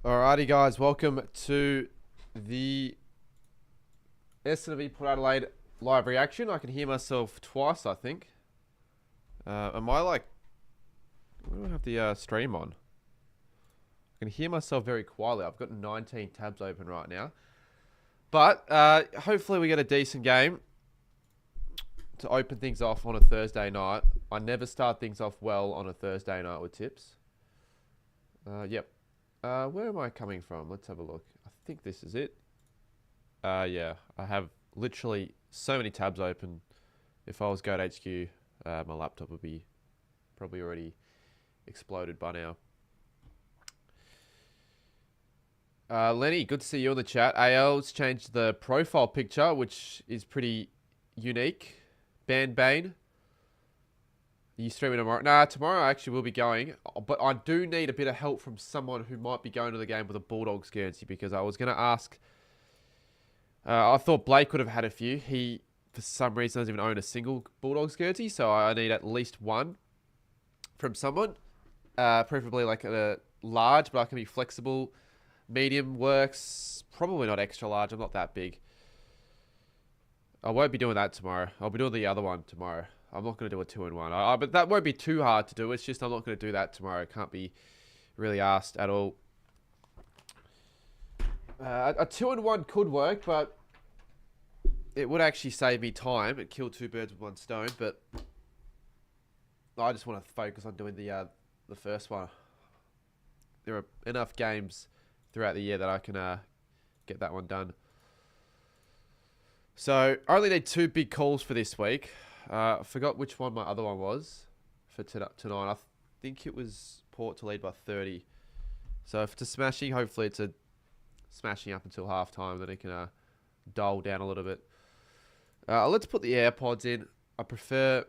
Alrighty, guys, welcome to the Essendon Port Adelaide live reaction. I can hear myself twice, I think. Am I like... I don't have the stream on. I can hear myself very quietly. I've got 19 tabs open right now. But hopefully we get a decent game to open things off on a Thursday night. I never start things off well on a Thursday night with tips. Yep. Where am I coming from? Let's have a look. I think this is it. Yeah, I have literally so many tabs open. If I was Goat HQ, my laptop would be probably already exploded by now. Lenny, good to see you in the chat. AL's changed the profile picture, which is pretty unique. Ban Bane. Are you streaming tomorrow? Nah, tomorrow I actually will be going. But I do need a bit of help from someone who might be going to the game with a Bulldogs Guernsey, because I was going to ask... I thought Blake would have had a few. He, for some reason, doesn't even own a single Bulldogs Guernsey, so I need at least one from someone. Preferably like a large, but I can be flexible. Medium works. Probably not extra large. I'm not that big. I won't be doing that tomorrow. I'll be doing the other one tomorrow. I'm not going to do a 2-in-1. But that won't be too hard to do. It's just I'm not going to do that tomorrow. Can't be really asked at all. A 2-in-1 could work, but it would actually save me time. It killed two birds with one stone, but I just want to focus on doing the first one. There are enough games throughout the year that I can get that one done. So I only need 2 big calls for this week. I forgot which one my other one was for tonight. I think it was Port to lead by 30. So if it's a smashing, hopefully it's a smashing up until half time. Then it can dull down a little bit. Let's put the AirPods in. I prefer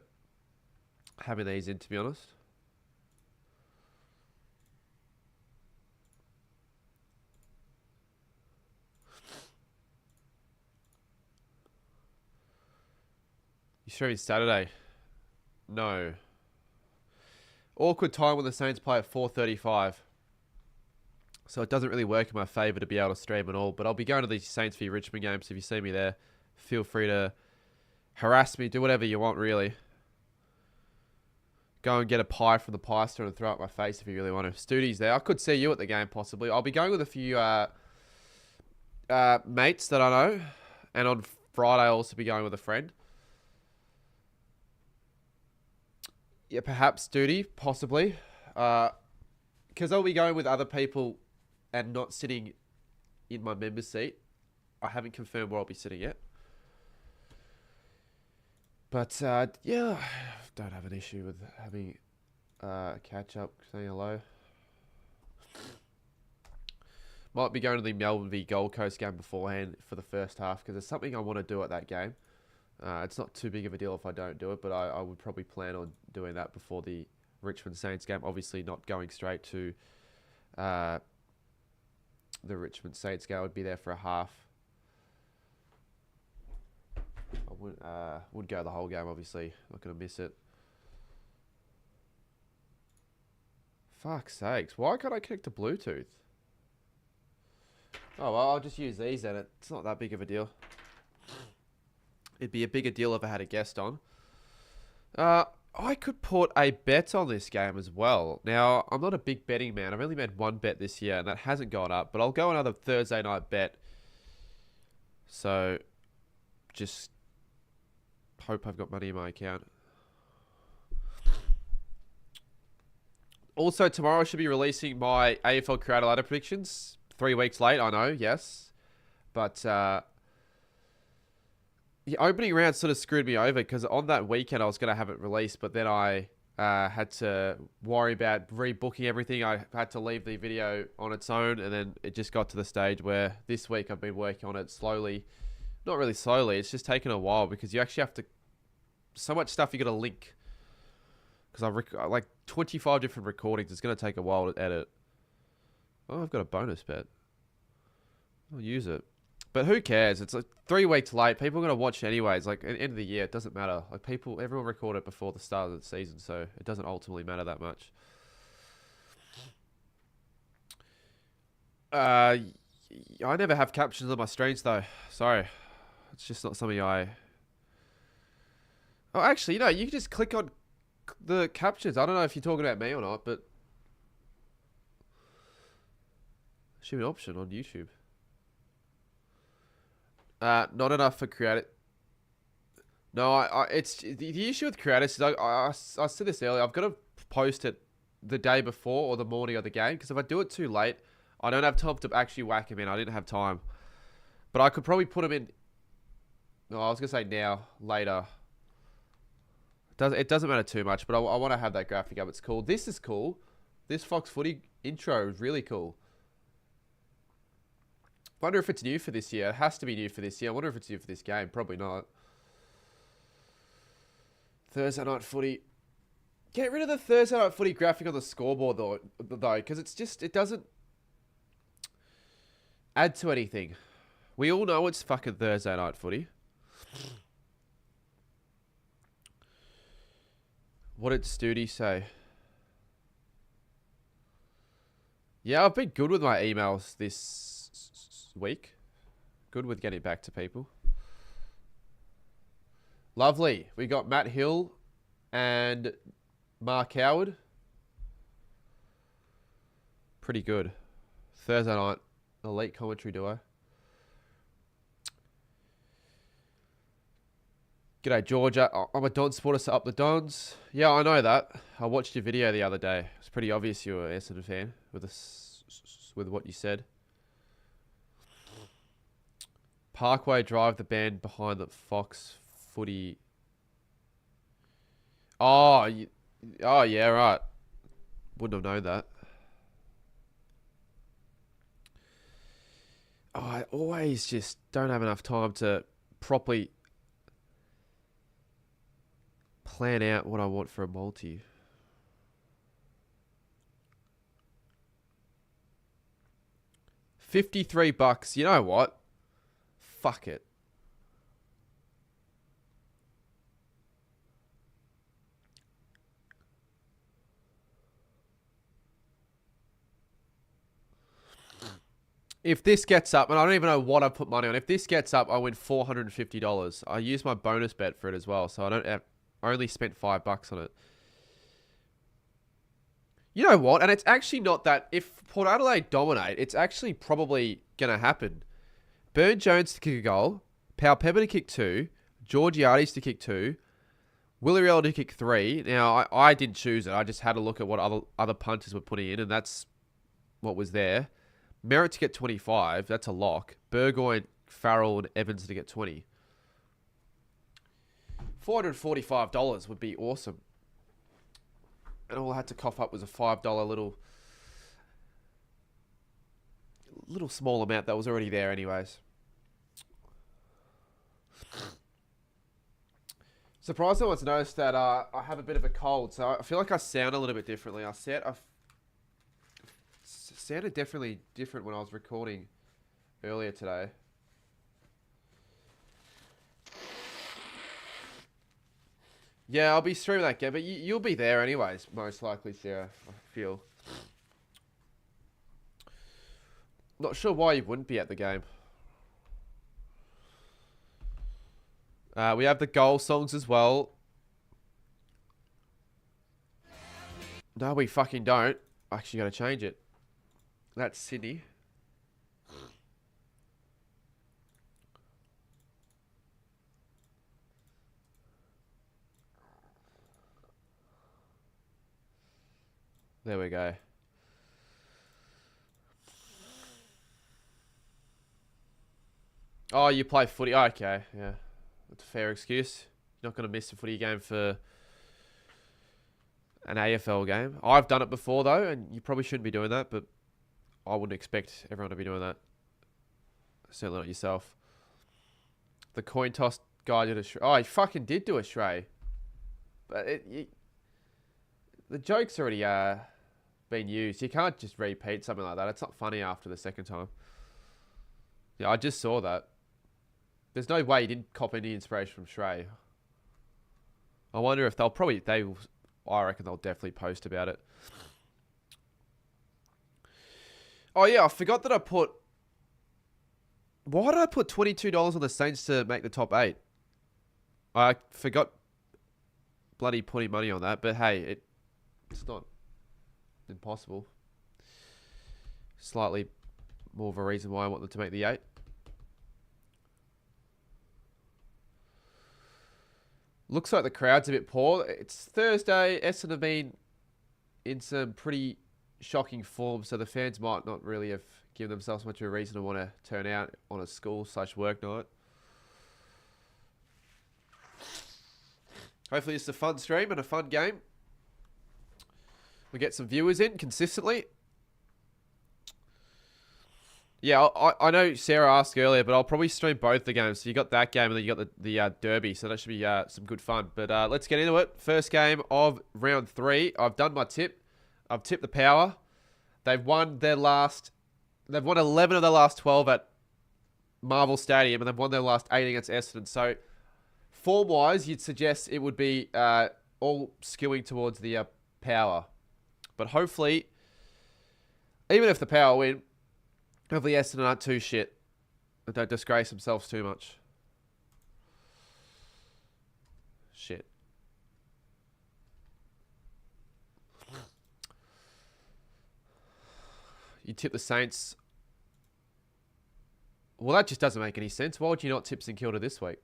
having these in, to be honest. You streaming Saturday? No. Awkward time when the Saints play at 4:35. So it doesn't really work in my favour to be able to stream at all. But I'll be going to the Saints v Richmond games. So if you see me there, feel free to harass me. Do whatever you want, really. Go and get a pie from the pie store and throw it at my face if you really want to. Studie's there. I could see you at the game, possibly. I'll be going with a few mates that I know. And on Friday, I'll also be going with a friend. Yeah, perhaps Studie, possibly. Because I'll be going with other people and not sitting in my member's seat. I haven't confirmed where I'll be sitting yet. But, yeah, don't have an issue with having a catch-up, saying hello. Might be going to the Melbourne v Gold Coast game beforehand for the first half, because there's something I want to do at that game. It's not too big of a deal if I don't do it, but I would probably plan on doing that before the Richmond Saints game. Obviously not going straight to the Richmond Saints game. I would be there for a half. I would go the whole game, obviously. Not going to miss it. Fuck's sakes. Why can't I connect to Bluetooth? Oh, well, I'll just use these then. It's not that big of a deal. It'd be a bigger deal if I had a guest on. I could put a bet on this game as well. Now, I'm not a big betting man. I've only made one bet this year, and that hasn't gone up. But I'll go another Thursday night bet. So, just hope I've got money in my account. Also, tomorrow I should be releasing my AFL Creator Ladder predictions. 3 weeks late, I know, yes. But the opening round sort of screwed me over, because on that weekend I was going to have it released, but then I had to worry about rebooking everything. I had to leave the video on its own, and then it just got to the stage where this week I've been working on it slowly. Not really slowly, it's just taken a while, because you actually have to... So much stuff you got to link. Because I like 25 different recordings. It's going to take a while to edit. Oh, I've got a bonus bet. I'll use it. But who cares? It's like 3 weeks late. People are going to watch anyways. Like, at the end of the year, it doesn't matter. Like, everyone record it before the start of the season, so it doesn't ultimately matter that much. I never have captions on my streams though. Sorry. It's just not something I... Oh, actually, no, you can just click on the captions. I don't know if you're talking about me or not, but... Should be an option on YouTube. Not enough for creative. No, it's the issue with creators is I said this earlier. I've got to post it the day before or the morning of the game, because if I do it too late, I don't have time to actually whack him in. I didn't have time, but I could probably put him in. No, I was gonna say now, later. It doesn't matter too much, but I want to have that graphic up. It's cool. This is cool. This Fox Footy intro is really cool. Wonder if it's new for this year. It has to be new for this year. I wonder if it's new for this game. Probably not. Thursday night footy. Get rid of the Thursday night footy graphic on the scoreboard though, because it doesn't add to anything. We all know it's fucking Thursday night footy. What did Studi say? Yeah, I've been good with my emails this week. Good with getting back to people. Lovely. We got Matt Hill and Mark Howard. Pretty good. Thursday night, elite commentary duo. G'day, Georgia. I'm a Don supporter, so up the Dons. Yeah, I know that. I watched your video the other day. It's pretty obvious you were an Essendon fan with what you said. Parkway Drive, the band behind the Fox Footy. Oh, yeah, right. Wouldn't have known that. Oh, I always just don't have enough time to properly plan out what I want for a multi. $53. You know what? Fuck it. If this gets up, and I don't even know what I put money on. If this gets up, I win $450. I use my bonus bet for it as well, so I only spent $5 on it. You know what? And it's actually not that. If Port Adelaide dominate, it's actually probably going to happen. Burn Jones to kick a goal, Pau Pepper to kick 2, Georgiades to kick 2, Willariella to kick 3. Now, I didn't choose it. I just had a look at what other punters were putting in, and that's what was there. Merritt to get 25. That's a lock. Burgoyne, Farrell, and Evans to get 20. $445 would be awesome. And all I had to cough up was a $5 little small amount that was already there anyways. Surprised no one's noticed that I have a bit of a cold, so I feel like I sound a little bit differently. I sounded definitely different when I was recording earlier today. Yeah, I'll be streaming that game, but you'll be there anyways, most likely, Sarah, I feel. Not sure why you wouldn't be at the game. We have the goal songs as well. No, we fucking don't. Actually, got to change it. That's Sydney. There we go. Oh, you play footy. Oh, okay, yeah. That's a fair excuse. You're not going to miss a footy game for an AFL game. I've done it before, though, and you probably shouldn't be doing that, but I wouldn't expect everyone to be doing that. Certainly not yourself. The coin toss guy did a... Oh, he fucking did do a Shrey. But the joke's already been used. You can't just repeat something like that. It's not funny after the second time. Yeah, I just saw that. There's no way he didn't cop any inspiration from Shrey. I wonder if I reckon they'll definitely post about it. Oh, yeah, I forgot that I put... Why did I put $22 on the Saints to make the top 8? I forgot bloody putting money on that, but hey, it's not impossible. Slightly more of a reason why I want them to make the 8. Looks like the crowd's a bit poor. It's Thursday. Essendon have been in some pretty shocking form, so the fans might not really have given themselves much of a reason to want to turn out on a school/work night. Hopefully it's a fun stream and a fun game. We get some viewers in consistently. Yeah, I know Sarah asked earlier, but I'll probably stream both the games. So you got that game and then you got the Derby, so that should be some good fun. But let's get into it. First game of round 3. I've done my tip. I've tipped the Power. They've won 11 of their last 12 at Marvel Stadium, and they've won their last 8 against Essendon. So form-wise, you'd suggest it would be all skewing towards the Power. But hopefully, even if the Power win, hopefully Essendon aren't too shit and don't disgrace themselves too much. Shit. You tip the Saints. Well, that just doesn't make any sense. Why would you not tip St Kilda this week?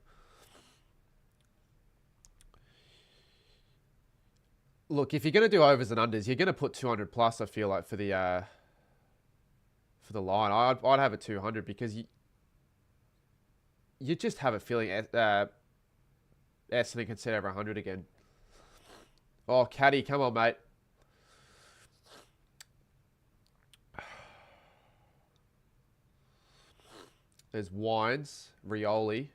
Look, if you're going to do overs and unders, you're going to put 200 plus, I feel like, for the line. I'd have a 200 because you just have a feeling Essendon can set over 100 again. Oh, Caddy, come on, mate. There's Wines, Rioli.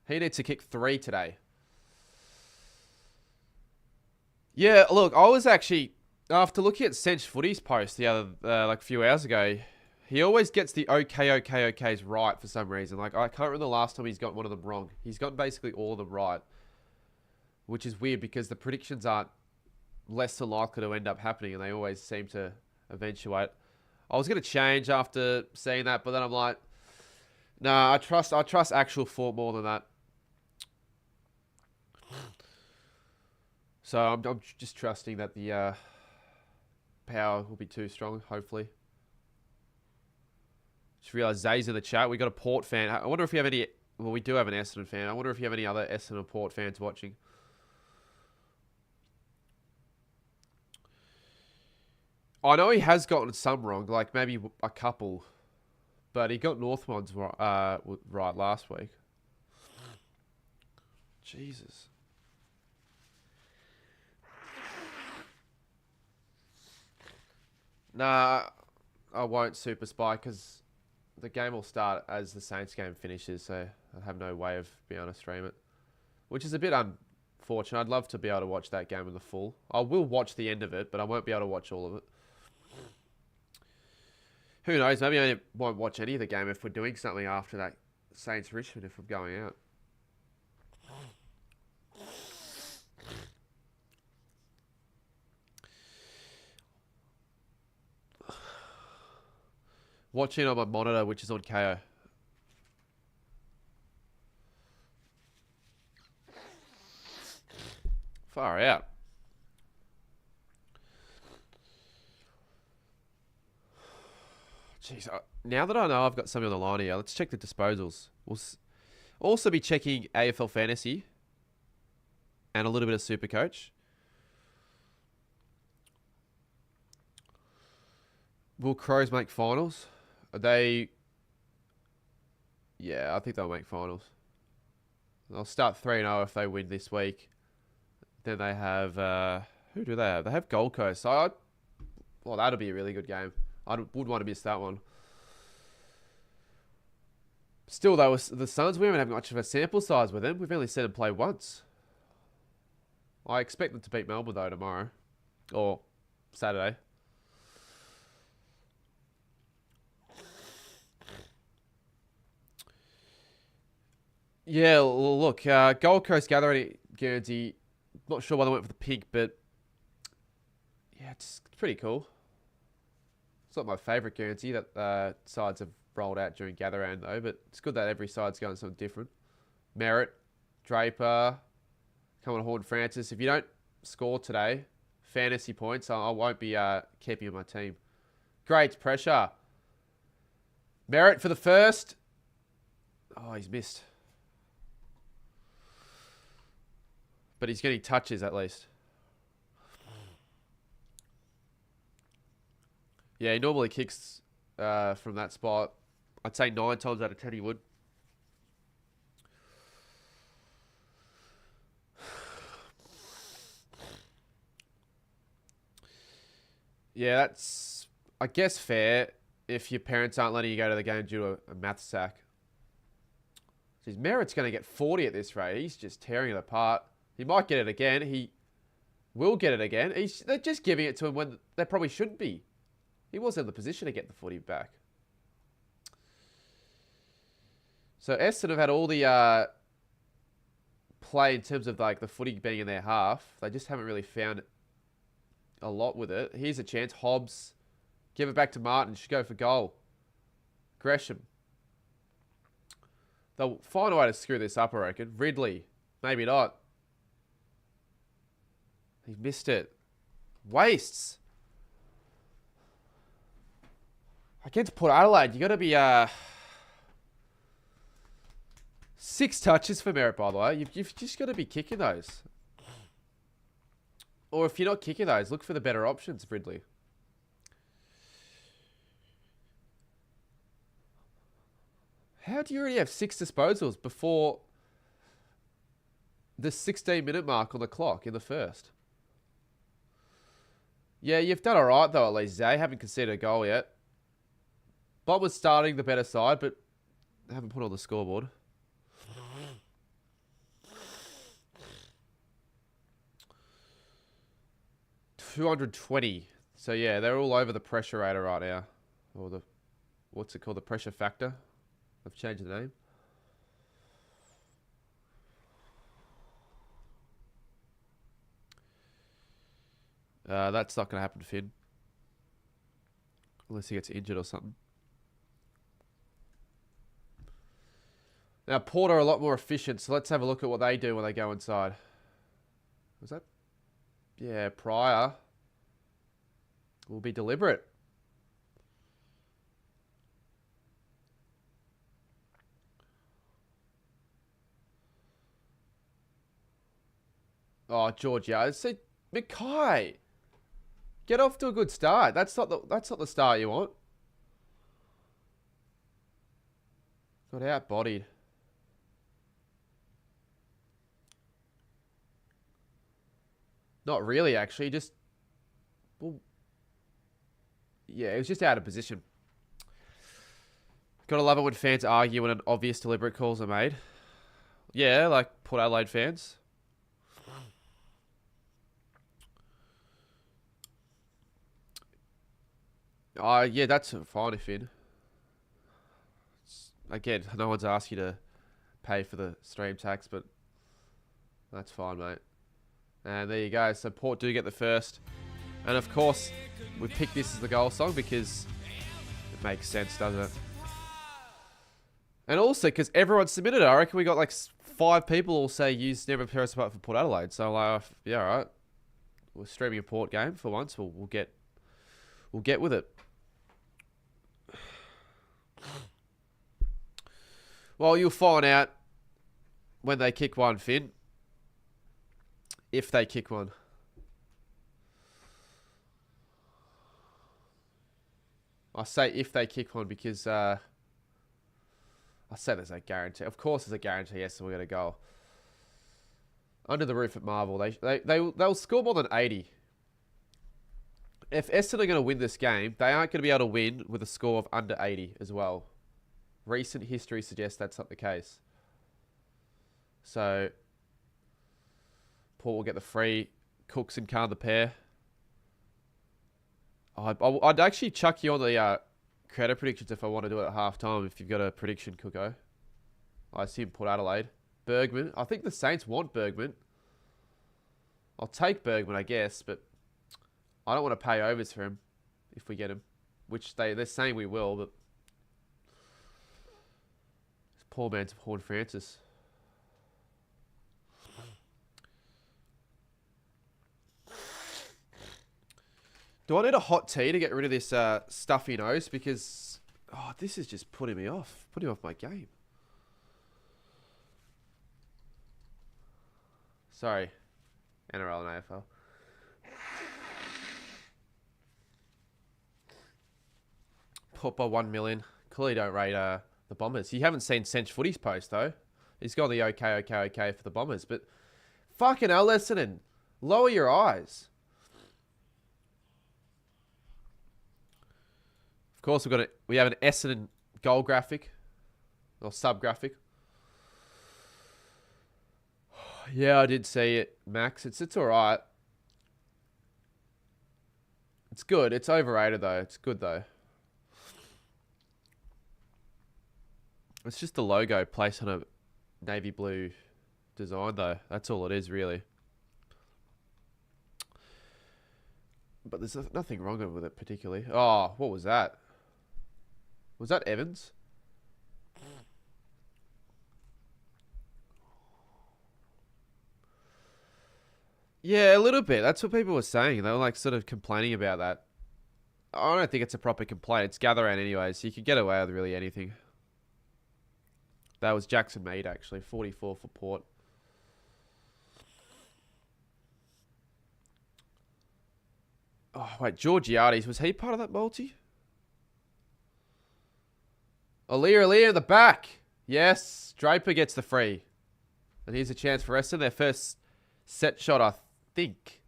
He needs to kick 3 today. Yeah, look, I was actually... After looking at Sench Footy's post the other, like a few hours ago, he always gets the OKs right for some reason. Like, I can't remember the last time he's got one of them wrong. He's got basically all of them right, which is weird because the predictions aren't less than likely to end up happening, and they always seem to eventuate. I was going to change after seeing that, but then I'm like, nah, I trust actual form more than that. So I'm just trusting that the Power will be too strong, hopefully. Just realised Zay's in the chat. We got a Port fan. I wonder if you have any... Well, we do have an Essendon fan. I wonder if you have any other Essendon or Port fans watching. I know he has gotten some wrong, like maybe a couple. But he got North ones right last week. Jesus. Nah, I won't super spike because the game will start as the Saints game finishes, so I have no way of being able to stream it, which is a bit unfortunate. I'd love to be able to watch that game in the full. I will watch the end of it, but I won't be able to watch all of it. Who knows? Maybe I won't watch any of the game if we're doing something after that Saints Richmond if I'm going out. Watching on my monitor, which is on KO. Far out. Jeez, now that I know I've got something on the line here, let's check the disposals. We'll also be checking AFL Fantasy and a little bit of Supercoach. Will Crows make finals? Are they... Yeah, I think they'll make finals. They'll start 3-0 if they win this week. Then they have... who do they have? They have Gold Coast. So well, that'll be a really good game. I would want to miss that one. Still, though, the Suns, we haven't had much of a sample size with them. We've only seen them play once. I expect them to beat Melbourne, though, tomorrow. Or Saturday. Yeah, look, Gold Coast gathering Guernsey. Not sure why they went for the pink, but yeah, it's pretty cool. It's not my favourite Guernsey that sides have rolled out during gather round though, but it's good that every side's going something different. Merritt, Draper, come on Horton Francis. If you don't score today, fantasy points, I won't be keeping you on my team. Great pressure. Merritt for the first. Oh, he's missed. But he's getting touches at least. Yeah, he normally kicks from that spot. I'd say 9 times out of 10 he would. Yeah, that's, I guess, fair if your parents aren't letting you go to the game due to a math sack. His Merritt's going to get 40 at this rate. He's just tearing it apart. He might get it again. He will get it again. They're just giving it to him when they probably shouldn't be. He wasn't in the position to get the footy back. So Essendon have had all the play in terms of like the footy being in their half. They just haven't really found a lot with it. Here's a chance. Hobbs. Give it back to Martin. Should go for goal. Gresham. They'll find a way to screw this up, I reckon. Ridley. Maybe not. He missed it. Wastes. Against Port Adelaide, you got to be 6 touches for Merritt, by the way. You've just got to be kicking those. Or if you're not kicking those, look for the better options, Ridley. How do you already have 6 disposals before the 16-minute mark on the clock in the first? Yeah, you've done all right, though, at least, Zay. Haven't conceded a goal yet. Bob was starting the better side, but haven't put on the scoreboard. $220. So, yeah, they're all over the pressure radar right now. Or the, what's it called? The pressure factor. I've changed the name. That's not going to happen, Finn. Unless he gets injured or something. Now, Port are a lot more efficient, so let's have a look at what they do when they go inside. Was that? Yeah, Pryor will be deliberate. Oh, George, yeah. I said, Mackay, get off to a good start. That's not the start you want. Got out-bodied. Not really, actually. Just, well, yeah, it was just out of position. Gotta love it when fans argue when an obvious deliberate calls are made. Yeah, like Port Adelaide fans. Yeah, that's fine, Finn. Again, no one's asked you to pay for the stream tax, but that's fine, mate. And there you go. So Port do get the first. And of course, we picked this as the goal song because it makes sense, doesn't it? And also, because everyone submitted it, I reckon we got like 5 people all say use never prepare us apart for Port Adelaide. So like, yeah, all right. We're streaming a Port game for once. We'll get with it. Well, you'll find out when they kick one, Finn. If they kick one. I say if they kick one because I say there's no guarantee. Of course there's a guarantee, yes, we're going to go. Under the roof at Marvel. They'll score more than 80. If Essendon are going to win this game, they aren't going to be able to win with a score of under 80 as well. Recent history suggests that's not the case. So, Paul will get the free. Cooks and Khan the pair. I'd actually chuck you on the creator predictions if I want to do it at halftime if you've got a prediction, Cooko. I assume Port Adelaide. Bergman. I think the Saints want Bergman. I'll take Bergman, I guess, but I don't want to pay overs for him if we get him. which they're saying we will, but this poor man's Horn Francis. Do I need a hot tea to get rid of this stuffy nose? Because, oh, this is just putting me off my game. Sorry, NRL and AFL. Put by 1 million. Clearly don't rate the Bombers. You haven't seen Sench Footy's post, though. He's got the okay for the Bombers. But fucking hell, Essendon. Lower your eyes. Of course, we have an Essendon goal graphic. Or sub-graphic. Yeah, I did see it, Max. It's alright. It's good. It's overrated, though. It's good, though. It's just the logo placed on a navy blue design, though. That's all it is, really. But there's nothing wrong with it, particularly. Oh, what was that? Was that Evans? Yeah, a little bit. That's what people were saying. They were like sort of complaining about that. I don't think it's a proper complaint. It's gather round anyway, so you could get away with really anything. That was Jackson Mead, actually. 44 for Port. Oh, wait. Georgiades. Was he part of that multi? Aaliyah in the back. Yes. Draper gets the free. And here's a chance for Essendon. Their first set shot, I think.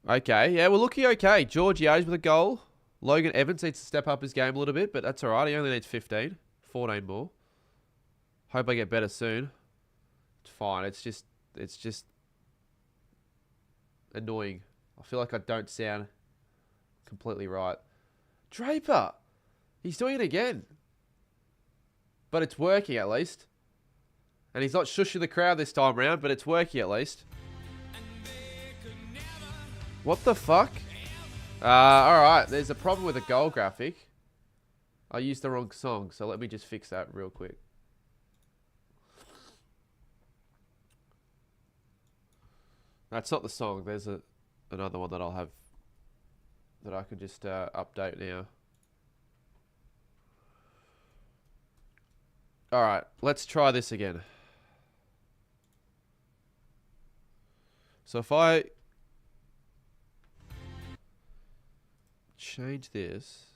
Okay. Yeah, we're looking okay. Georgiades with a goal. Logan Evans needs to step up his game a little bit, but that's all right. He only needs 15. 14 more. Hope I get better soon. It's fine. It's just annoying. I feel like I don't sound completely right. Draper! He's doing it again. But it's working at least. And he's not shushing the crowd this time around, but it's working at least. What the fuck? Alright, there's a problem with the goal graphic. I used the wrong song, so let me just fix that real quick. That's not the song. There's another one that I'll have that I can just update now. Alright, let's try this again. So if I change this.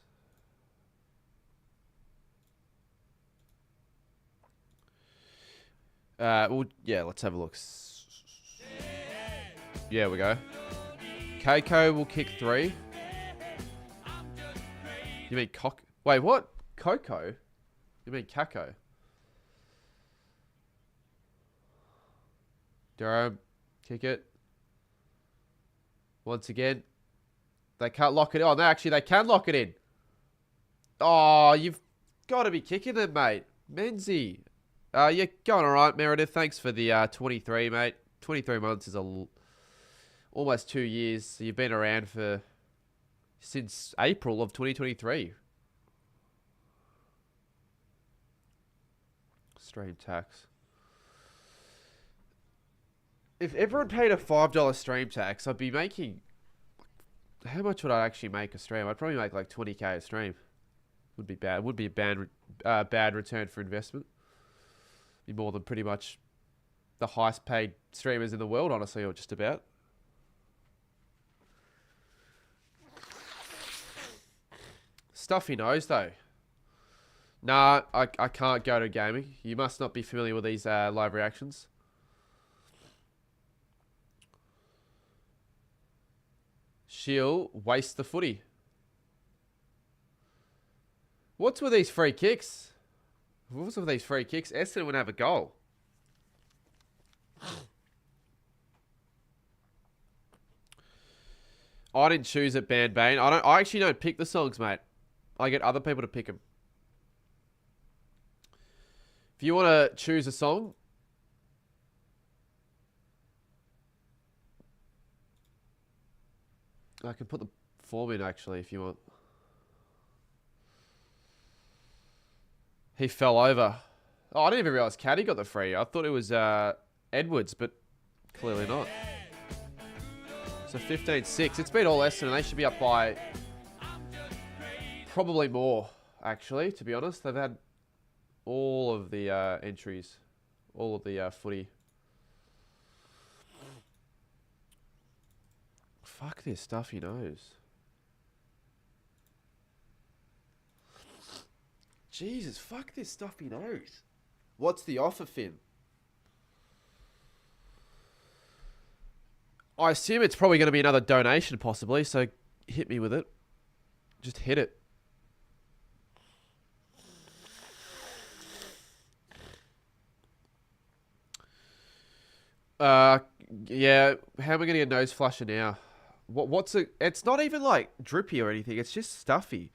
Well, yeah, let's have a look. Yeah, we go. Keiko will kick 3. You mean cock? Wait, what? Coco? You mean Kako? Durham, kick it. Once again. They can't lock it in. Oh, no, actually, they can lock it in. Oh, you've got to be kicking it, mate. Menzie. You're going all right, Meredith. Thanks for the 23, mate. 23 months is almost 2 years. So you've been around since April of 2023. Stream tax. If everyone paid a $5 stream tax, I'd be making... How much would I actually make a stream? I'd probably make like 20k a stream. Would be bad. Would be a bad return for investment. Be more than pretty much the highest paid streamers in the world, honestly, or just about. Stuffy nose, though. Nah, I can't go to gaming. You must not be familiar with these live reactions. She'll waste the footy. What's with these free kicks? What's with these free kicks? Essendon would have a goal. I didn't choose it, Band Bane. I actually don't pick the songs, mate. I get other people to pick them. If you want to choose a song, I can put the form in, actually, if you want. He fell over. Oh, I didn't even realise Caddy got the free. I thought it was Edwards, but clearly not. So 15-6. It's been all Essendon. They should be up by probably more, actually, to be honest. They've had all of the entries, all of the footy. Fuck this stuffy nose. Jesus, fuck this stuffy nose. What's the offer, Finn? I assume it's probably going to be another donation, possibly, so hit me with it. Just hit it. Yeah, how am I going to get a nose flusher now? What's it? It's not even like drippy or anything. It's just stuffy.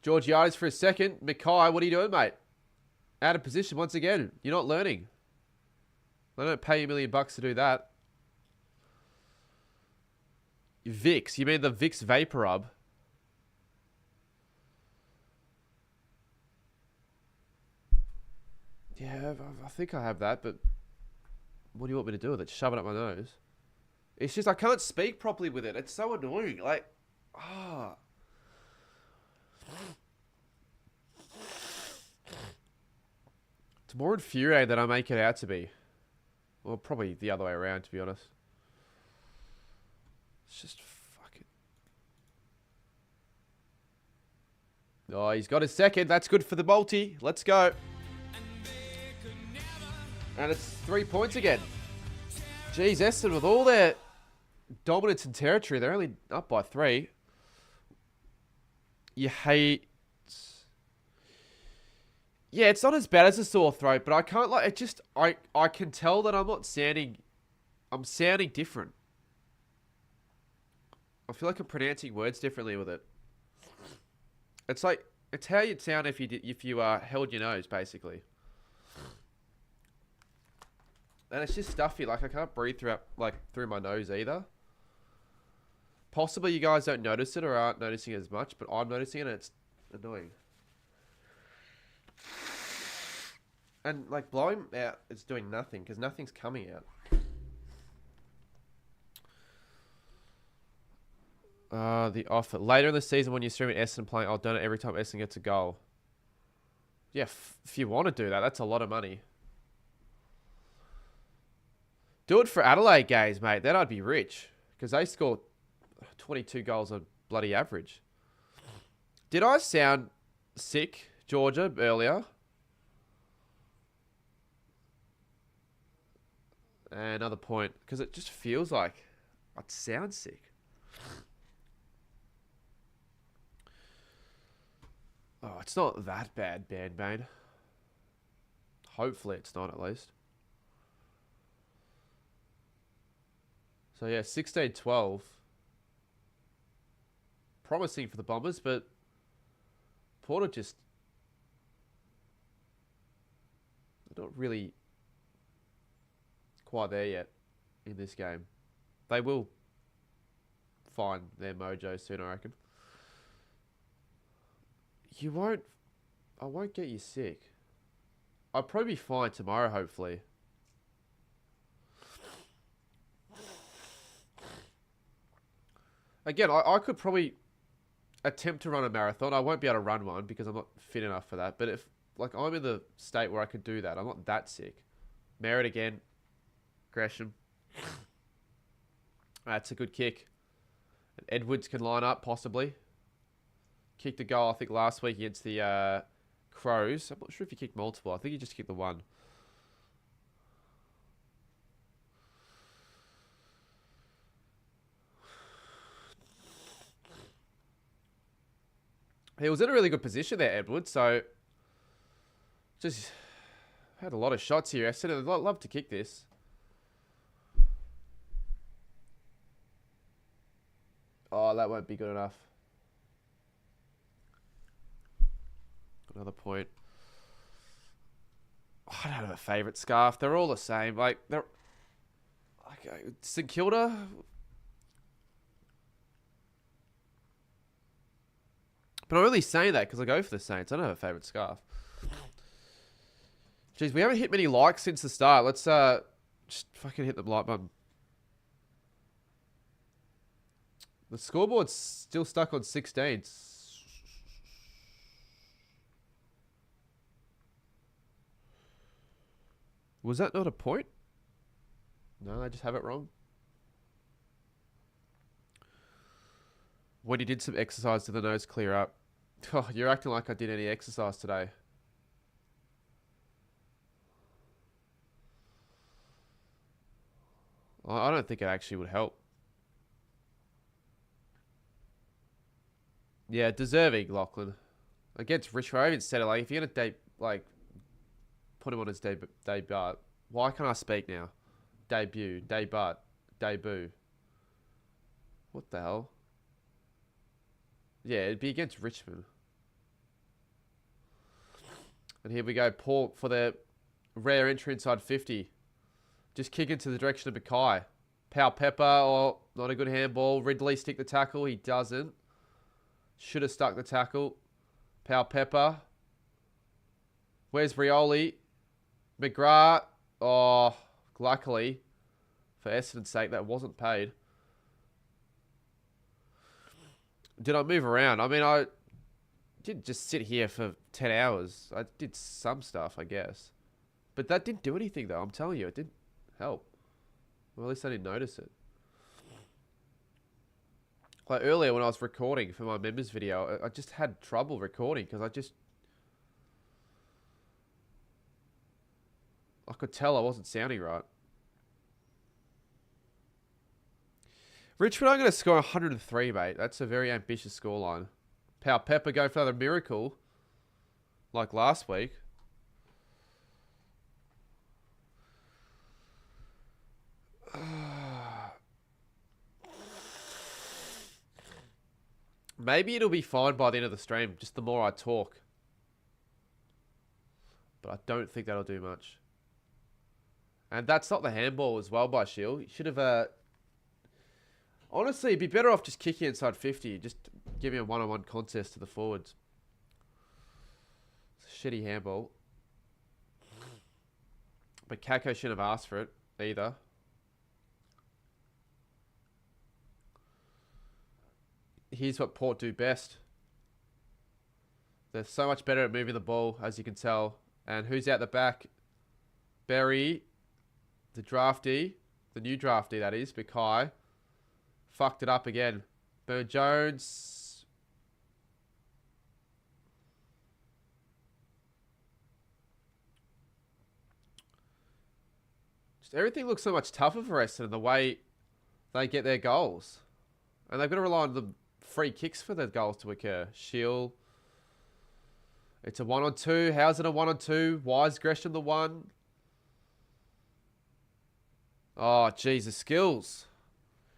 Georgiades for a second. Mackay, what are you doing, mate? Out of position once again. You're not learning. They don't pay you $1 million to do that. Vicks. You mean the Vicks Vapor Rub? Yeah, I think I have that, but what do you want me to do with it? Shove it up my nose? It's just I can't speak properly with it. It's so annoying. Like, ah. It's more infuriating than I make it out to be. Well, probably the other way around, to be honest. It's just fucking... Oh, he's got his second. That's good for the multi. Let's go. And it's 3 points again. Jeez, Essendon with all their dominance in territory, they're only up by 3. You hate... Yeah, it's not as bad as a sore throat, but I can't like it. Just I can tell that I'm not sounding. I'm sounding different. I feel like I'm pronouncing words differently with it. It's like it's how you'd sound if you held your nose, basically. And it's just stuffy. Like I can't breathe through my nose either. Possibly you guys don't notice it or aren't noticing it as much, but I'm noticing it and it's annoying. And like blowing out is doing nothing because nothing's coming out. The offer. Later in the season when you're streaming Essendon playing, I'll donate every time Essendon gets a goal. Yeah, if you want to do that, that's a lot of money. Do it for Adelaide games, mate. Then I'd be rich. Because they score 22 goals on bloody average. Did I sound sick, Georgia, earlier? Another point. Because it just feels like I'd sound sick. Oh, it's not that bad, Bandbane. Hopefully it's not, at least. So, yeah, 16-12. Promising for the Bombers, but Porter just... They're not really quite there yet in this game. They will find their mojo soon, I reckon. You won't... I won't get you sick. I'll probably be fine tomorrow, hopefully. Again, I could probably attempt to run a marathon. I won't be able to run one because I'm not fit enough for that. But if, like, I'm in the state where I could do that, I'm not that sick. Merritt again. Gresham. That's a good kick. And Edwards can line up, possibly. Kicked a goal, I think, last week against the Crows. I'm not sure if he kicked multiple. I think he just kicked the one. He was in a really good position there, Edwards. So, just had a lot of shots here. I said I'd love to kick this. Oh, that won't be good enough. Another point. I don't have a favourite scarf. They're all the same. Like, they're... Okay, St Kilda... But I'm only saying that because I go for the Saints. I don't have a favourite scarf. Jeez, we haven't hit many likes since the start. Let's just fucking hit the like button. The scoreboard's still stuck on 16. Was that not a point? No, I just have it wrong. When you did some exercise, did the nose clear up? Oh, you're acting like I did any exercise today. I don't think it actually would help. Yeah, deserving, Lachlan. Against Richmond, I even said it, like, if you're going to, put him on his debut. Why can't I speak now? Debut. Debut. What the hell? Yeah, it'd be against Richmond. And here we go. Paul for the rare entry inside 50. Just kick into the direction of Mackay. Pau Pepper, oh, not a good handball. Ridley stick the tackle. He doesn't. Should have stuck the tackle. Pau Pepper. Where's Rioli? McGrath. Oh, luckily, for Essendon's sake, that wasn't paid. Did I move around? I mean, I didn't just sit here for 10 hours. I did some stuff, I guess. But that didn't do anything, though. I'm telling you, it didn't help. Well, at least I didn't notice it. Like earlier when I was recording for my members video, I just had trouble recording because I could tell I wasn't sounding right. Richmond, I'm going to score 103, mate. That's a very ambitious scoreline. Pau Pepper go for another miracle, like last week. Maybe it'll be fine by the end of the stream, just the more I talk. But I don't think that'll do much. And that's not the handball as well by Shield. You should have... Honestly, it'd be better off just kicking inside 50. Just giving a one-on-one contest to the forwards. It's a shitty handball. But Kako shouldn't have asked for it either. Here's what Port do best. They're so much better at moving the ball, as you can tell. And who's out the back? Berry, the draftee, the new draftee that is, Mackay. Fucked it up again. Burn Jones. Just everything looks so much tougher for Essendon, the way they get their goals. And they've got to rely on the free kicks for the goals to occur. Shield. It's a 1-on-2. How's it a 1-on-2? Why is Gresham the one? Oh, jeez, the skills.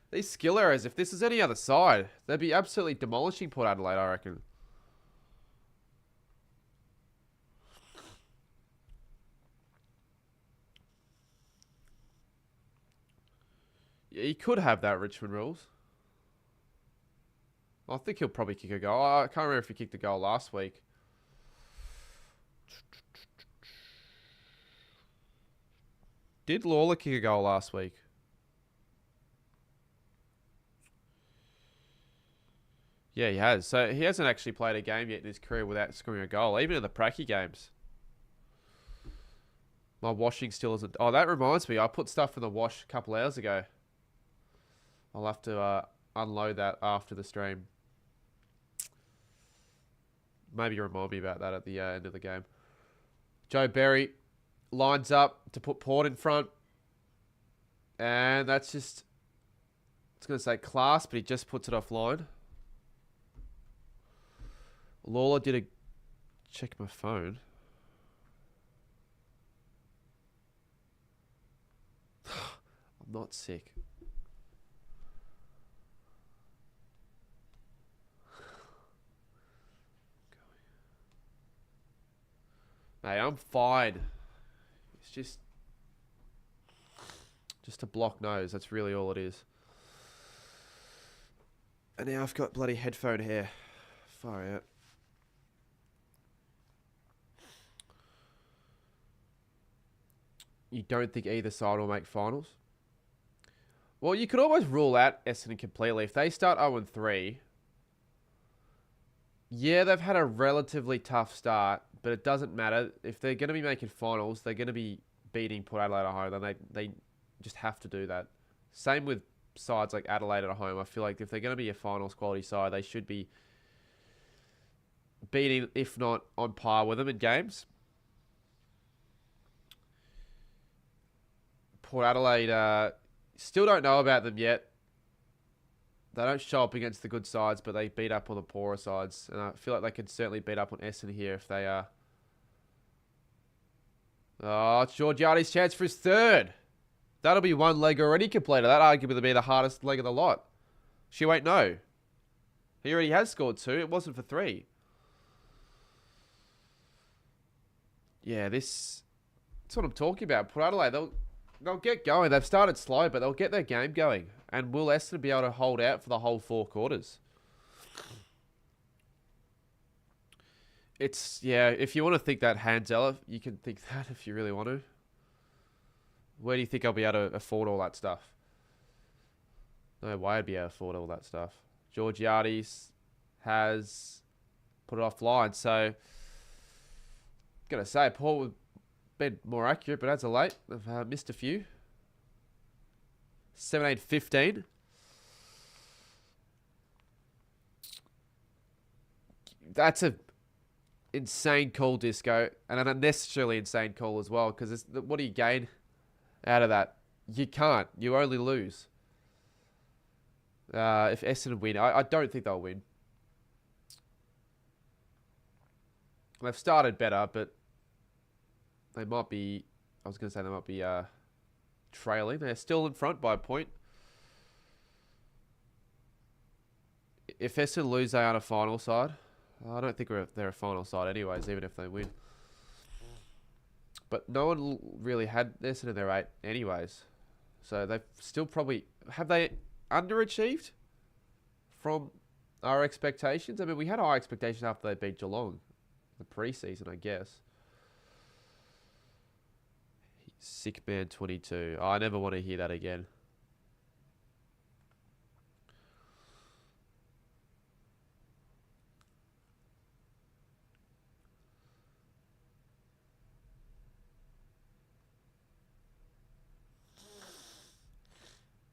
These skill errors, if this is any other side, they'd be absolutely demolishing Port Adelaide, I reckon. Yeah, he could have that, Richmond rules. I think he'll probably kick a goal. I can't remember if he kicked a goal last week. Did Lawler kick a goal last week? Yeah, he has. So he hasn't actually played a game yet in his career without scoring a goal, even in the Pracky games. My washing still isn't... Oh, that reminds me. I put stuff in the wash a couple hours ago. I'll have to unload that after the stream. Maybe remind me about that at the end of the game. Joe Berry lines up to put Port in front. And that's just... It's going to say class, but he just puts it offline. Lawler did a... Check my phone. I'm not sick. Hey, I'm fine. It's just a block nose. That's really all it is. And now I've got bloody headphone hair. Far out. You don't think either side will make finals? Well, you could almost rule out Essendon completely. If they start 0-3, yeah, they've had a relatively tough start, but it doesn't matter. If they're going to be making finals, they're going to be beating Port Adelaide at home, then they just have to do that. Same with sides like Adelaide at home. I feel like if they're going to be a finals quality side, they should be beating, if not on par with them in games. Port Adelaide, still don't know about them yet. They don't show up against the good sides, but they beat up on the poorer sides. And I feel like they could certainly beat up on Essendon here if they are. Oh, it's Georgiades' chance for his third. That'll be one leg already completed. That arguably will be the hardest leg of the lot. She won't know. He already has scored 2. It wasn't for 3. Yeah, that's what I'm talking about. Port Adelaide, they'll get going. They've started slow, but they'll get their game going. And will Essendon be able to hold out for the whole 4 quarters? Yeah, if you want to think that Hanzella, you can think that if you really want to. Where do you think I'll be able to afford all that stuff? No way I'd be able to afford all that stuff. Georgiades has put it offline, so gotta say, Paul would have been more accurate, but Adelaide, they've missed a few. 17-15. That's a insane call, Disco, and an unnecessarily insane call as well, because what do you gain out of that? You can't. You only lose. If Essendon win, I don't think they'll win. They've started better, but they might be... I was going to say they might be trailing. They're still in front by a point. If Essendon lose, they aren't a final side. I don't think they're a final side anyways, even if they win. But no one really had Essendon in their 8 anyways. So they've still probably... Have they underachieved from our expectations? I mean, we had high expectations after they beat Geelong. The preseason, I guess. Sick man 22. Oh, I never want to hear that again.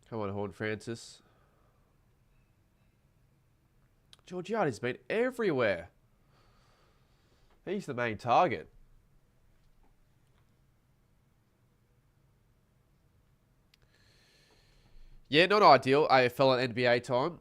Come on, Horn Francis. Georgiades been everywhere. He's the main target. Yeah, not ideal. AFL and NBA time.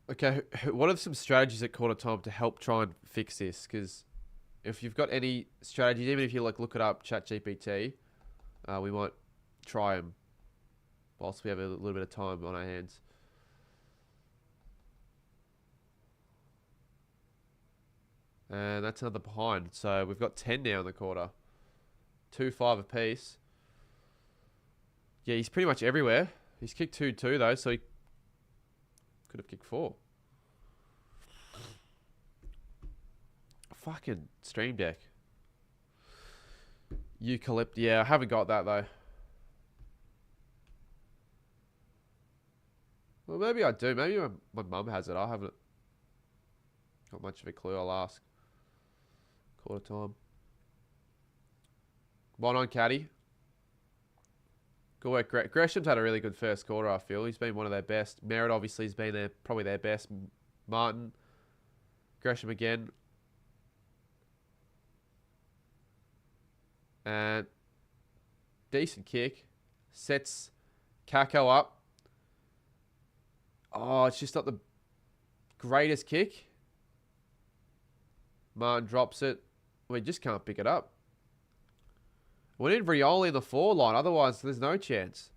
Okay, what are some strategies at quarter time to help try and fix this? Because if you've got any strategies, even if you look it up, ChatGPT, we might try them whilst we have a little bit of time on our hands. And that's another behind. So we've got 10 now in the quarter. 2-5 apiece. Yeah, he's pretty much everywhere. He's kicked 2-2 though, so he could have kicked 4. Fucking Stream Deck. Eucalypt. Yeah, I haven't got that though. Well, maybe I do. Maybe my mum has it. I haven't got much of a clue. I'll ask. Quarter time. 1-on caddy. Good work. Gresham's had a really good first quarter, I feel. He's been one of their best. Merritt obviously has been probably their best. Martin. Gresham again. And decent kick. Sets Kako up. Oh, it's just not the greatest kick. Martin drops it. We just can't pick it up. We need Rioli in the 4 line. Otherwise, there's no chance.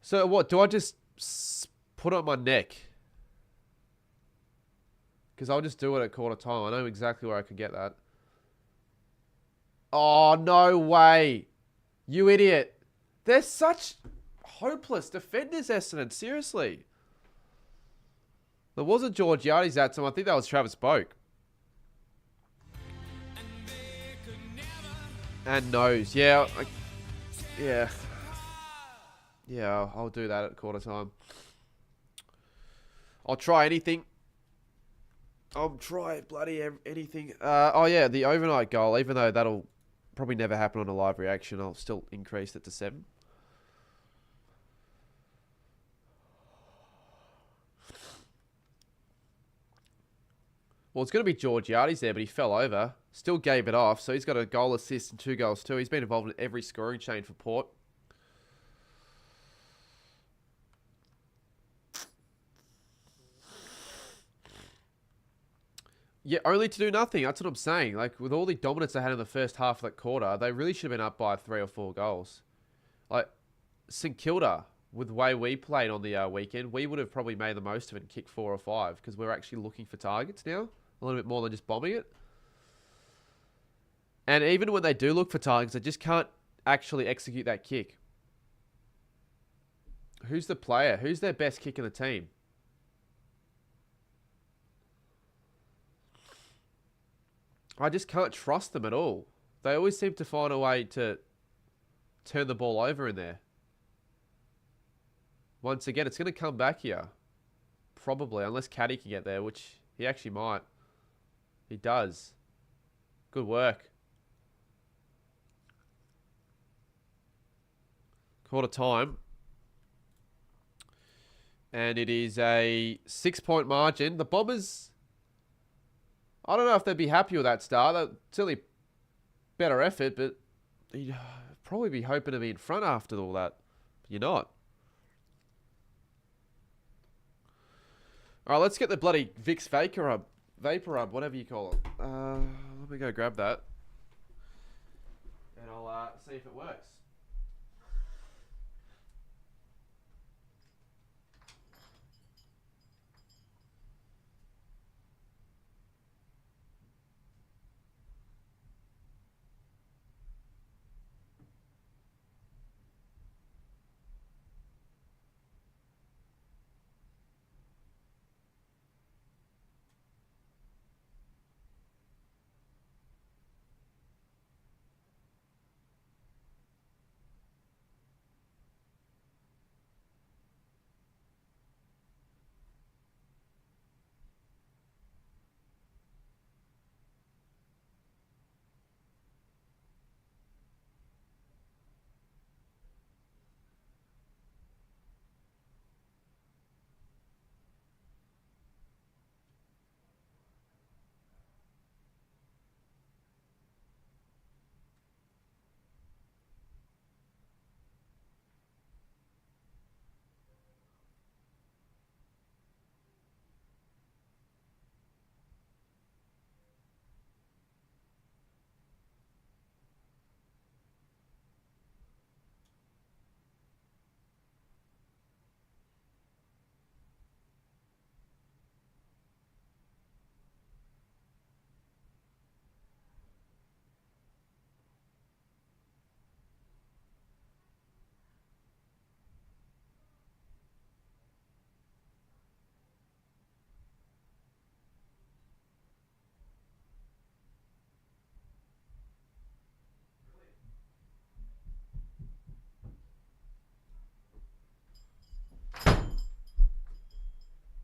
So what? Do I just put it on my neck? Because I'll just do it at quarter time. I know exactly where I could get that. Oh, no way. You idiot. They're such hopeless defenders, Essendon. Seriously. There was a Georgiades that time. I think that was Travis Boak. And nose. Yeah. Yeah. Yeah, I'll do that at quarter time. I'll try anything. I'll try bloody anything. Oh, yeah, the overnight goal, even though that'll probably never happen on a live reaction, I'll still increase it to 7. Well, it's going to be Georgiades there, but he fell over. Still gave it off, so he's got a goal, assist, and 2 goals too. He's been involved in every scoring chain for Port. Yeah, only to do nothing. That's what I'm saying. Like, with all the dominance they had in the first half of that quarter, they really should have been up by 3 or 4 goals. Like, St Kilda, with the way we played on the weekend, we would have probably made the most of it and kicked 4 or 5 because we're actually looking for targets now. A little bit more than just bombing it. And even when they do look for targets, they just can't actually execute that kick. Who's the player? Who's their best kick in the team? I just can't trust them at all. They always seem to find a way to turn the ball over in there. Once again, it's going to come back here. Probably, unless Caddy can get there, which he actually might. He does. Good work. Quarter time. And it is a 6-point margin. The Bombers, I don't know if they'd be happy with that start. That's certainly better effort, but you'd probably be hoping to be in front after all that. But you're not. All right, let's get the bloody Vicks Vapor Rub, whatever you call it. Let me go grab that. And I'll see if it works.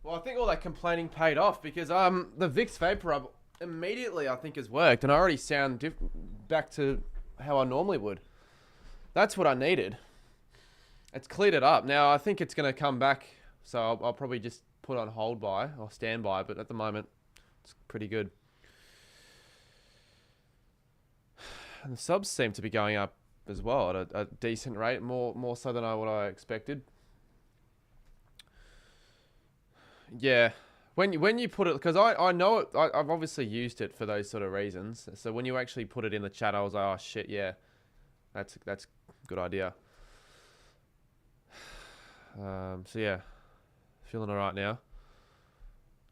Well, I think all that complaining paid off because the Vicks Vapor Rub immediately I think has worked, and I already sound back to how I normally would. That's what I needed. It's cleared it up. Now I think it's going to come back, so I'll probably just put on hold by or stand by. But at the moment, it's pretty good. And the subs seem to be going up as well at a decent rate, more so than what I expected. Yeah, when you put it, because I know it, I've obviously used it for those sort of reasons. So when you actually put it in the chat, I was like, oh shit, yeah, that's a good idea. So yeah, feeling all right now.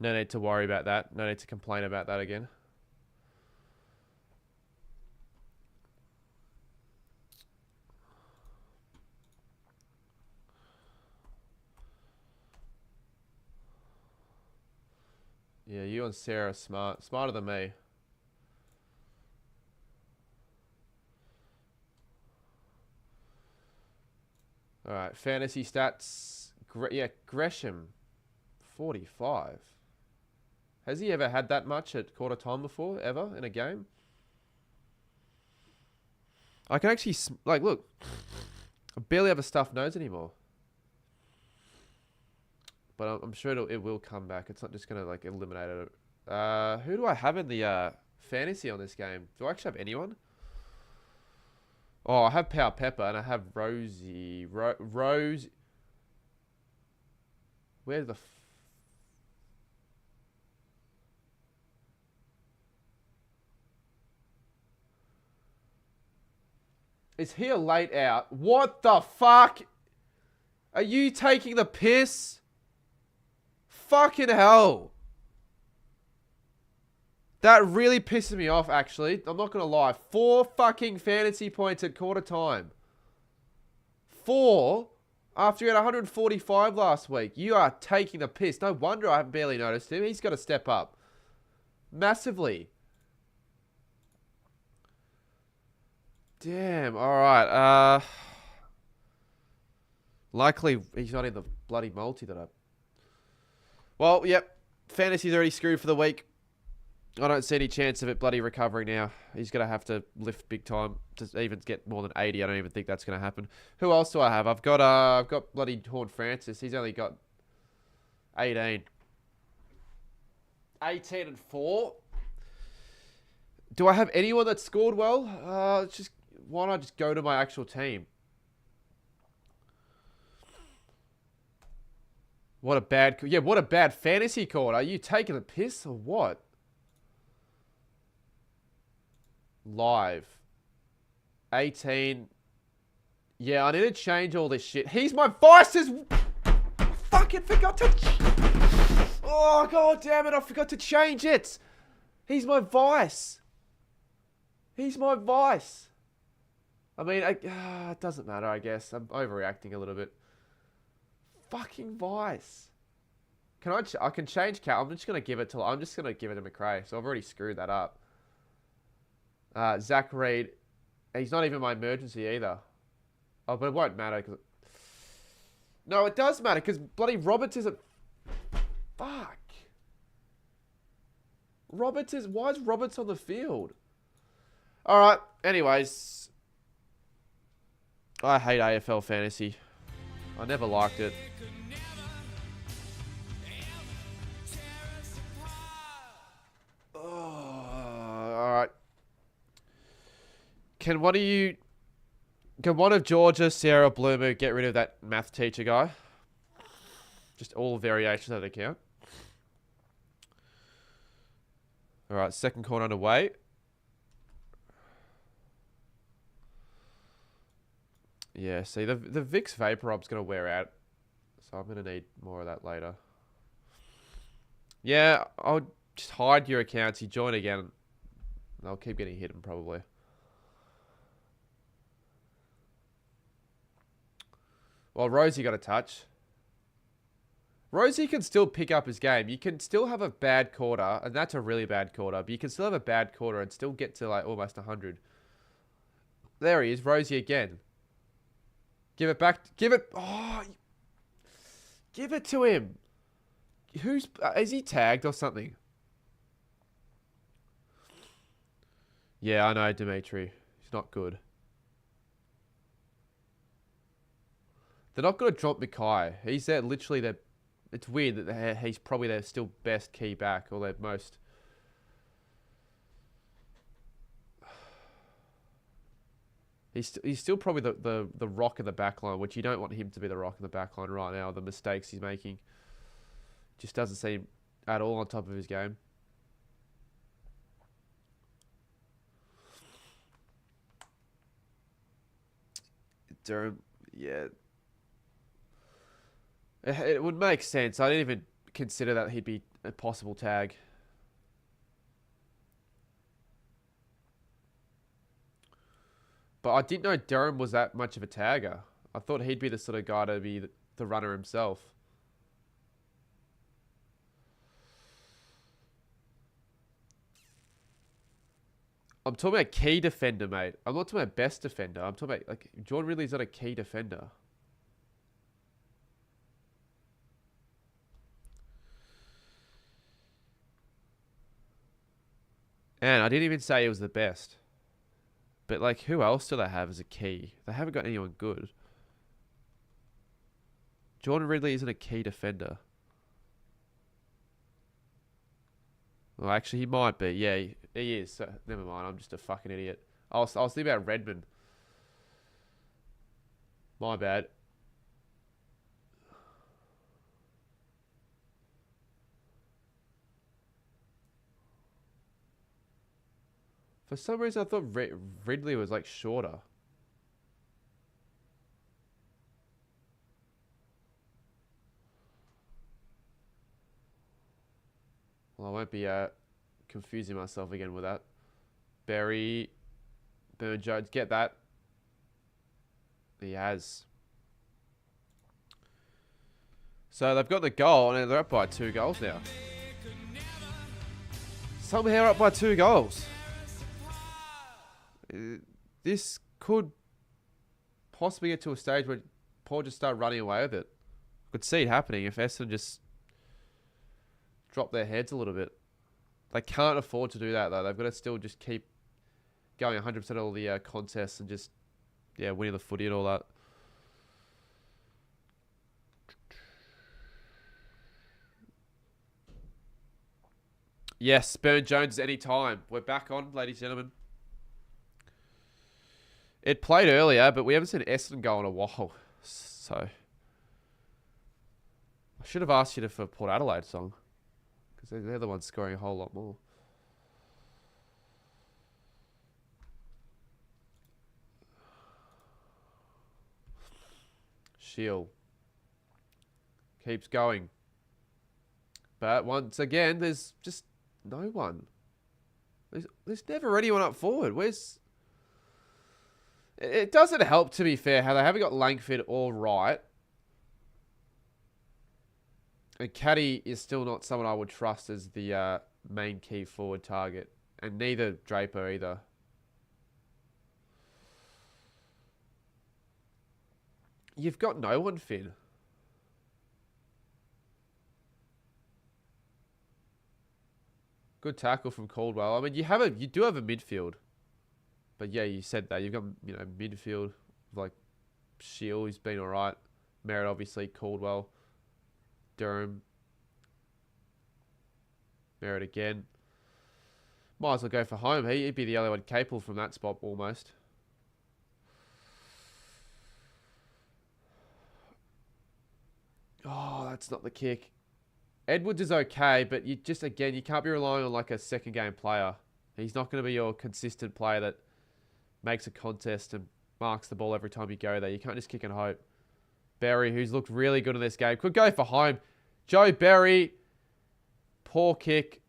No need to worry about that. No need to complain about that again. Yeah, you and Sarah are smart. Smarter than me. All right, fantasy stats. Yeah, Gresham, 45. Has he ever had that much at quarter time before, ever, in a game? I can actually, like, look. I barely have a stuffed nose anymore. But I'm sure it will come back. It's not just going to, like, eliminate it. Who do I have in the fantasy on this game? Do I actually have anyone? Oh, I have Power Pepper and I have Rosie. Rose. Where's the... Is he a late out? What the fuck? Are you taking the piss? Fucking hell. That really pisses me off, actually. I'm not going to lie. 4 fucking fantasy points at quarter time. 4 after you had 145 last week. You are taking the piss. No wonder I haven't barely noticed him. He's got to step up. Massively. Damn. All right. Likely he's not in the bloody multi that I... Well, yep. Fantasy's already screwed for the week. I don't see any chance of it bloody recovering now. He's going to have to lift big time to even get more than 80. I don't even think that's going to happen. Who else do I have? I've got bloody Horn Francis. He's only got 18. 18 and 4. Do I have anyone that scored well? Why don't I just go to my actual team? What a bad fantasy call. Are you taking the piss or what? Live. 18. Yeah, I need to change all this shit. He's my vice's... Fucking forgot to... Oh, god damn it. I forgot to change it. He's my vice. He's my vice. I mean, it doesn't matter, I guess. I'm overreacting a little bit. Fucking vice. I can change Cal. I'm just going to give it to McRae. So I've already screwed that up. Zach Reed. He's not even my emergency either. Oh, but it won't matter. No, it does matter because bloody Roberts isn't... Fuck. Why is Roberts on the field? Alright, anyways. I hate AFL fantasy. I never liked it. Alright. Can one of Georgia, Sarah, Bloomer get rid of that math teacher guy? Just all variations of the count. Alright, second quarter underway. Yeah, see, the Vicks Vapor Up's going to wear out. So I'm going to need more of that later. Yeah, I'll just hide your accounts. You join again. And I'll keep getting hidden, probably. Well, Rosie got a touch. Rosie can still pick up his game. You can still have a bad quarter, and that's a really bad quarter, but you can still have a bad quarter and still get to like almost 100. There he is, Rosie again. Give it back. Give it. Oh, give it to him. Is he tagged or something? Yeah, I know, Dimitri. He's not good. They're not going to drop Mackay. He's there literally their... It's weird that he's probably their still best key back, or their most... He's still probably the rock in the backline, which you don't want him to be the rock in the backline right now. The mistakes he's making. Just doesn't seem at all on top of his game. Durham, yeah. It would make sense. I didn't even consider that he'd be a possible tag. But I didn't know Durham was that much of a tagger. I thought he'd be the sort of guy to be the runner himself. I'm talking about key defender, mate. I'm not talking about best defender. I'm talking about, like, Jordan Ridley's not a key defender. And I didn't even say he was the best. But, like, who else do they have as a key? They haven't got anyone good. Jordan Ridley isn't a key defender. Well, actually, he might be. Yeah, he is. So, never mind. I'm just a fucking idiot. I was thinking about Redmond. My bad. For some reason, I thought Ridley was, like, shorter. Well, I won't be confusing myself again with that. Berry, Burn-Jones, get that. He has. So they've got the goal, and they're up by 2 goals now. Somehow up by 2 goals. This could possibly get to a stage where Paul just start running away with it. Could see it happening if Essendon just drop their heads a little bit. They can't afford to do that, though. They've got to still just keep going 100% of all the contests and just, yeah, winning the footy and all that. Yes, Burn-Jones any time. We're back on, ladies and gentlemen. It played earlier, but we haven't seen Essendon go in a while. So I should have asked you for Port Adelaide song. Because they're the ones scoring a whole lot more. Shield keeps going. But once again, there's just no one. There's never anyone up forward. Where's... It doesn't help, to be fair, how they haven't got Langford or Wright. And Caddy is still not someone I would trust as the main key forward target. And neither Draper either. You've got no one, Finn. Good tackle from Caldwell. I mean, you do have a midfield. But yeah, you said that. You've got, midfield like Shield, who's been alright. Merritt, obviously. Caldwell. Durham. Merritt again. Might as well go for home. He'd be the only one capable from that spot, almost. Oh, that's not the kick. Edwards is okay, but you can't be relying on like a second game player. He's not going to be your consistent player that makes a contest and marks the ball every time you go there. You can't just kick and hope. Berry, who's looked really good in this game, could go for home. Joe Berry, poor kick.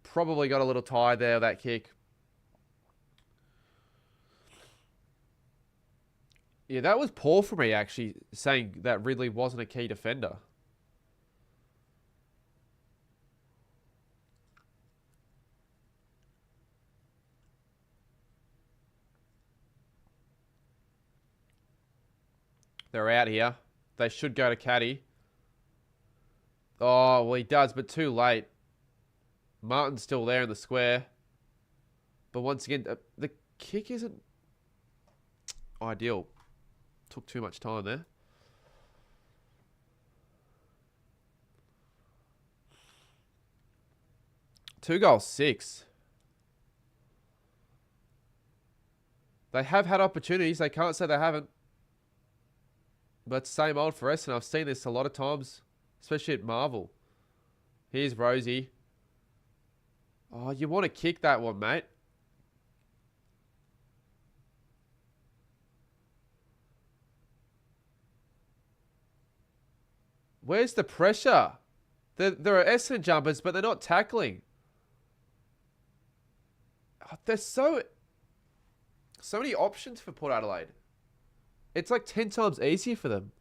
Probably got a little tired there, that kick. Yeah, that was poor for me, actually, saying that Ridley wasn't a key defender. They're out here. They should go to Caddy. Oh, well, he does, but too late. Martin's still there in the square. But once again, the kick isn't ideal. Took too much time there. Two goals, 6. They have had opportunities. They can't say they haven't. But same old for us, and I've seen this a lot of times, especially at Marvel. Here's Rosie. Oh, you want to kick that one, mate. Where's the pressure? There are Essendon jumpers, but they're not tackling. There's so many options for Port Adelaide. It's like 10 times easier for them.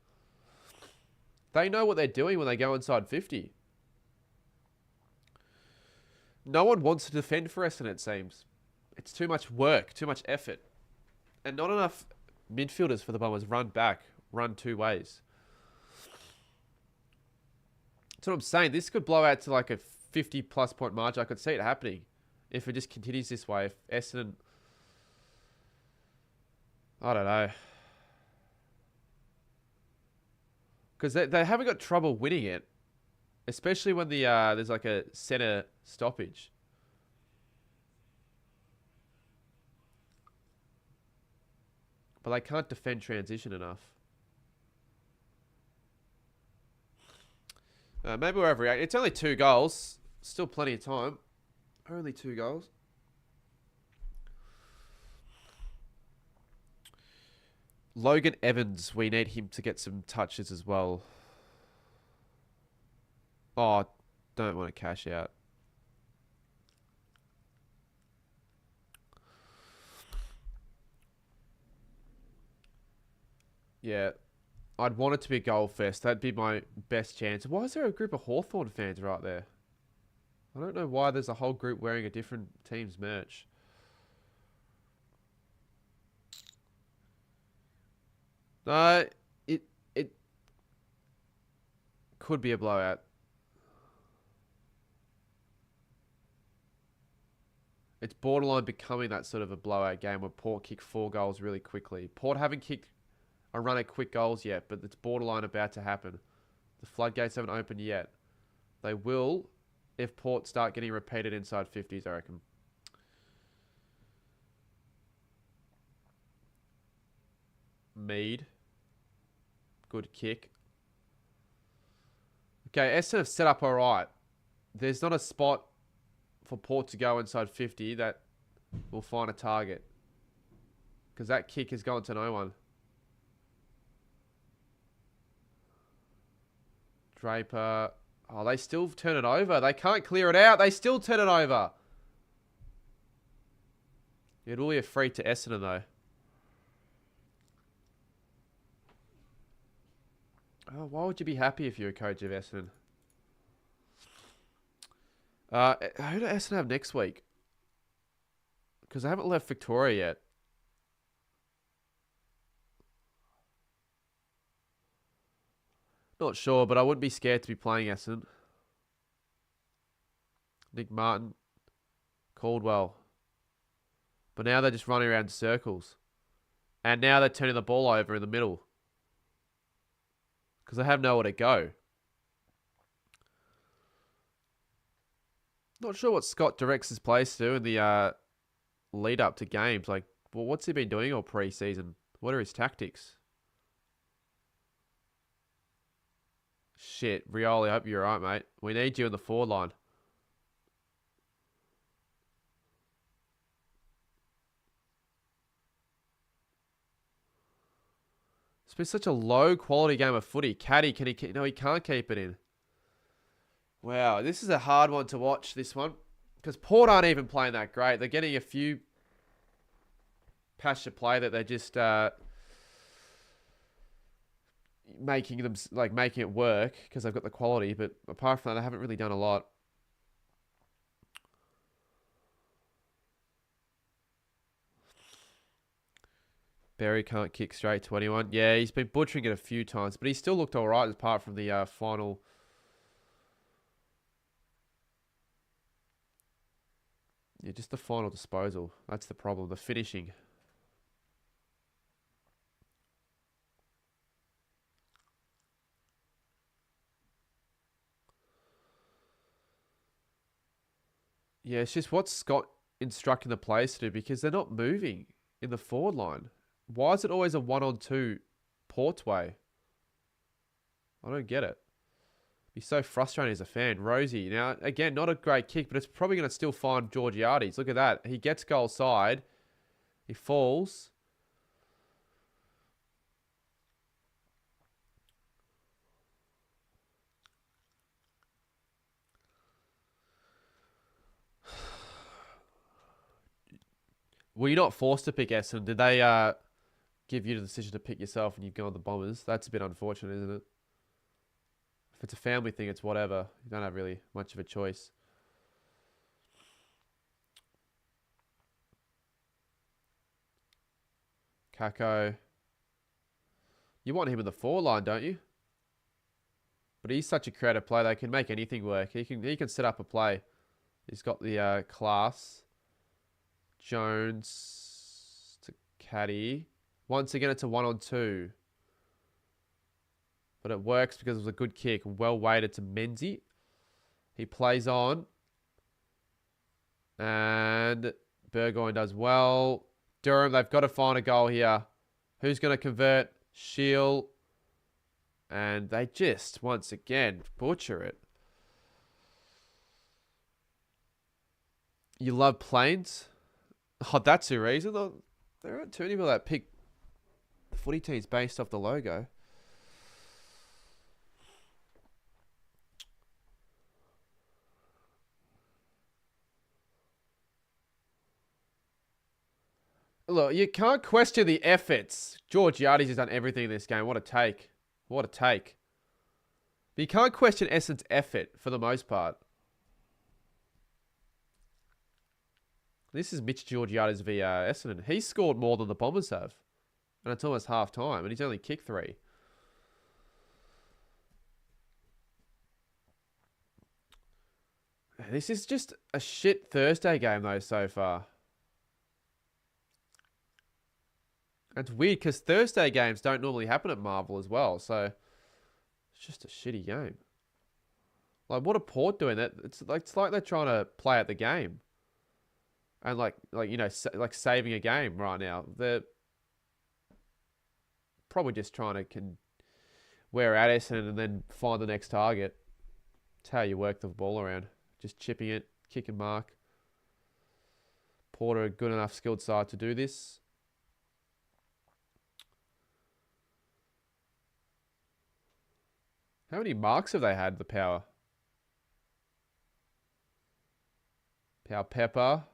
They know what they're doing when they go inside 50. No one wants to defend for Essendon, it seems. It's too much work, too much effort. And not enough midfielders for the Bombers run back, run two ways. That's what I'm saying. This could blow out to like a 50-plus point margin. I could see it happening if it just continues this way. If Essendon... I don't know. Because they haven't got trouble winning it. Especially when there's like a centre stoppage. But they can't defend transition enough. Maybe we're overreacting. It's only 2 goals. Still plenty of time. Only 2 goals. Logan Evans, we need him to get some touches as well. Oh, don't want to cash out. Yeah. I'd want it to be a goal fest. That'd be my best chance. Why is there a group of Hawthorn fans right there? I don't know why there's a whole group wearing a different team's merch. It could be a blowout. It's borderline becoming that sort of a blowout game where Port kick 4 goals really quickly. Port haven't kicked a run of quick goals yet, but it's borderline about to happen. The floodgates haven't opened yet. They will if Port start getting repeated inside 50s, I reckon. Mead. Good kick. Okay, Essendon have set up all right. There's not a spot for Port to go inside 50 that will find a target. Because that kick has gone to no one. Draper. Oh, they still turn it over. They can't clear it out. They still turn it over. It will be a free to Essendon, though. Oh, why would you be happy if you're a coach of Essendon? Who do Essendon have next week? Because I haven't left Victoria yet. Not sure, but I wouldn't be scared to be playing Essendon. Nick Martin. Caldwell. But now they're just running around in circles. And now they're turning the ball over in the middle. Because they have nowhere to go. Not sure what Scott directs his players to do in the lead up to games. Like, well, what's he been doing all pre-season? What are his tactics? Shit, Rioli, I hope you're alright, mate. We need you in the forward line. It's been such a low quality game of footy. Caddy, can he? No, he can't keep it in. Wow, this is a hard one to watch, this one. Because Port aren't even playing that great. They're getting a few passes of play that they're just making it work because they've got the quality. But apart from that, they haven't really done a lot. Berry can't kick straight to anyone. Yeah, he's been butchering it a few times, but he still looked all right apart from the final. Yeah, just the final disposal. That's the problem. The finishing. Yeah, it's just what's Scott instructing the players to do because they're not moving in the forward line. Why is it always a 1-on-2 Port's way? I don't get it. Be so frustrating as a fan. Rosie, now, again, not a great kick, but it's probably going to still find Georgiades. Look at that. He gets goal side. He falls. Were you not forced to pick Essendon? Did they give you the decision to pick yourself and you've gone the Bombers? That's a bit unfortunate, isn't it? If it's a family thing, it's whatever. You don't have really much of a choice. Kako. You want him in the 4 line, don't you? But he's such a creative player. They can make anything work. He can set up a play. He's got the class. Jones to Caddy. Once again, it's a 1-on-2. But it works because it was a good kick. Well weighted to Menzie. He plays on. And Burgoyne does well. Durham, they've got to find a goal here. Who's going to convert? Shield. And they just, once again, butcher it. You love planes? Oh, that's the reason. There aren't too many people that pick the footy teams based off the logo. Look, you can't question the efforts. Georgiades has done everything in this game. What a take. What a take. But you can't question Essendon's effort for the most part. This is Mitch Georgiades v Essendon. He's scored more than the Bombers have. And it's almost half time. And he's only kicked 3. This is just a shit Thursday game though so far. It's weird because Thursday games don't normally happen at Marvel as well. So it's just a shitty game. Like, what are Port doing? It's like they're trying to play at the game. And like you know, like saving a game right now. They're probably just trying to wear out Essendon and then find the next target. It's how you work the ball around. Just chipping it, kick and mark. Port are a good enough skilled side to do this. How many marks have they had, the Power? Power Pepper.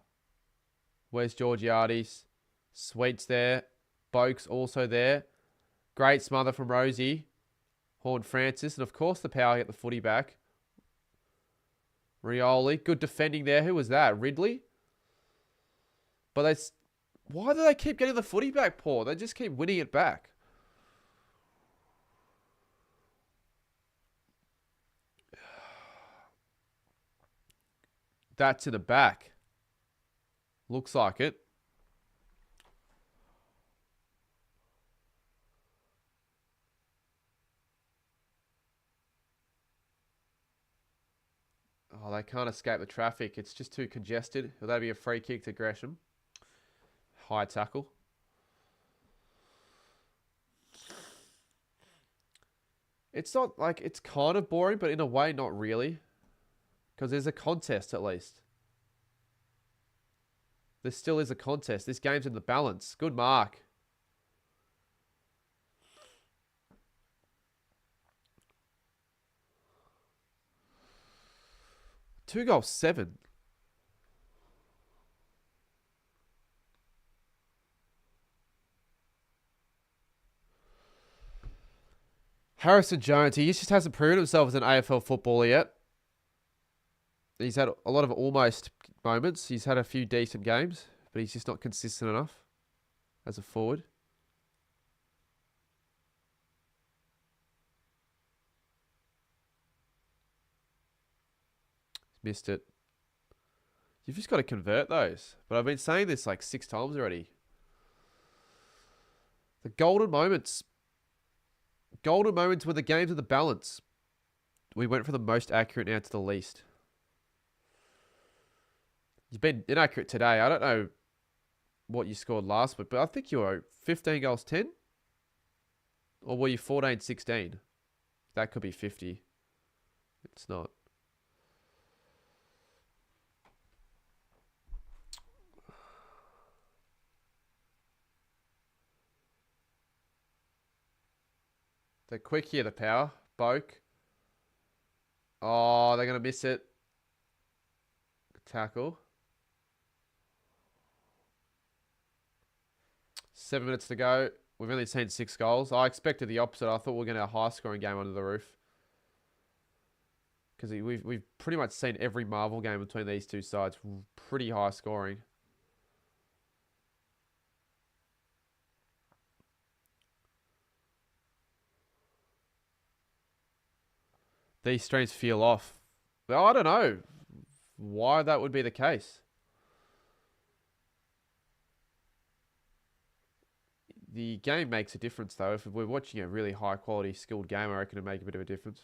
Where's Georgiades? Sweet's there. Boak's also there. Great smother from Rosie. Horn Francis. And of course the Power get the footy back. Rioli. Good defending there. Who was that? Ridley? But why do they keep getting the footy back, Paul? They just keep winning it back. That's in the back. Looks like it. Oh, they can't escape the traffic. It's just too congested. Will that be a free kick to Gresham? High tackle. It's not like, it's kind of boring, but in a way, not really. Because there's a contest at least. There still is a contest. This game's in the balance. Good mark. Two goals, 7. Harrison Jones, he just hasn't proven himself as an AFL footballer yet. He's had a lot of almost moments. He's had a few decent games, but he's just not consistent enough as a forward. Missed it. You've just got to convert those. But I've been saying this like 6 times already. The golden moments. Golden moments when the game's in the balance. We went from the most accurate now to the least. You've been inaccurate today. I don't know what you scored last week, but I think you were 15 goals, 10? Or were you 14, 16? That could be 50. It's not. They're quick here, the Power. Boak. Oh, they're going to miss it. Tackle. 7 minutes to go. We've only seen 6 goals. I expected the opposite. I thought we were going to have a high-scoring game under the roof. Because we've pretty much seen every Marvel game between these two sides. Pretty high-scoring. These streams feel off. Well, I don't know why that would be the case. The game makes a difference, though. If we're watching a really high-quality, skilled game, I reckon it'd make a bit of a difference.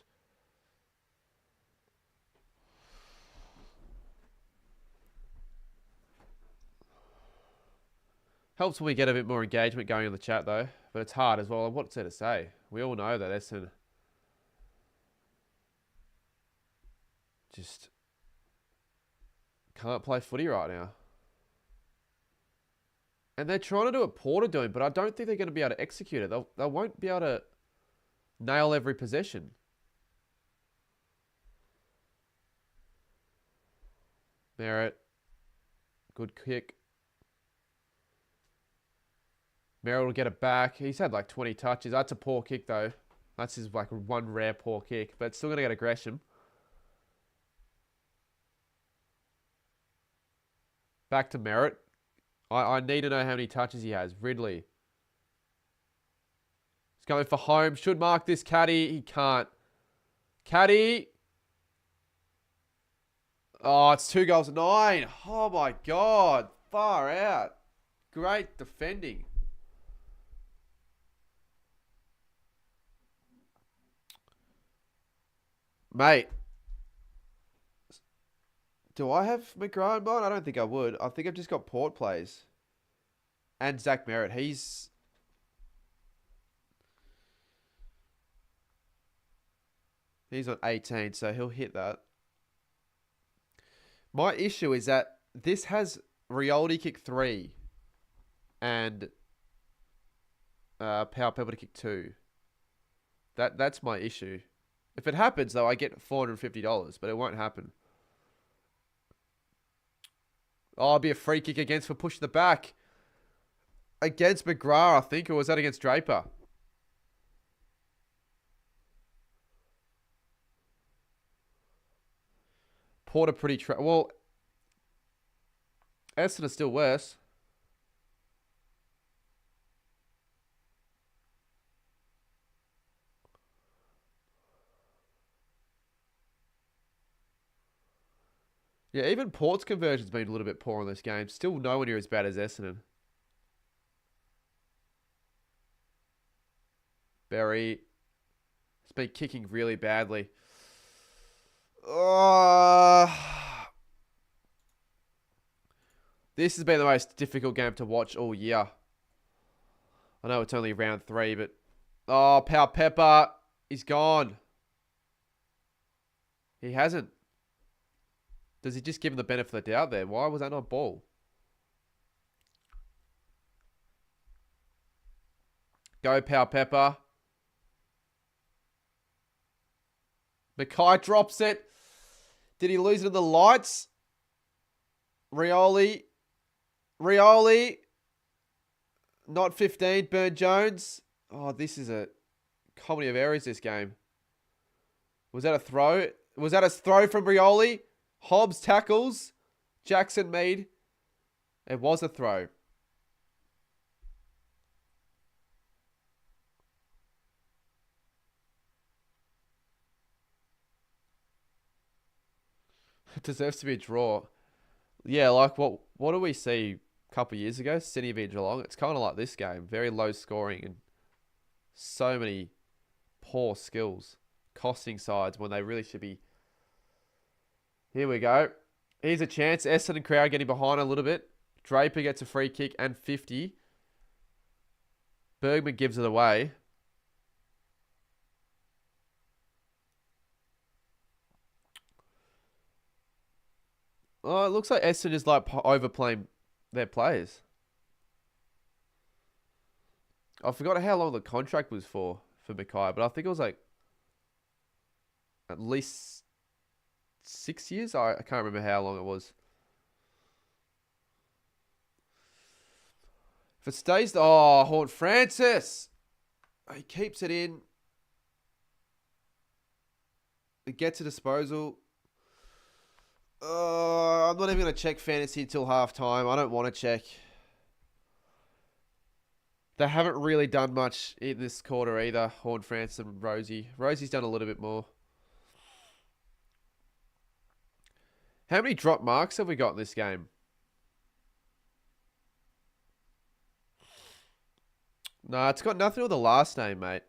Helps when we get a bit more engagement going in the chat, though. But it's hard as well. What's there to say? We all know that Essendon just can't play footy right now. And they're trying to do what Port are doing, but I don't think they're going to be able to execute it. They won't be able to nail every possession. Merritt. Good kick. Merritt will get it back. He's had like 20 touches. That's a poor kick, though. That's his like one rare poor kick, but still going to get aggression. Back to Merritt. I need to know how many touches he has. Ridley. He's going for home. Should mark this Caddy. He can't. Caddy. Oh, it's 2 goals. 9. Oh, my God. Far out. Great defending. Mate. Do I have McGrath in mine? I don't think I would. I think I've just got Port plays. And Zach Merritt. He's on 18, so he'll hit that. My issue is that this has Rioli kick 3 and Power Pepper to kick 2. That's my issue. If it happens, though, I get $450, but it won't happen. Oh, it'll be a free kick against for pushing the back. Against McGrath, I think, or was that against Draper? Porter pretty... well, Essendon is still worse. Yeah, even Port's conversion's been a little bit poor in this game. Still nowhere near as bad as Essendon. Berry. It's been kicking really badly. This has been the most difficult game to watch all year. I know it's only round 3, but... oh, Power Pepper. He's gone. He hasn't. Does he just give him the benefit of the doubt there? Why was that not ball? Go, Power Pepper. Mackay drops it. Did he lose it in the lights? Rioli. Not 15. Burn Jones. Oh, this is a comedy of errors, this game. Was that a throw? Was that a throw from Rioli? Hobbs tackles. Jackson Mead. It was a throw. It deserves to be a draw. Yeah, like what do we see a couple of years ago? Sydney v Geelong. It's kind of like this game. Very low scoring and so many poor skills. Costing sides when they really should be. Here we go. Here's a chance. Essendon crowd getting behind a little bit. Draper gets a free kick and 50. Bergman gives it away. Oh, it looks like Essendon is like overplaying their players. I forgot how long the contract was for Mackay, but I think it was like at least 6 years. I can't remember how long it was. If If it stays... Oh, Horn Francis. He keeps it in. It gets a disposal. I'm not even going to check fantasy until halftime. I don't want to check. They haven't really done much in this quarter either, Horn Francis and Rosie. Rosie's done a little bit more. How many drop marks have we got in this game? Nah, it's got nothing to do with the last name, mate.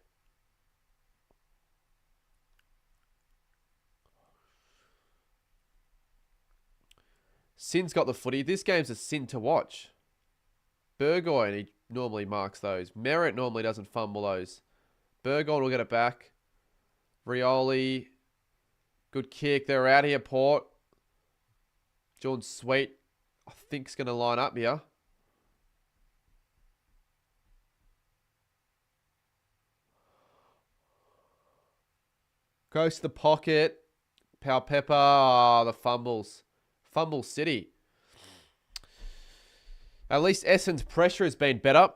Sin's got the footy. This game's a sin to watch. Burgoyne, he normally marks those. Merritt normally doesn't fumble those. Burgoyne will get it back. Rioli. Good kick. They're out here, Port. Jordan Sweet, I think, is going to line up here. Goes to the pocket. Pau Pepper. Oh, the fumbles. Fumble City. At least Essendon's pressure has been better.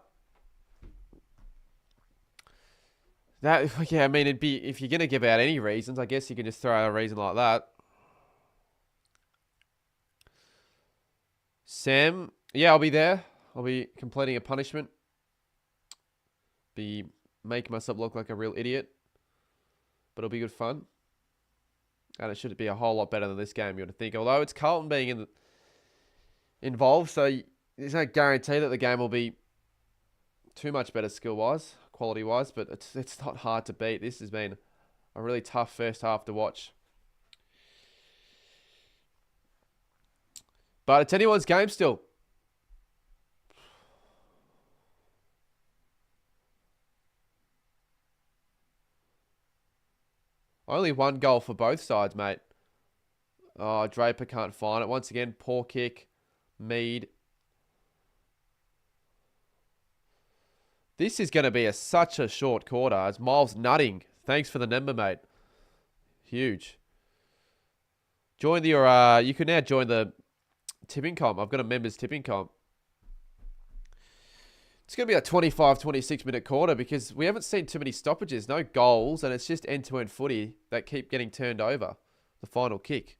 Yeah, I mean, it'd be, if you're going to give out any reasons, I guess you can just throw out a reason like that. Sam, yeah, I'll be there. I'll be completing a punishment. Be making myself look like a real idiot. But it'll be good fun. And it should be a whole lot better than this game, you would think. Although it's Carlton being involved, so there's no guarantee that the game will be too much better skill-wise, quality-wise. But it's not hard to beat. This has been a really tough first half to watch. But it's anyone's game still. Only one goal for both sides, mate. Oh, Draper can't find it. Once again, poor kick. Mead. This is going to be such a short quarter. It's Miles nutting. Thanks for the number, mate. Huge. Join the... you can now join the tipping comp. I've got a members tipping comp. It's going to be a 25, 26-minute quarter because we haven't seen too many stoppages. No goals, and it's just end-to-end footy that keep getting turned over. The final kick.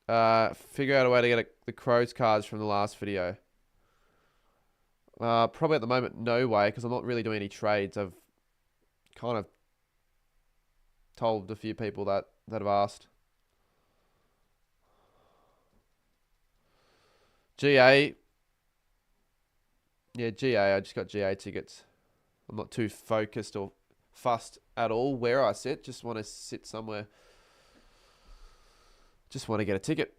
Figure out a way to get the Crows cards from the last video. Probably at the moment, no way, because I'm not really doing any trades. I've kind of told a few people that have asked. GA. Yeah, GA. I just got GA tickets. I'm not too focused or fussed at all where I sit. Just want to sit somewhere. Just want to get a ticket.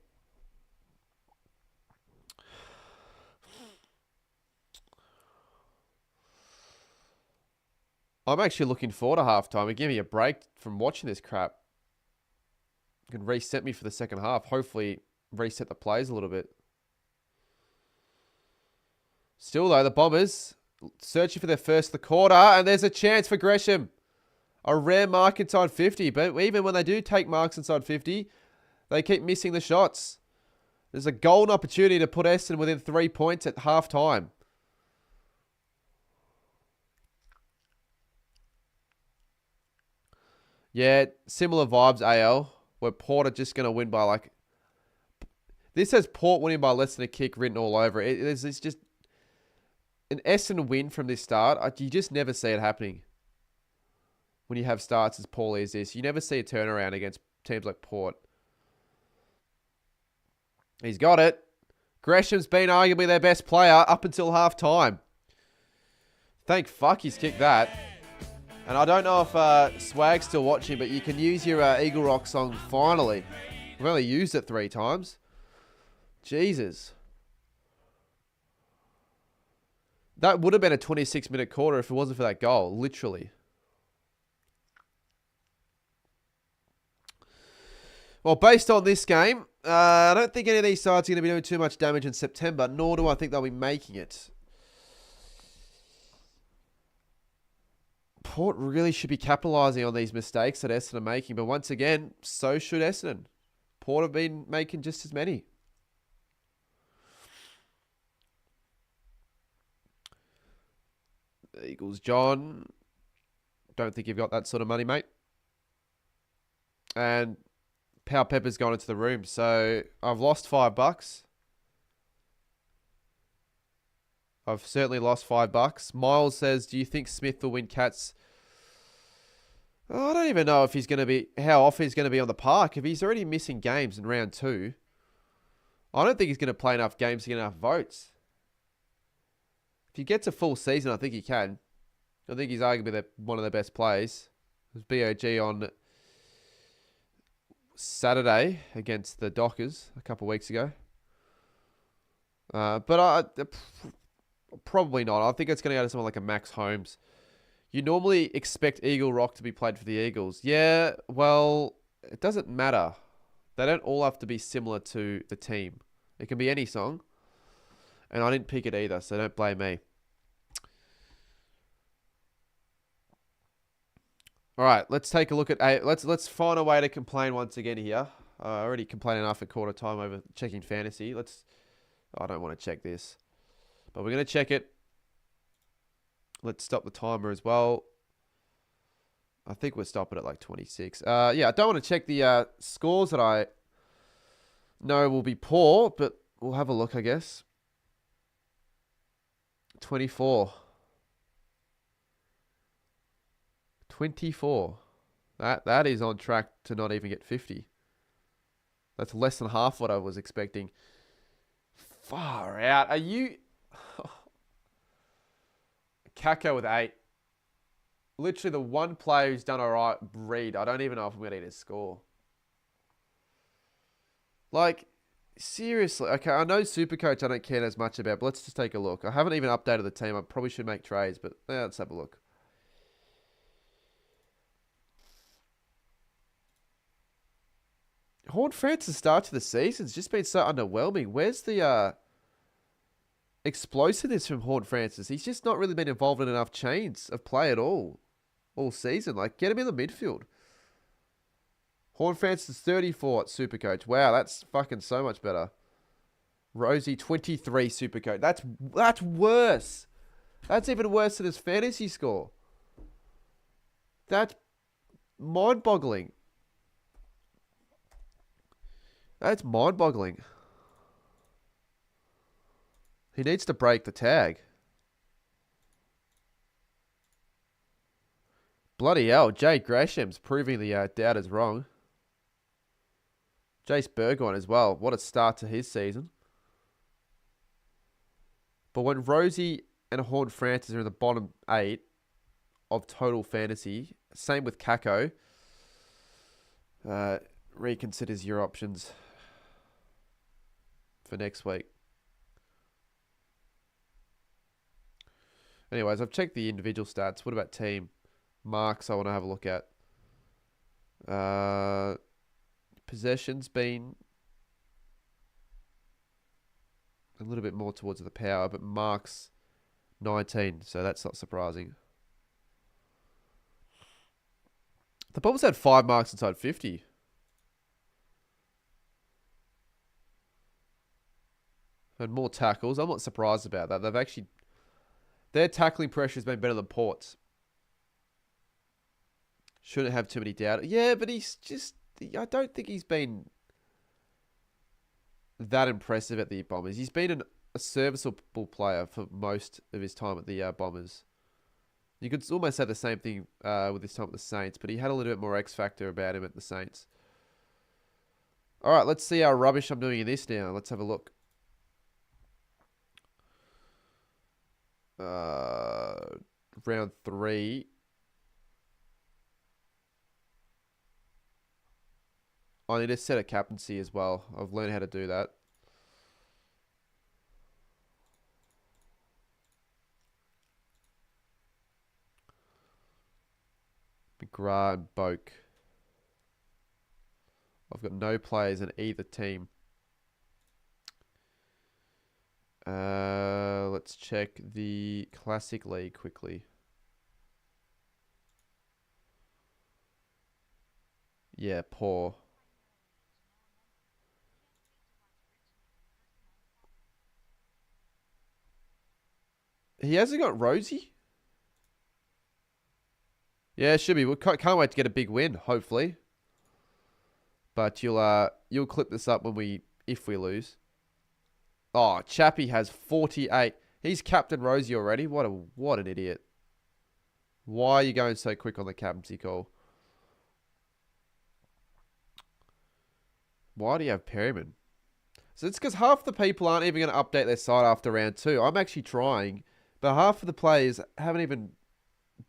I'm actually looking forward to halftime. It gave me a break from watching this crap. It can reset me for the second half. Hopefully reset the plays a little bit. Still, though, the Bombers searching for their first of the quarter, and there's a chance for Gresham. A rare mark inside 50, but even when they do take marks inside 50, they keep missing the shots. There's a golden opportunity to put Essendon within 3 points at half-time. Yeah, similar vibes, AL, where Port are just going to win by like... This says Port winning by less than a kick written all over it. It's just... An Essendon win from this start, you just never see it happening. When you have starts as poorly as this. You never see a turnaround against teams like Port. He's got it. Gresham's been arguably their best player up until half-time. Thank fuck he's kicked that. And I don't know if Swag's still watching, but you can use your Eagle Rock song finally. We've only used it 3 times. Jesus. That would have been a 26-minute quarter if it wasn't for that goal, literally. Well, based on this game, I don't think any of these sides are going to be doing too much damage in September, nor do I think they'll be making it. Port really should be capitalising on these mistakes that Essendon are making, but once again, so should Essendon. Port have been making just as many. Eagles, John. Don't think you've got that sort of money, mate. And Power Pepper's gone into the room. So I've lost $5. I've certainly lost $5. Miles says, do you think Smith will win Cats? Oh, I don't even know if he's going to be, how off he's going to be on the park. If he's already missing games in round 2, I don't think he's going to play enough games to get enough votes. If he gets a full season, I think he can. I think he's arguably one of the best players. It was BOG on Saturday against the Dockers a couple of weeks ago. Probably not. I think it's going to go to someone like a Max Holmes. You normally expect Eagle Rock to be played for the Eagles. Yeah, well, it doesn't matter. They don't all have to be similar to the team. It can be any song. And I didn't pick it either, so don't blame me. All right, let's take a look at let's find a way to complain once again here. I already complained enough at quarter time over checking fantasy. I don't want to check this, but we're going to check it. Let's stop the timer as well. I think we'll stop it at like 26. Yeah, I don't want to check the scores that I know will be poor, but we'll have a look, I guess. 24. 24. That is on track to not even get 50. That's less than half what I was expecting. Far out. Are you... Kako with 8. Literally the one player who's done alright, Reed. I don't even know if I'm going to get his score. Like, seriously. Okay, I know Supercoach I don't care as much about, but let's just take a look. I haven't even updated the team. I probably should make trades, but let's have a look. Horn Francis' start to the season's just been so underwhelming. Where's the explosiveness from Horn Francis? He's just not really been involved in enough chains of play at all season. Like, get him in the midfield. Horn Francis 34 at Supercoach. Wow, that's fucking so much better. Rosie 23 Supercoach. That's worse. That's even worse than his fantasy score. That's mind-boggling. That's mind-boggling. He needs to break the tag. Bloody hell, Jay Gresham's proving the doubters wrong. Jace Burgoyne as well. What a start to his season. But when Rosie and Horn Francis are in the bottom 8 of total fantasy, same with Kako, reconsiders your options for next week. Anyways, I've checked the individual stats. What about team? Marks I want to have a look at. Possessions been a little bit more towards the power, but marks 19, so that's not surprising. The Bombers had 5 marks inside 50. And more tackles. I'm not surprised about that. Their tackling pressure has been better than Port's. Shouldn't have too many doubts. Yeah, but I don't think he's been that impressive at the Bombers. He's been a serviceable player for most of his time at the Bombers. You could almost say the same thing with his time at the Saints, but he had a little bit more X factor about him at the Saints. All right, let's see how rubbish I'm doing in this now. Let's have a look. Round 3. I need to set a captaincy as well. I've learned how to do that. McGrath and Boak. I've got no players in either team. Let's check the Classic League quickly. Yeah, poor. He hasn't got Rosie? Yeah, it should be. We can't wait to get a big win, hopefully. But you'll clip this up if we lose. Oh, Chappie has 48. He's Captain Rosie already. What an idiot. Why are you going so quick on the captaincy call? Why do you have Perryman? So it's because half the people aren't even going to update their side after round 2. I'm actually trying, but half of the players haven't even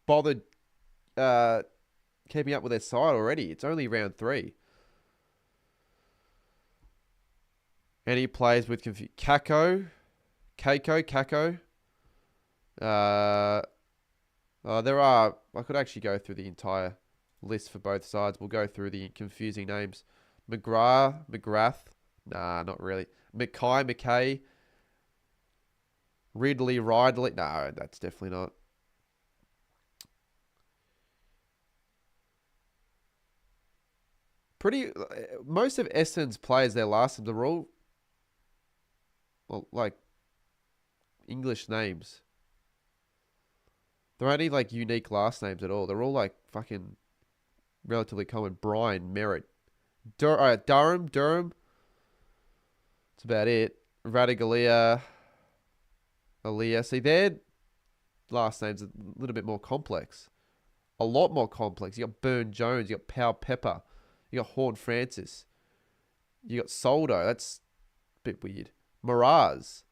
bothered keeping up with their side already. It's only round 3. And he plays with Kako. There are... I could actually go through the entire list for both sides. We'll go through the confusing names. McGrath. Nah, not really. McKay. Ridley. No, that's definitely not. Most of Essendon's players their last names are all, well, like, English names. There aren't any, like, unique last names at all. They're all, like, fucking relatively common. Brian, Merritt. Durham. That's about it. Radigalia. Aaliyah. See, their last names are a little bit more complex. A lot more complex. You got Burn Jones. You got Pow Pepper. You got Horn Francis. You got Soldo. That's a bit weird. Miraz.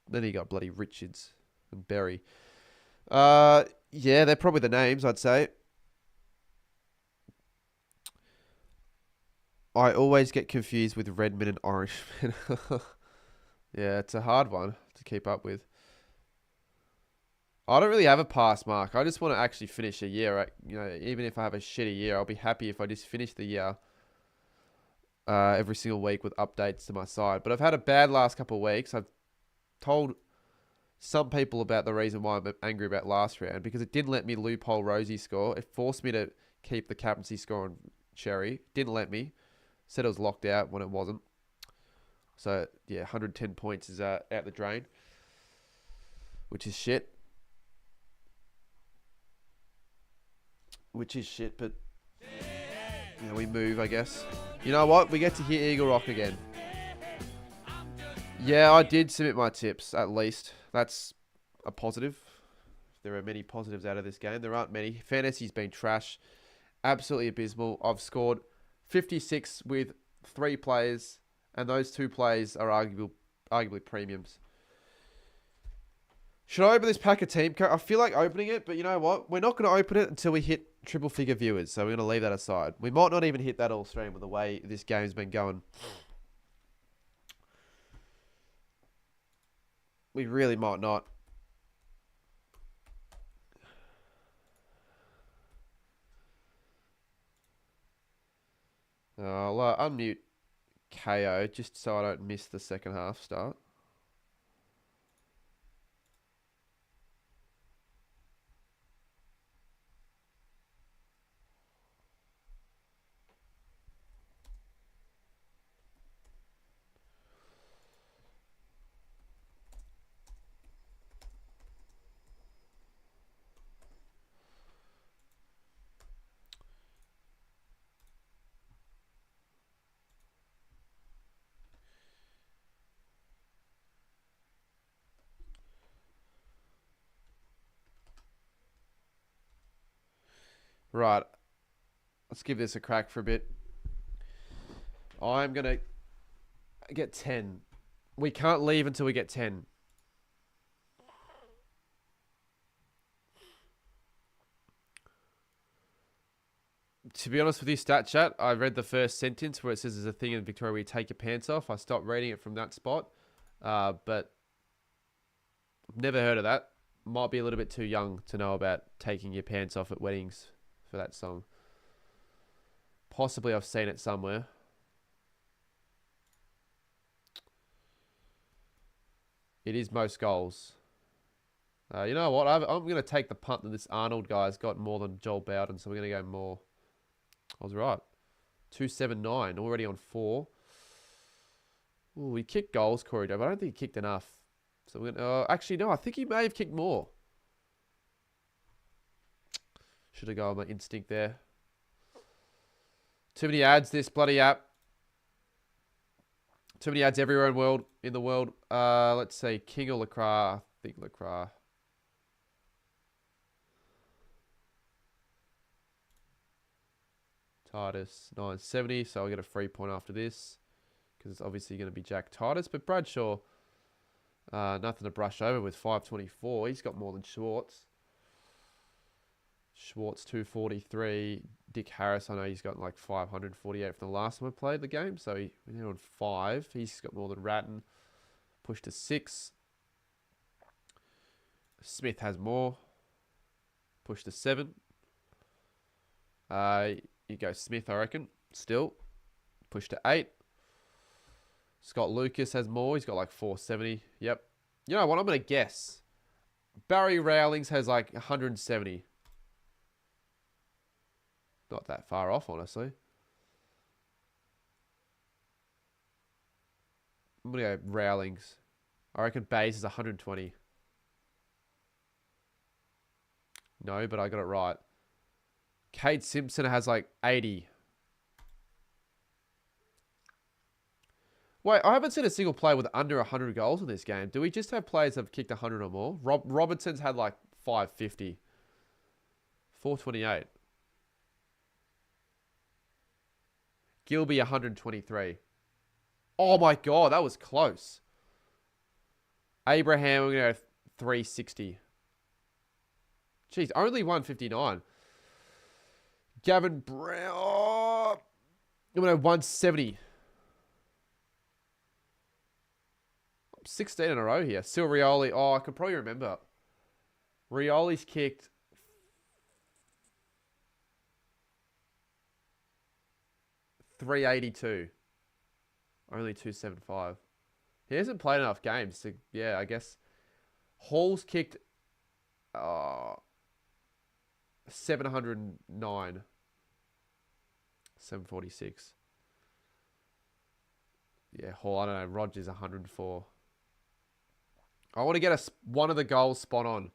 Then you got bloody Richards and Berry. Yeah, they're probably the names, I'd say. I always get confused with Redmond and Orangeman. Yeah, it's a hard one to keep up with. I don't really have a pass mark. I just want to actually finish a year. Right? You know, even if I have a shitty year, I'll be happy if I just finish the year every single week with updates to my side. But I've had a bad last couple of weeks. I've told some people about the reason why I'm angry about last round, because it didn't let me loophole Rosie score. It forced me to keep the captaincy score on Cherry. Didn't let me. Said it was locked out when it wasn't. So, yeah, 110 points is out the drain, which is shit. But you know, we move, I guess. You know what? We get to hear Eagle Rock again. Yeah, I did submit my tips, at least. That's a positive. There are many positives out of this game. There aren't many. Fantasy's been trash. Absolutely abysmal. I've scored 56 with 3 players, and those 2 players are arguably premiums. Should I open this pack of team code? I feel like opening it, but you know what? We're not going to open it until we hit triple figure viewers, so we're going to leave that aside. We might not even hit that all stream with the way this game's been going. We really might not. I'll unmute KO just so I don't miss the second half start. Right. Let's give this a crack for a bit. I'm going to get 10. We can't leave until we get 10. To be honest with you, Stat Chat, I read the first sentence where it says there's a thing in Victoria where you take your pants off. I stopped reading it from that spot. But I've never heard of that. Might be a little bit too young to know about taking your pants off at weddings for that song. Possibly I've seen it somewhere. It is most goals. You know what? I'm going to take the punt that this Arnold guy's got more than Joel Bowden, so we're going to go more. I was right. 279, already on 4. Ooh, we kicked goals, Corey Joe, but I don't think he kicked enough. So we're gonna. Actually, no. I think he may have kicked more. Should have gone on my instinct there. Too many ads. This bloody app. Too many ads everywhere in the world. Let's say King or Lacroix. I think Lacroix. Titus 970. So I'll get a free point after this because it's obviously going to be Jack Titus. But Bradshaw, nothing to brush over with 524. He's got more than Schwartz. Schwartz 243. Dick Harris, I know he's got like 548 from the last time I played the game. So we're on 5. He's got more than Ratton. Pushed to 6. Smith has more. Pushed to 7. You go Smith, I reckon. Still. Pushed to 8. Scott Lucas has more. He's got like 470. Yep. You know what? I'm going to guess. Barry Rowlings has like 170. Not that far off, honestly. I'm going to go Rowlings. I reckon Bays is 120. No, but I got it right. Cade Simpson has like 80. Wait, I haven't seen a single player with under 100 goals in this game. Do we just have players that have kicked 100 or more? Robertson's had like 550. 428. Gilby 123. Oh my god, that was close. Abraham, we're going to go 360. Jeez, only 159. Gavin Brown. Oh, I'm going to 170. 16 in a row here. Sil Rioli. Oh, I can probably remember. Rioli's kicked 382. Only 275. He hasn't played enough games to, yeah, I guess. Hall's kicked 709. 746. Yeah, Hall, I don't know. Rogers 104. I want to get one of the goals spot on.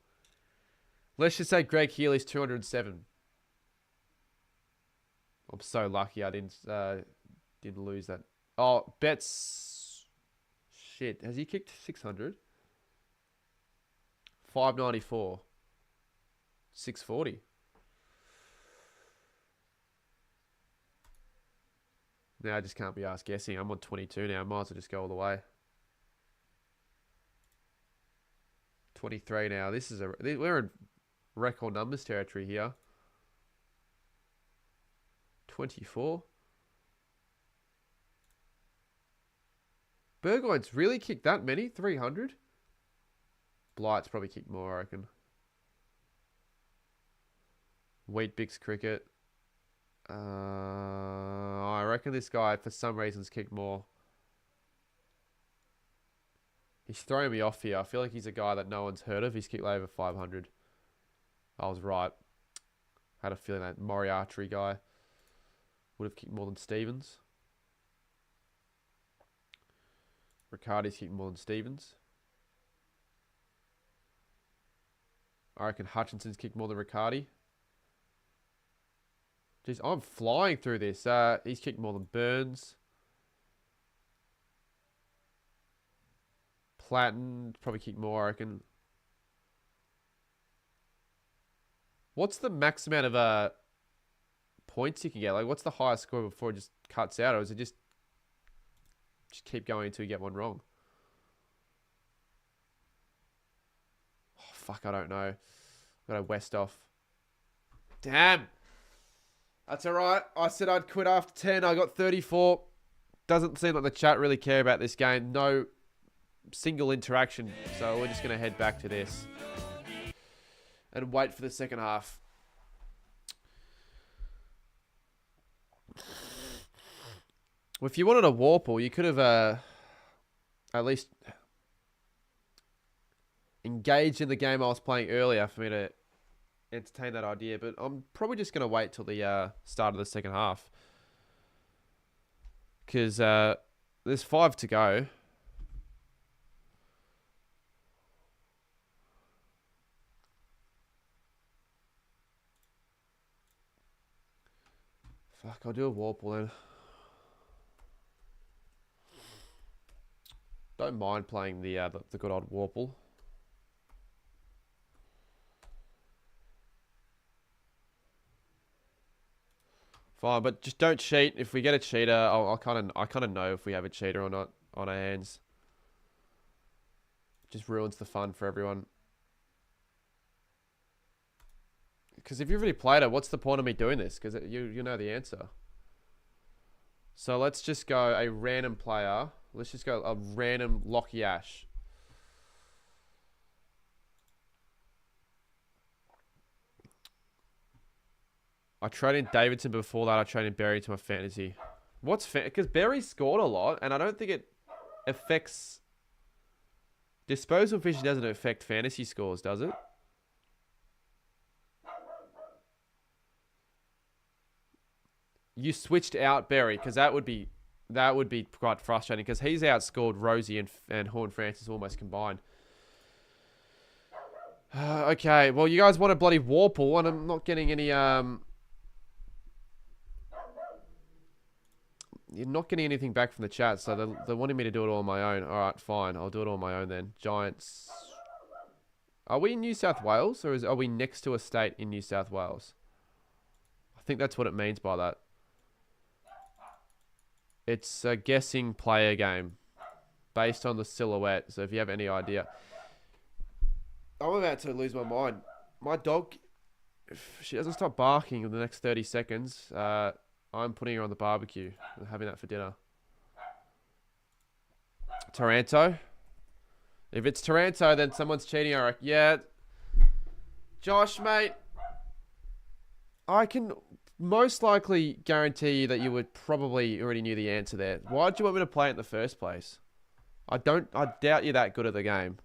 Let's just say Greg Healy's 207. I'm so lucky I didn't lose that. Oh, Betts. Shit. Has he kicked 600? 594. 640. Now I just can't be asked guessing. I'm on 22 now. Might as well just go all the way. 23 now. We're in record numbers territory here. 24. Burgoyne's really kicked that many? 300? Blight's probably kicked more, I reckon. Wheatbix cricket. I reckon this guy, for some reasons, kicked more. He's throwing me off here. I feel like he's a guy that no one's heard of. He's kicked over 500. I was right. I had a feeling that Moriarty guy would have kicked more than Stevens. Riccardi's kicked more than Stevens. I reckon Hutchinson's kicked more than Riccardi. Jeez, I'm flying through this. He's kicked more than Burns. Platten probably kicked more, I reckon. What's the max amount of points you can get? Like, what's the highest score before it just cuts out? Or is it just keep going until you get one wrong? Oh, fuck, I don't know. Got a West off. Damn. That's alright. I said I'd quit after 10. I got 34. Doesn't seem like the chat really care about this game. No single interaction. So we're just going to head back to this. And wait for the second half. Well, if you wanted a Warple, you could have at least engaged in the game I was playing earlier for me to entertain that idea. But I'm probably just going to wait till the start of the second half. Because there's 5 to go. Fuck, I'll do a Warple then. Don't mind playing the good old Warple. Fine, but just don't cheat. If we get a cheater, I kind of know if we have a cheater or not on our hands. Just ruins the fun for everyone. Because if you've already played it, what's the point of me doing this? Because you know the answer. So let's just go a random player. Let's just go a random Lockie Ash. I traded Davidson before that. I traded Berry to my fantasy. Because Berry scored a lot, and I don't think it affects... Disposal fishing doesn't affect fantasy scores, does it? You switched out Berry, because that would be quite frustrating, because he's outscored Rosie and Horn Francis almost combined. Okay, well, you guys want a bloody Warple, and I'm not getting any... You're not getting anything back from the chat, so they're wanting me to do it all on my own. Alright, fine. I'll do it all on my own then. Giants. Are we in New South Wales, or are we next to a state in New South Wales? I think that's what it means by that. It's a guessing player game based on the silhouette, so if you have any idea. I'm about to lose my mind. My dog, if she doesn't stop barking in the next 30 seconds, I'm putting her on the barbecue and having that for dinner. Taranto. If it's Taranto, then someone's cheating. I reckon. Yeah. Josh, mate. I can most likely guarantee you that you would probably already knew the answer there. Why did you want me to play it in the first place? I doubt you're that good at the game.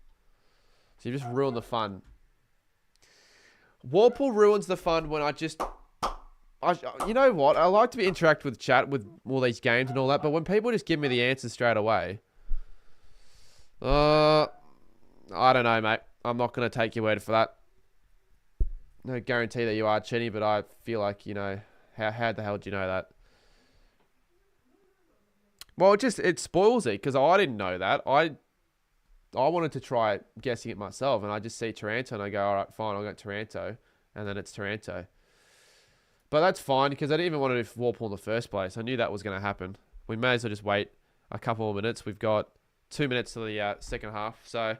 So you just ruined the fun. Warple ruins the fun when you know what? I like to be interact with chat with all these games and all that, but when people just give me the answers straight away, I don't know, mate. I'm not going to take your word for that. No guarantee that you are cheating, but I feel like, you know, how the hell do you know that? Well, it spoils it, because I didn't know that. I wanted to try guessing it myself, and I just see Taranto, and I go, all right, fine, I'll go Taranto, and then it's Taranto. But that's fine, because I didn't even want to do Warple in the first place. I knew that was going to happen. We may as well just wait a couple more minutes. We've got 2 minutes to the second half. So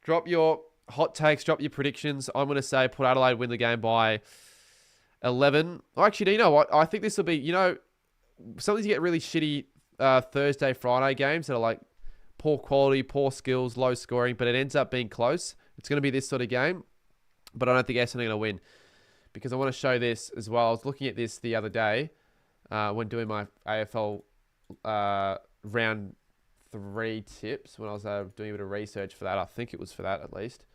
drop your hot takes, drop your predictions. I'm going to say Port Adelaide win the game by 11. Actually, you know what? I think this will be, you know, sometimes you get really shitty Thursday, Friday games that are like poor quality, poor skills, low scoring, but it ends up being close. It's going to be this sort of game, but I don't think Essendon are going to win. Because I want to show this as well. I was looking at this the other day when doing my AFL round 3 tips, when I was doing a bit of research for that. I think it was for that, at least.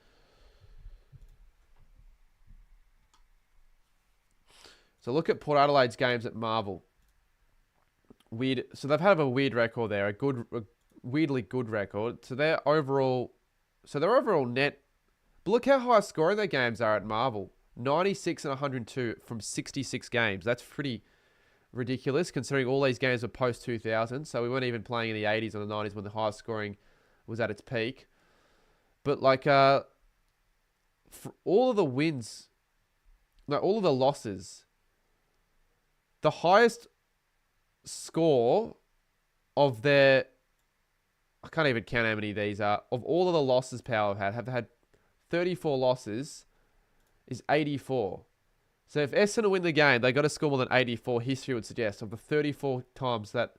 So look at Port Adelaide's games at Marvel. Weird. So they've had a weird record there, a weirdly good record. So their overall net. But look how high scoring their games are at Marvel. 96 and 102 from 66 games. That's pretty ridiculous, considering all these games were post-2000. So we weren't even playing in the 80s and the 90s when the highest scoring was at its peak. But like, for all of the wins, no, all of the losses, the highest score of their, I can't even count how many these are, of all of the losses Power have had 34 losses, is 84. So if Essendon win the game, they got to score more than 84. History would suggest of the 34 times that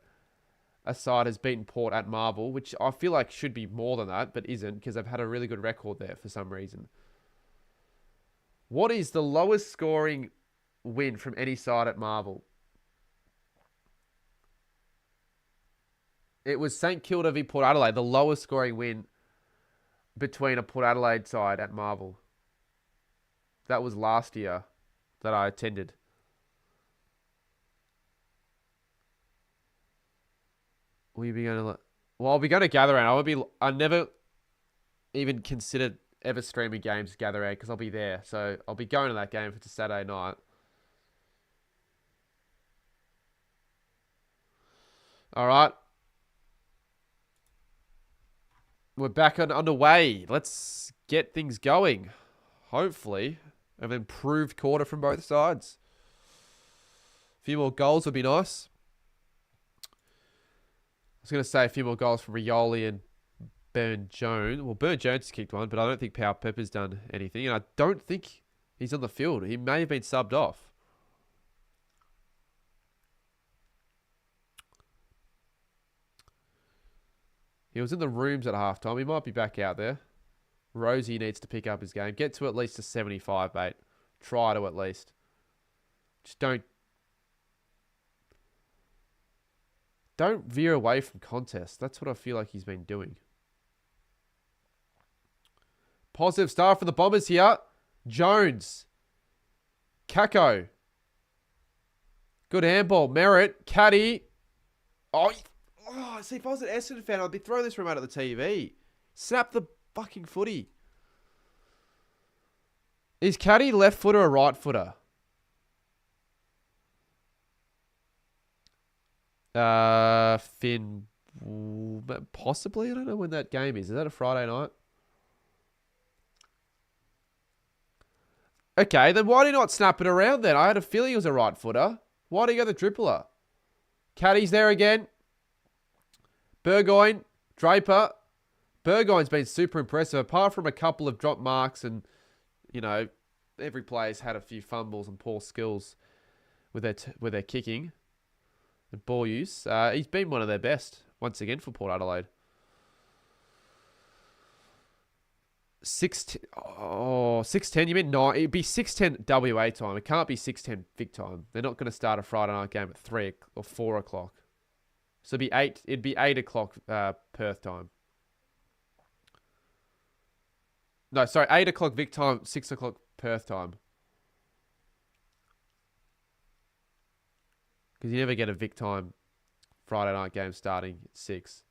a side has beaten Port at Marvel, which I feel like should be more than that, but isn't, because they've had a really good record there for some reason. What is the lowest scoring win from any side at Marvel? It was St Kilda v Port Adelaide, the lowest scoring win between a Port Adelaide side at Marvel. That was last year that I attended. Will you be going to... Well, I'll be going to Gather Round. I never even considered ever streaming games Gather Round because I'll be there. So I'll be going to that game if it's a Saturday night. All right. We're back underway. Let's get things going. Hopefully, an improved quarter from both sides. A few more goals would be nice. I was going to say a few more goals from Rioli and Burn-Jones. Well, Burn-Jones kicked one, but I don't think Powell Pepper's done anything. And I don't think he's on the field. He may have been subbed off. He was in the rooms at halftime. He might be back out there. Rosie needs to pick up his game. Get to at least a 75, mate. Try to at least. Just don't veer away from contests. That's what I feel like he's been doing. Positive start for the Bombers here. Jones. Kako. Good handball. Merritt. Caddy. Oh, see, if I was an Essendon fan, I'd be throwing this remote at the TV. Snap the fucking footy. Is Caddy left footer or right footer? Finn, possibly. I don't know when that game is. Is that a Friday night? Okay, then why do you not snap it around then? I had a feeling it was a right footer. Why do you go the dribbler? Caddy's there again. Burgoyne, Draper. Burgoyne's been super impressive, apart from a couple of drop marks and, you know, every player's had a few fumbles and poor skills with their kicking and ball use. He's been one of their best, once again, for Port Adelaide. 6:10, you mean 9? It'd be 6:10 WA time. It can't be 6:10 Vic time. They're not going to start a Friday night game at 3 or 4 o'clock. So it'd be 8 o'clock Perth time. No, sorry, 8 o'clock Vic time, 6 o'clock Perth time. Because you never get a Vic time Friday night game starting at 6.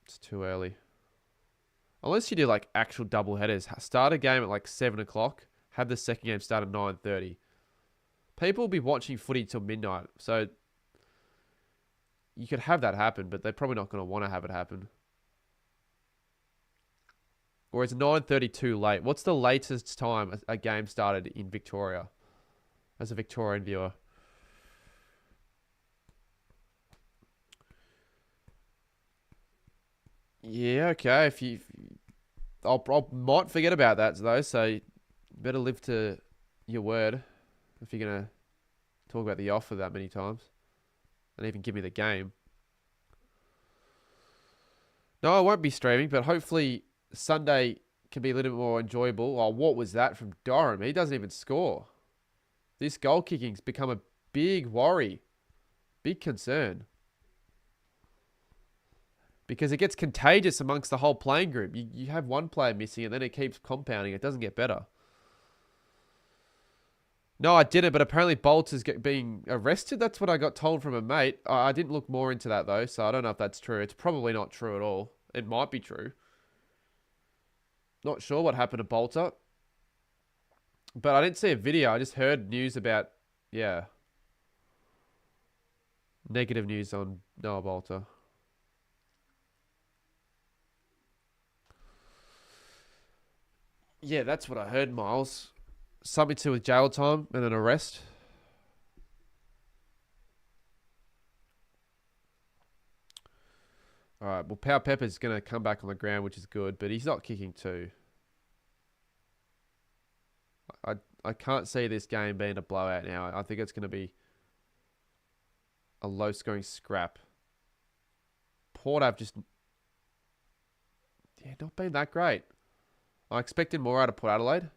It's too early. Unless you do like actual double headers. Start a game at like 7 o'clock. Have the second game start at 9:30. People will be watching footy till midnight. So you could have that happen, but they're probably not going to want to have it happen. Or is 9:30 too late? What's the latest time a game started in Victoria? As a Victorian viewer. Yeah, okay. I might forget about that though, so you better live to your word if you're going to talk about the offer that many times. And even give me the game. No, I won't be streaming, but hopefully Sunday can be a little bit more enjoyable. Oh, what was that from Durham? He doesn't even score. This goal kicking's become a big worry. Big concern. Because it gets contagious amongst the whole playing group. You have one player missing and then it keeps compounding. It doesn't get better. No, I didn't, but apparently Bolts is being arrested. That's what I got told from a mate. I didn't look more into that though, so I don't know if that's true. It's probably not true at all. It might be true. Not sure what happened to Bolter. But I didn't see a video. I just heard news about, yeah. Negative news on Noah Bolter. Yeah, that's what I heard, Miles. Something to do with jail time and an arrest. All right, well, Power Pepper's going to come back on the ground, which is good, but he's not kicking too. I can't see this game being a blowout now. I think it's going to be a low-scoring scrap. Port have just... yeah, not been that great. I expected more out of Port Adelaide.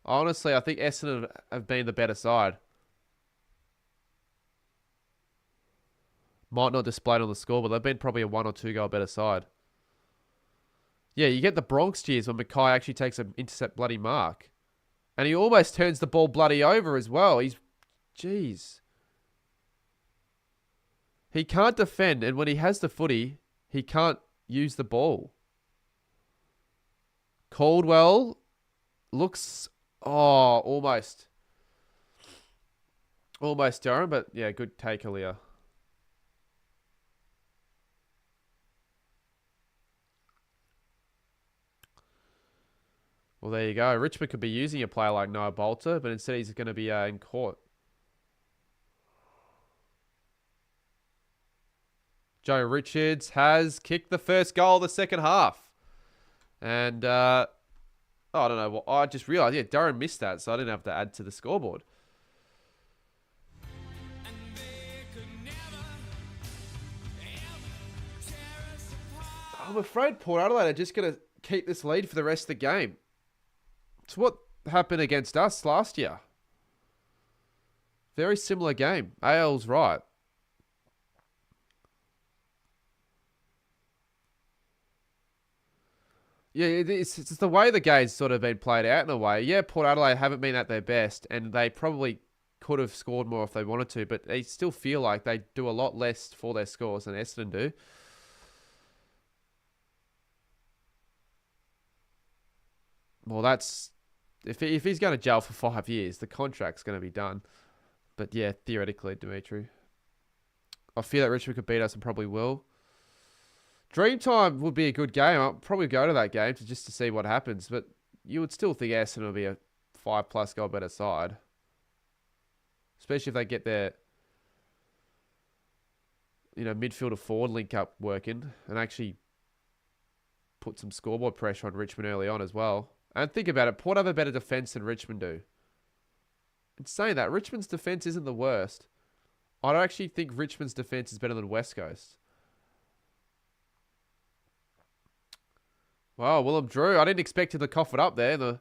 Honestly, I think Essendon have been the better side. Might not display it on the score, but they've been probably a 1 or 2 goal better side. Yeah, you get the Bronx cheers when Mackay actually takes an intercept bloody mark. And he almost turns the ball bloody over as well. Jeez. He can't defend, and when he has the footy, he can't use the ball. Caldwell looks... oh, almost. Almost Durham, but yeah, good take, Aaliyah. Well, there you go. Richmond could be using a player like Noah Bolter, but instead he's going to be in court. Joe Richards has kicked the first goal of the second half. And, I don't know. Well, I just realised, yeah, Durham missed that, so I didn't have to add to the scoreboard. I'm afraid Port Adelaide are just going to keep this lead for the rest of the game. It's what happened against us last year. Very similar game. AL's right. Yeah, it's the way the game's sort of been played out in a way. Yeah, Port Adelaide haven't been at their best, and they probably could have scored more if they wanted to, but they still feel like they do a lot less for their scores than Essendon do. Well, that's... If he's going to jail for 5 years, the contract's going to be done. But yeah, theoretically, Dimitri. I feel that Richmond could beat us and probably will. Dreamtime would be a good game. I'll probably go to that game just to see what happens. But you would still think Essendon will be a 5+ goal better side. Especially if they get their midfielder forward link up working and actually put some scoreboard pressure on Richmond early on as well. And think about it, Port have a better defence than Richmond do. And saying that, Richmond's defence isn't the worst. I don't actually think Richmond's defence is better than West Coast. Wow, Willem Drew. I didn't expect him to cough it up there. The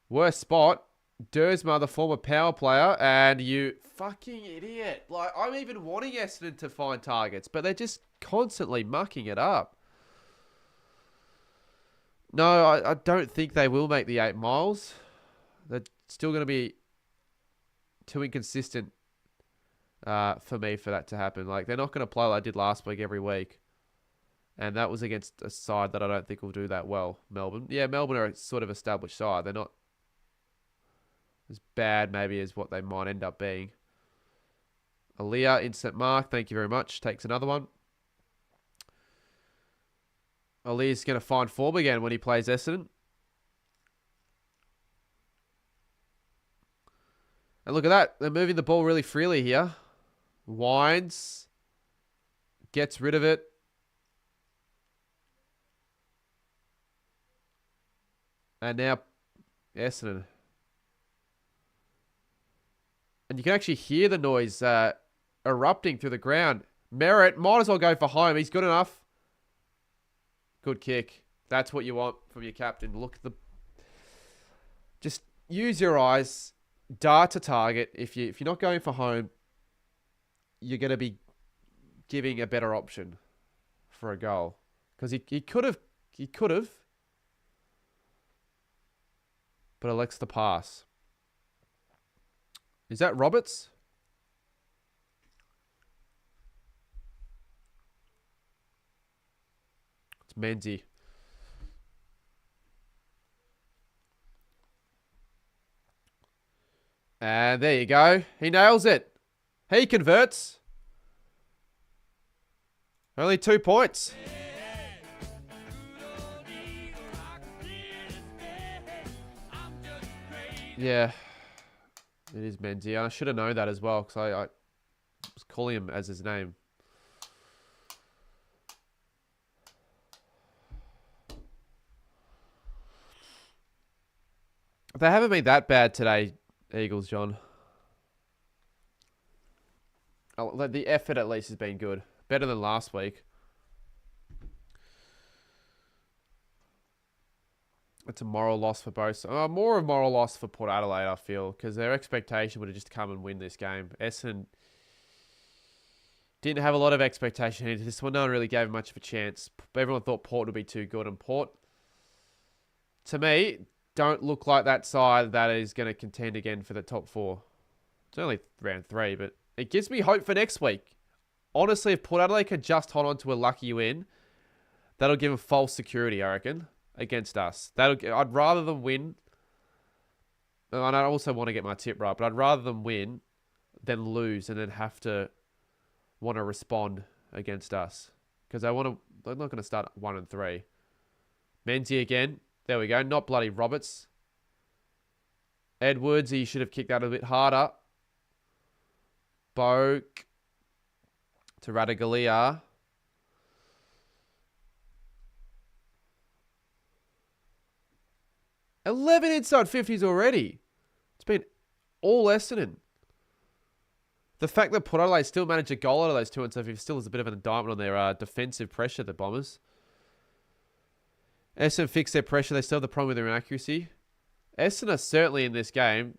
worst spot. Dersma, the former power player, and you fucking idiot. Like, I'm even wanting Essendon to find targets, but they're just constantly mucking it up. No, I don't think they will make the 8 miles. They're still going to be too inconsistent for me for that to happen. Like, they're not going to play like I did last week every week. And that was against a side that I don't think will do that well, Melbourne. Yeah, Melbourne are a sort of established side. They're not as bad maybe as what they might end up being. Aaliyah, instant mark. Thank you very much. Takes another one. Aaliyah's going to find form again when he plays Essendon. And look at that. They're moving the ball really freely here. Winds. Gets rid of it. And now Essendon. And you can actually hear the noise erupting through the ground. Merritt might as well go for home. He's good enough. Good kick. That's what you want from your captain. Look at the... Just use your eyes. Dart to target. If you're not going for home, you're going to be giving a better option for a goal. Because he could have... But elects to pass. Is that Roberts? It's Menzies. And there you go. He nails it. He converts. Only 2 points. Yeah, it is Menzies. I should have known that as well because I was calling him as his name. They haven't been that bad today, Eagles, John. The effort at least has been good. Better than last week. It's a moral loss for both. More of a moral loss for Port Adelaide, I feel, because their expectation would have just come and win this game. Essendon didn't have a lot of expectation into this one. No one really gave him much of a chance. Everyone thought Port would be too good, and Port, to me, don't look like that side that is going to contend again for the top 4. It's only round 3, but it gives me hope for next week. Honestly, if Port Adelaide can just hold on to a lucky win, that'll give them false security, I reckon, against us. I'd rather them win. And I also want to get my tip right, but I'd rather them win then lose and then have to want to respond against us. Because they're not going to start 1 and 3. Menzie again. There we go. Not bloody Roberts. Edwards, he should have kicked that a bit harder. Boak to Radaglia. $11 inside 50s already. It's been all Essendon. The fact that Port Adelaide still managed a goal out of those 2 inside 50s still is a bit of an indictment on their defensive pressure, the Bombers. Essendon fixed their pressure. They still have the problem with their inaccuracy. Essendon are certainly in this game.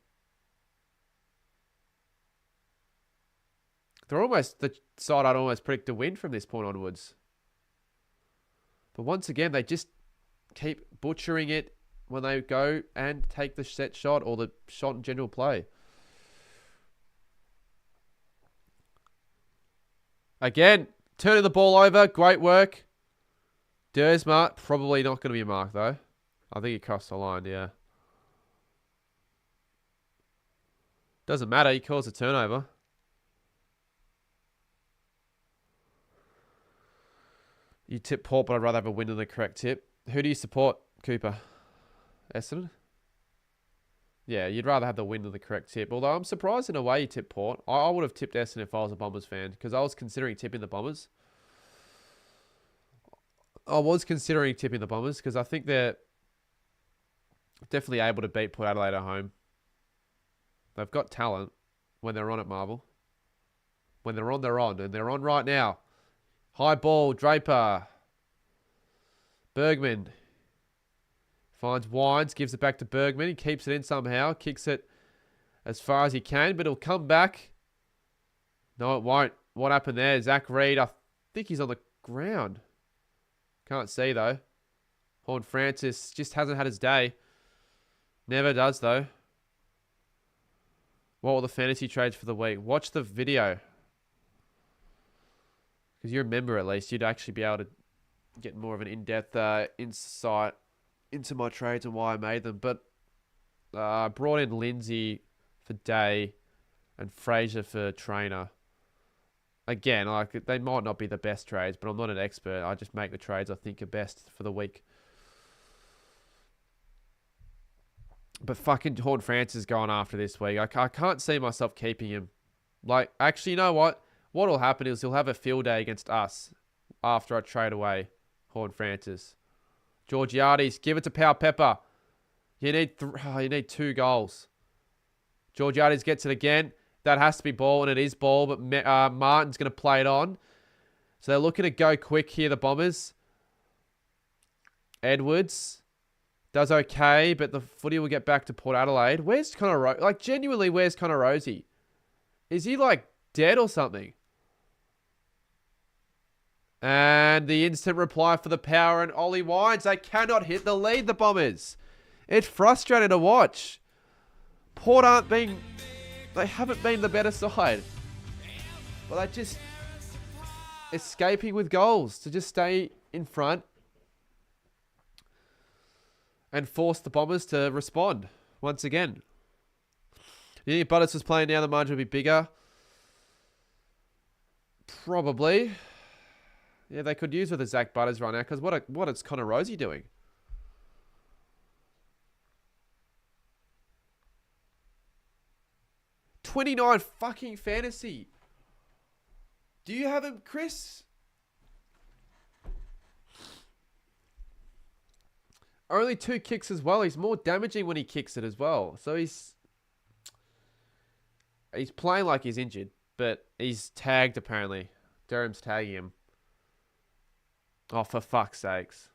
They're almost the side I'd almost predict to win from this point onwards. But once again, they just keep butchering it when they go and take the set shot or the shot in general play. Again, turning the ball over. Great work. Dersma, probably not going to be a mark, though. I think he crossed the line, yeah. Doesn't matter. He calls a turnover. You tip Port, but I'd rather have a win than the correct tip. Who do you support, Cooper? Essendon? Yeah, you'd rather have the win than the correct tip. Although I'm surprised in a way you tipped Port. I would have tipped Essendon if I was a Bombers fan, because I was considering tipping the Bombers. Because I think they're definitely able to beat Port Adelaide at home. They've got talent when they're on at Marvel. When they're on, they're on. And they're on right now. High ball, Draper. Bergman. Finds Wines, gives it back to Bergman. He keeps it in somehow. Kicks it as far as he can, but it'll come back. No, it won't. What happened there? Zach Reed, I think he's on the ground. Can't see, though. Horn Francis just hasn't had his day. Never does, though. What were the fantasy trades for the week? Watch the video. Because you remember, at least, you'd actually be able to get more of an in-depth insight into my trades and why I made them. But brought in Lindsay for Day and Fraser for Trainer. Again, like, they might not be the best trades, but I'm not an expert. I just make the trades I think are best for the week. But fucking Horn Francis is going after this week. I can't see myself keeping him. Like, actually, you know what? What will happen is he'll have a field day against us after I trade away Horn Francis. Georgiades, give it to Power Pepper. You need 2 goals. Georgiades gets it again. That has to be ball, and it is ball, but Martin's going to play it on. So they're looking to go quick here, the Bombers. Edwards does okay, but the footy will get back to Port Adelaide. Where's Connor Rosie? Like, genuinely, where's Connor Rosie? Is he, like, dead or something? And the instant reply for the Power and Ollie Wines. They cannot hit the lead, the Bombers. It's frustrating to watch. Port they haven't been the better side. Well, they're just escaping with goals to just stay in front and force the Bombers to respond once again. You think if Butters was playing now, the margin would be bigger? Probably. Yeah, they could use with a Zach Butters right now, because what is Connor Rosie doing? $29 fucking fantasy. Do you have him, Chris? Only 2 kicks as well. He's more damaging when he kicks it as well. So he's playing like he's injured, but he's tagged apparently. Durham's tagging him. Oh, for fuck's sakes.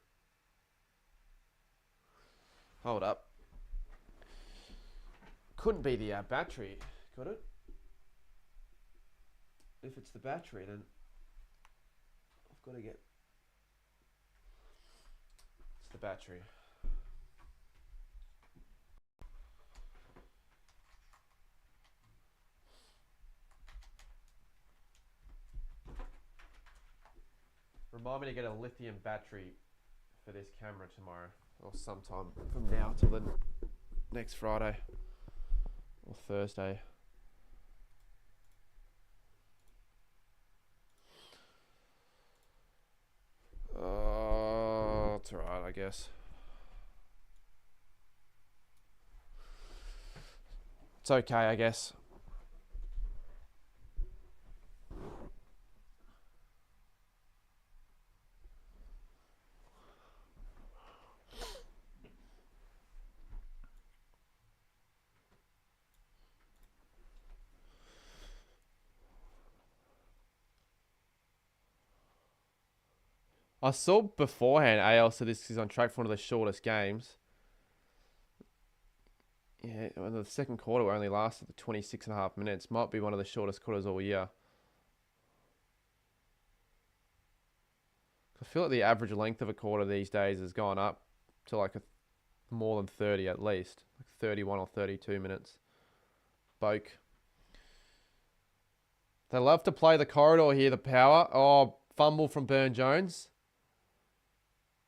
Hold up. Couldn't be the battery, could it? If it's the battery, then I've got to get... It's the battery. Remind me to get a lithium battery for this camera tomorrow, or sometime from now till the next Friday or Thursday. It's alright, I guess. It's okay, I guess. I saw beforehand AL said this is on track for one of the shortest games. Yeah, well, the second quarter only lasted 26.5 minutes. Might be one of the shortest quarters all year. I feel like the average length of a quarter these days has gone up to like more than 30 at least. Like 31 or 32 minutes. Boke. They love to play the corridor here, the power. Oh, fumble from Burne-Jones.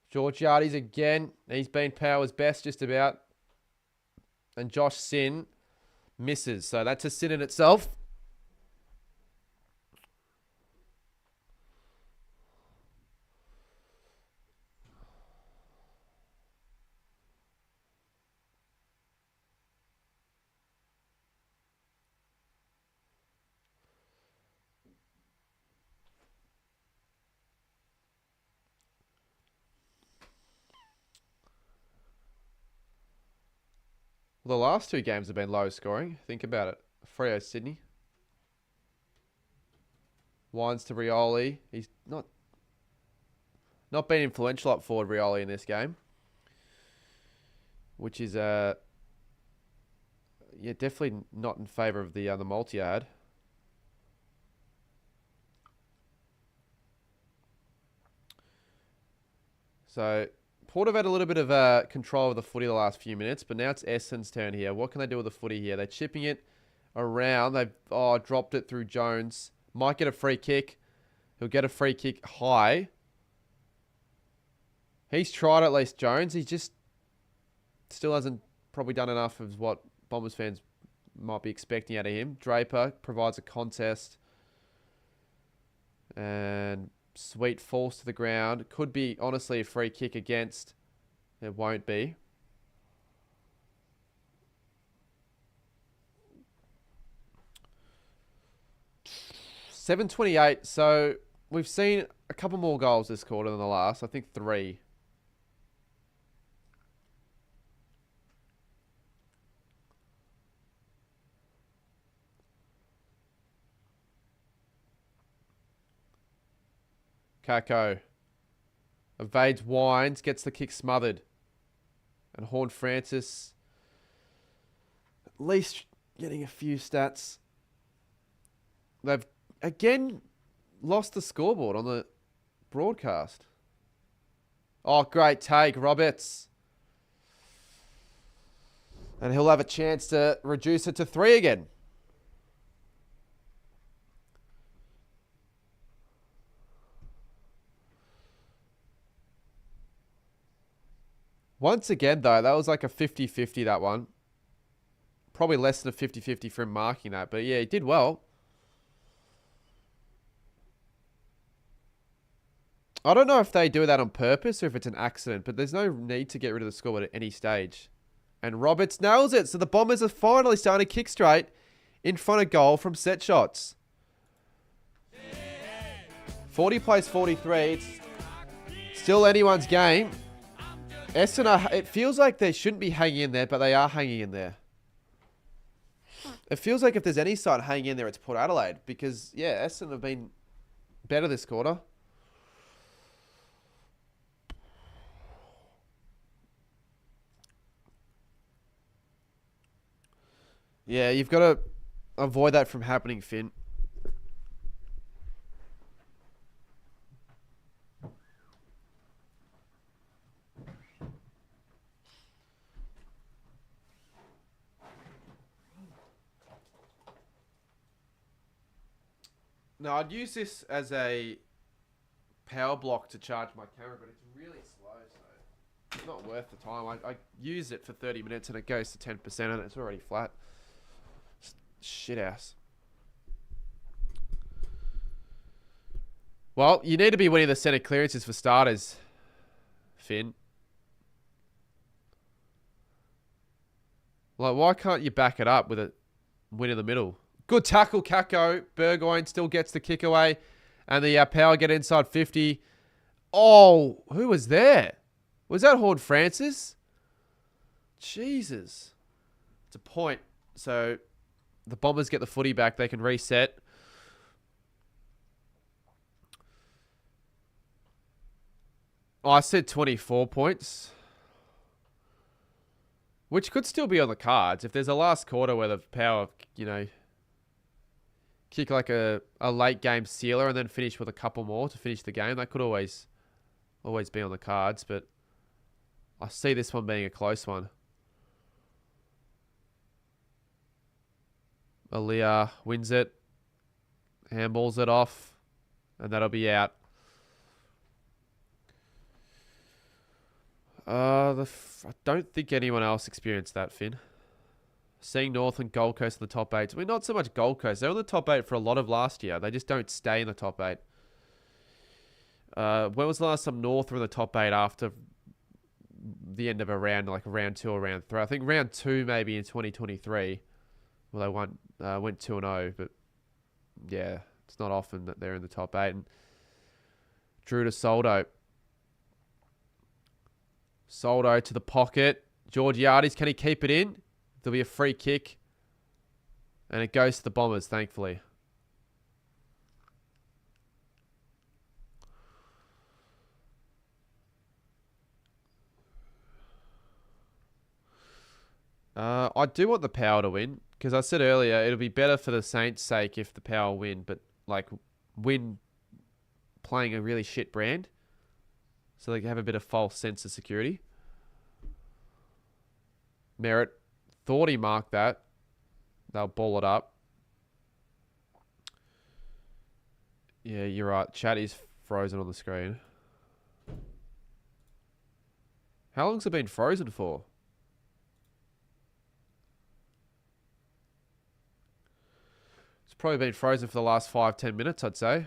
Georgiades again. He's been Power's best just about. And Josh Sin misses. So that's a sin in itself. Well, the last two games have been low scoring. Think about it. Freo Sydney. Wines to Rioli. He's not been influential up forward, Rioli, in this game. Which is yeah, definitely not in favour of the multi I had. So Port have had a little bit of control of the footy the last few minutes, but now it's Essendon's turn here. What can they do with the footy here? They're chipping it around. They've dropped it through Jones. Might get a free kick. He'll get a free kick high. He's tried at least, Jones. He just still hasn't probably done enough of what Bombers fans might be expecting out of him. Draper provides a contest. And Sweet falls to the ground. Could be, honestly, a free kick against. It won't be. $7.28. So we've seen a couple more goals this quarter than the last. I think 3. Kako evades Wines, gets the kick smothered. And Horn Francis at least getting a few stats. They've again lost the scoreboard on the broadcast. Oh, great take, Roberts. And he'll have a chance to reduce it to 3 again. Once again, though, that was like a 50-50, that one. Probably less than a 50-50 for him marking that. But yeah, he did well. I don't know if they do that on purpose or if it's an accident, but there's no need to get rid of the scoreboard at any stage. And Roberts nails it. So the Bombers are finally starting to kick straight in front of goal from set shots. 40 plays 43. It's still anyone's game. Essendon, it feels like they shouldn't be hanging in there, but they are hanging in there. It feels like if there's any side hanging in there, it's Port Adelaide. Because, yeah, Essendon have been better this quarter. Yeah, you've got to avoid that from happening, Finn. No, I'd use this as a power block to charge my camera, but it's really slow, so it's not worth the time. I use it for 30 minutes and it goes to 10% and it's already flat. Shit ass. Well, you need to be winning the centre clearances for starters, Finn. Like, why can't you back it up with a win in the middle? Good tackle, Kako. Burgoyne still gets the kick away. And the power get inside 50. Oh, who was there? Was that Horn Francis? Jesus. It's a point. So the Bombers get the footy back. They can reset. Oh, I said 24 points. Which could still be on the cards. If there's a last quarter where the Power, kick like a late game sealer and then finish with a couple more to finish the game, that could always be on the cards. But I see this one being a close one. Aaliyah wins it. Handballs it off. And that'll be out. I don't think anyone else experienced that, Finn. Seeing North and Gold Coast in the top 8. I mean, not so much Gold Coast. They were in the top 8 for a lot of last year. They just don't stay in the top 8. When was the last time North were in the top 8 after the end of a round, like round 2 or round 3? I think round 2 maybe in 2023. Well, they went 2-0, but yeah, it's not often that they're in the top 8. And Drew to Soldo. Soldo to the pocket. Georgiades, can he keep it in? There'll be a free kick. And it goes to the Bombers, thankfully. I do want the Power to win. Because I said earlier, it'll be better for the Saints' sake if the Power win. But, like, win playing a really shit brand. So they can have a bit of false sense of security. Merritt thought he marked that. They'll ball it up. Yeah, you're right. Chat is frozen on the screen. How long's it been frozen for? It's probably been frozen for the last 5-10 minutes, I'd say.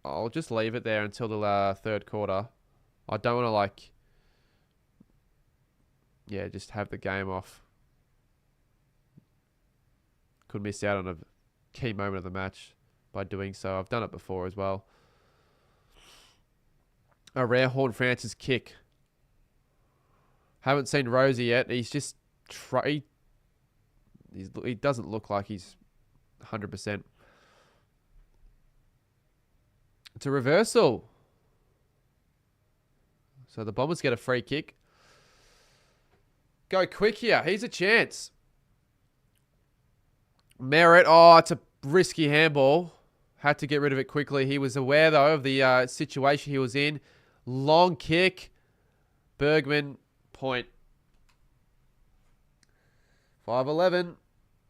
I'll just leave it there until the third quarter. I don't want to, just have the game off. Could miss out on a key moment of the match by doing so. I've done it before as well. A rare Horn Francis kick. Haven't seen Rosie yet. He's just... He doesn't look like he's 100%. It's a reversal. So the Bombers get a free kick. Go quick here. Here's a chance. Merritt. Oh, it's a risky handball. Had to get rid of it quickly. He was aware, though, of the situation he was in. Long kick. Bergman. Point. 5-11.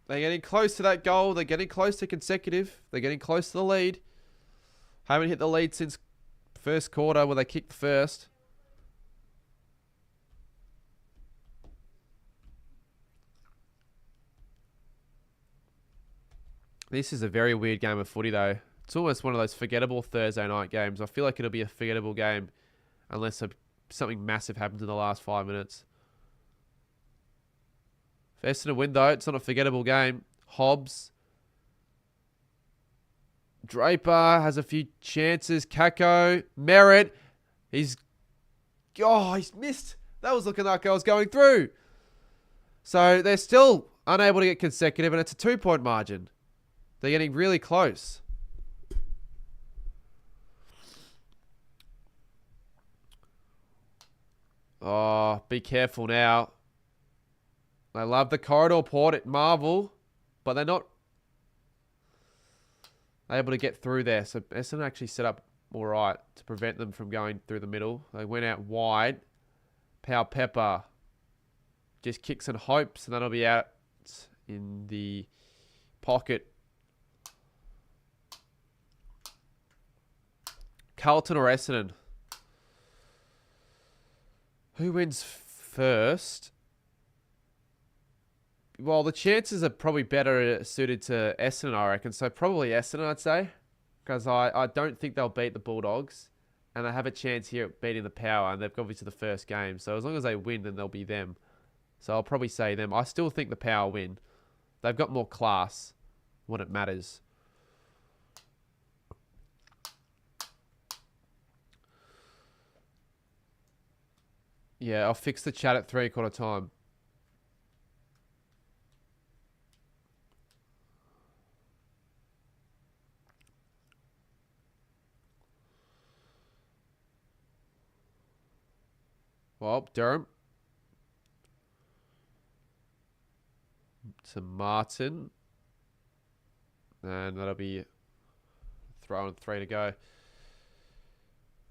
They're getting close to that goal. They're getting close to consecutive. They're getting close to the lead. Haven't hit the lead since first quarter where they kicked first. This is a very weird game of footy, though. It's almost one of those forgettable Thursday night games. I feel like it'll be a forgettable game unless something massive happens in the last 5 minutes. If Essendon win, though, it's not a forgettable game. Hobbs. Draper has a few chances. Kako. Merritt. He's missed. That was looking like I was going through. So they're still unable to get consecutive, and it's a 2-point margin. They're getting really close. Oh, be careful now. They love the corridor port at Marvel, but they're not able to get through there. So Essendon actually set up all right to prevent them from going through the middle. They went out wide. Pau Pepper just kicks and hopes, and that'll be out in the pocket. Carlton or Essendon? Who wins first? Well, the chances are probably better suited to Essendon, I reckon. So probably Essendon, I'd say. because I don't think they'll beat the Bulldogs, and they have a chance here at beating the Power, and they've obviously the first game. So as long as they win, then they'll be them. So I'll probably say them. I still think the Power win. They've got more class when it matters. Yeah, I'll fix the chat at 3/4 time. Well, Durham. To Martin. And that'll be throwing 3 to go.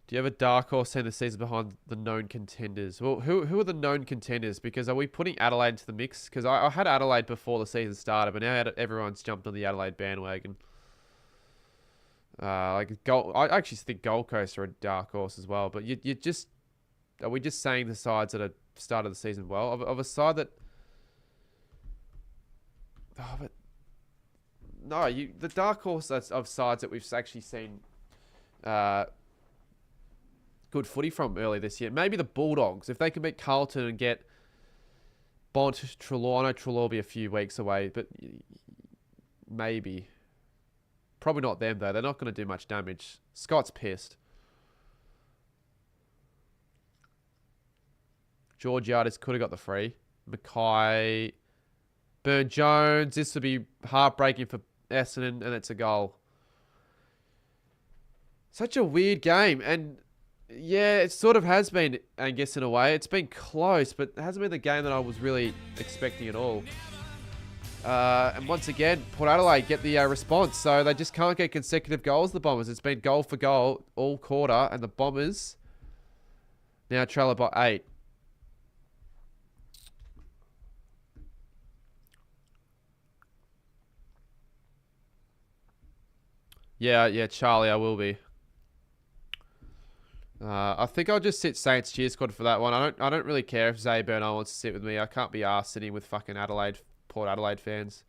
Do you have a dark horse in the season behind the known contenders? Well, who are the known contenders? Because are we putting Adelaide into the mix? Because I had Adelaide before the season started, but now everyone's jumped on the Adelaide bandwagon. I actually think Gold Coast are a dark horse as well. But are we just saying the sides that have started the season well? Of a side that... Oh, but... No, the dark horse of sides that we've actually seen good footy from early this year. Maybe the Bulldogs. If they can beat Carlton and get Bont, Treloar. I know Treloar will be a few weeks away, but maybe. Probably not them, though. They're not going to do much damage. Scott's pissed. Georgiades could have got the free. Mackay... Burn-Jones. This would be heartbreaking for Essendon, and it's a goal. Such a weird game. And, yeah, it sort of has been, I guess, in a way. It's been close, but it hasn't been the game that I was really expecting at all. And once again, Port Adelaide get the response. So they just can't get consecutive goals, the Bombers. It's been goal for goal all quarter, and the Bombers now trail by 8. Yeah, Charlie, I will be. I think I'll just sit Saints cheer squad for that one. I don't really care if Zay Bernal wants to sit with me. I can't be arsed sitting with fucking Port Adelaide fans.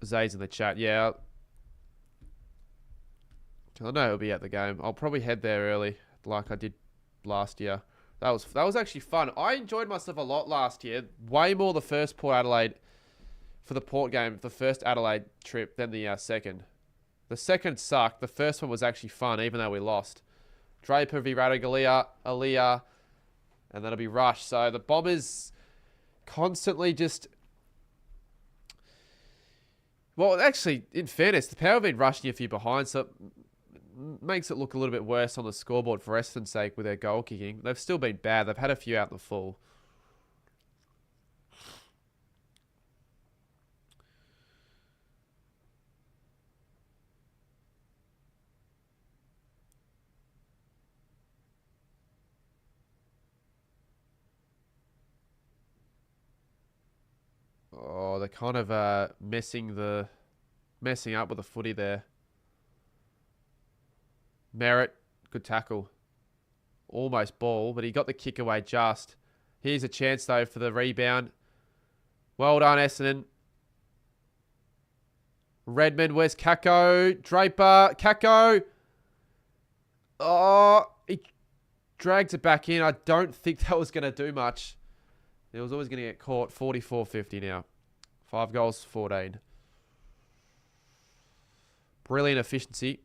Zay's in the chat. Yeah. I know he'll be at the game. I'll probably head there early, like I did last year. That was actually fun. I enjoyed myself a lot last year. Way more the first Port Adelaide for the Port game, the first Adelaide trip, than the second. The second sucked. The first one was actually fun, even though we lost. Draper, Virata, Aaliyah, and then it'll be Rush. So the Bombers constantly just... Well, actually, in fairness, the Power have been rushing a few behind, so it makes it look a little bit worse on the scoreboard for Essendon's sake with their goal kicking. They've still been bad. They've had a few out in the full. Oh, they're kind of messing up with the footy there. Merritt, good tackle. Almost ball, but he got the kick away just. Here's a chance, though, for the rebound. Well done, Essendon. Redmond, where's Kako? Draper, Kako. Oh, he drags it back in. I don't think that was going to do much. It was always going to get caught. 44-50 now. 5 goals, 14. Brilliant efficiency.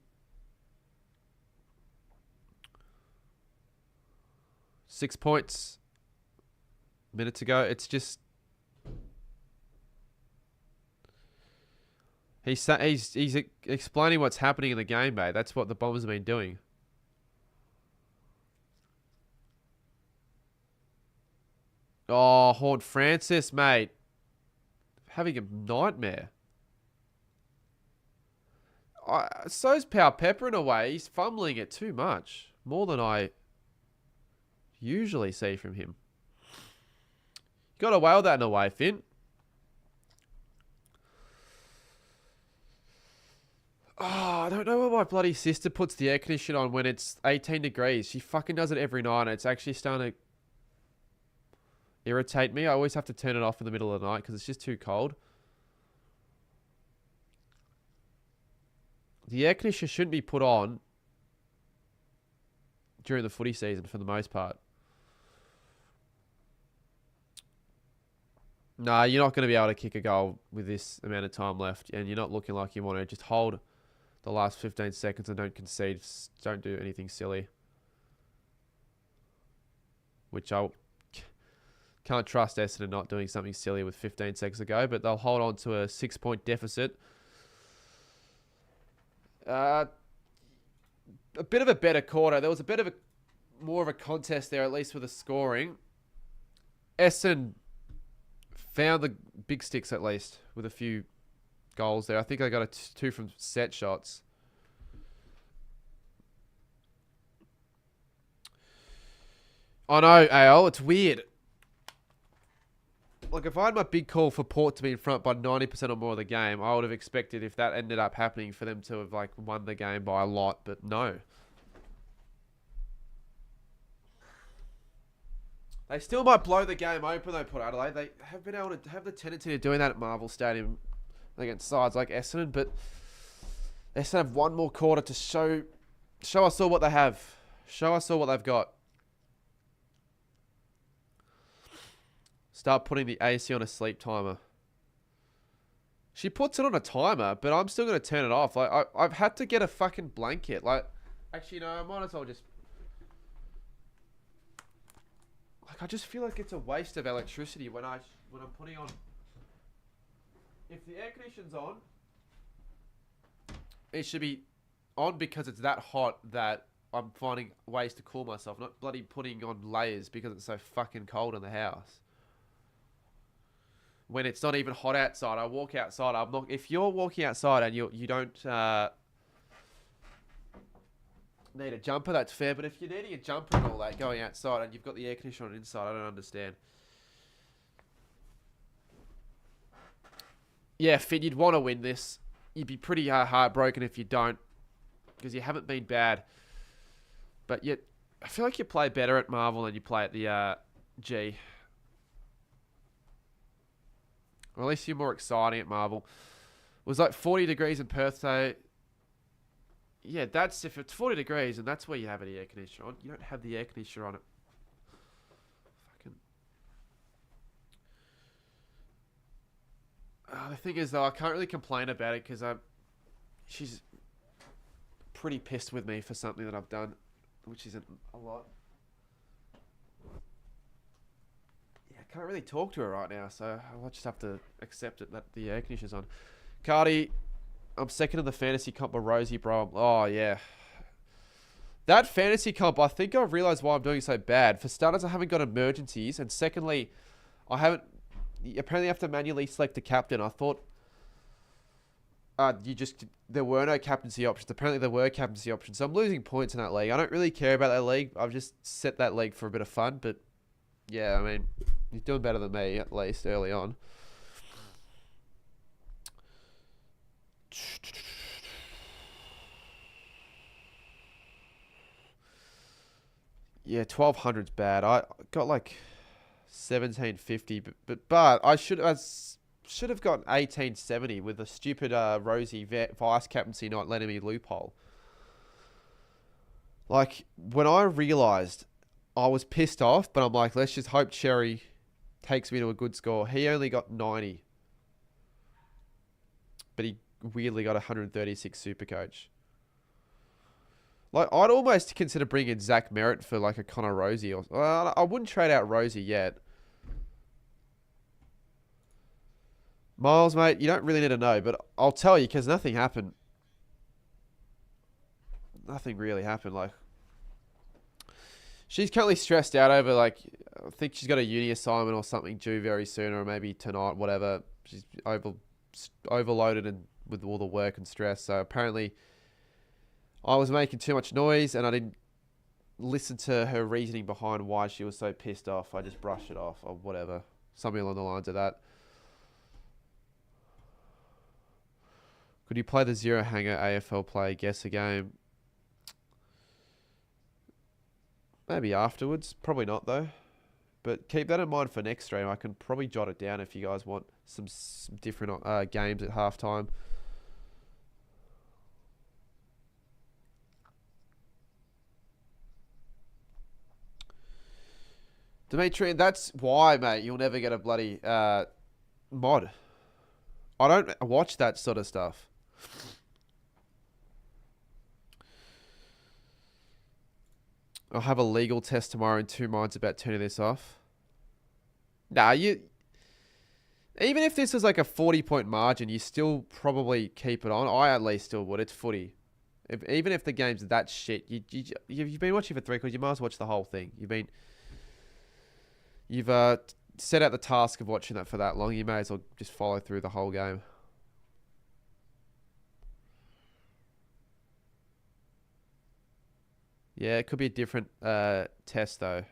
6 points. Minute to go. It's just... He's explaining what's happening in the game, mate. That's what the Bombers have been doing. Oh, Horn Francis, mate. Having a nightmare. So's Power Pepper in a way. He's fumbling it too much. More than I usually see from him. Got away with that in a way, Finn. Oh, I don't know why my bloody sister puts the air conditioner on when it's 18 degrees. She fucking does it every night, and it's actually starting to irritate me. I always have to turn it off in the middle of the night because it's just too cold. The air conditioner shouldn't be put on during the footy season for the most part. Nah, you're not going to be able to kick a goal with this amount of time left, and you're not looking like you want to. Just hold the last 15 seconds and don't concede. Don't do anything silly. Which I can't trust Essendon not doing something silly with 15 seconds to go, but they'll hold on to a 6-point deficit. A bit of a better quarter. There was a bit of more of a contest there, at least with the scoring. Essendon found the big sticks at least with a few goals there. I think they got two from set shots. I know, AL, it's weird. Like, if I had my big call for Port to be in front by 90% or more of the game, I would have expected, if that ended up happening, for them to have like won the game by a lot, but no. They still might blow the game open though, Port Adelaide. They have been able to have the tendency of doing that at Marvel Stadium against sides like Essendon, but Essendon have one more quarter to show us all what they have. Show us all what they've got. Start putting the AC on a sleep timer. She puts it on a timer, but I'm still going to turn it off. Like, I've had to get a fucking blanket. Like, actually, no, I might as well just... Like, I just feel like it's a waste of electricity when I'm putting on... If the air conditioning's on, it should be on because it's that hot that I'm finding ways to cool myself, not bloody putting on layers because it's so fucking cold in the house. When it's not even hot outside, I walk outside. I'm not. If you're walking outside and you don't need a jumper, that's fair. But if you're needing a jumper and all that going outside, and you've got the air conditioner on inside, I don't understand. Yeah, Finn, you'd want to win this. You'd be pretty heartbroken if you don't, because you haven't been bad. But yet, I feel like you play better at Marvel than you play at the G. Or at least you're more exciting at Marvel. It was like 40 degrees in Perth, so... Yeah, that's... If it's 40 degrees, and that's where you have the air conditioner on. You don't have the air conditioner on it. Fucking... the thing is, though, I can't really complain about it, because she's pretty pissed with me for something that I've done, which isn't a lot. Can't really talk to her right now, so I'll just have to accept it that the air conditioner's on. Cardi, I'm second in the fantasy comp with Rosie, bro. Oh, yeah. That fantasy comp, I think I've realised why I'm doing so bad. For starters, I haven't got emergencies, and secondly, I haven't... Apparently, you have to manually select a captain. I thought there were no captaincy options. Apparently, there were captaincy options, so I'm losing points in that league. I don't really care about that league. I've just set that league for a bit of fun, but yeah, I mean... He's doing better than me, at least, early on. Yeah, 1200's bad. I got like 1750, but I should have got 1870 with the stupid Rosie vice captaincy not letting me loophole. Like, when I realised, I was pissed off, but I'm like, let's just hope Cherry takes me to a good score. He only got 90. But he weirdly got 136 Supercoach. Like, I'd almost consider bringing in Zach Merritt for like a Connor Rosie. I wouldn't trade out Rosie yet. Miles, mate, you don't really need to know, but I'll tell you because nothing happened. Nothing really happened. Like, she's currently stressed out over, like, I think she's got a uni assignment or something due very soon, or maybe tonight, whatever. She's overloaded and with all the work and stress. So apparently I was making too much noise and I didn't listen to her reasoning behind why she was so pissed off. I just brushed it off or whatever. Something along the lines of that. Could you play the Zero Hanger AFL play? Guess a game. Maybe afterwards. Probably not, though. But keep that in mind for next stream. I can probably jot it down if you guys want some different games at halftime. Dimitri, that's why, mate, you'll never get a bloody mod. I don't watch that sort of stuff. I'll have a legal test tomorrow in 2 minds about turning this off. Nah, even if this was like a 40-point margin, you still probably keep it on. I at least still would. It's footy. Even if the game's that shit, you've been watching for 3 quarters, you might as well watch the whole thing. You've set out the task of watching that for that long. You may as well just follow through the whole game. Yeah, it could be a different test though.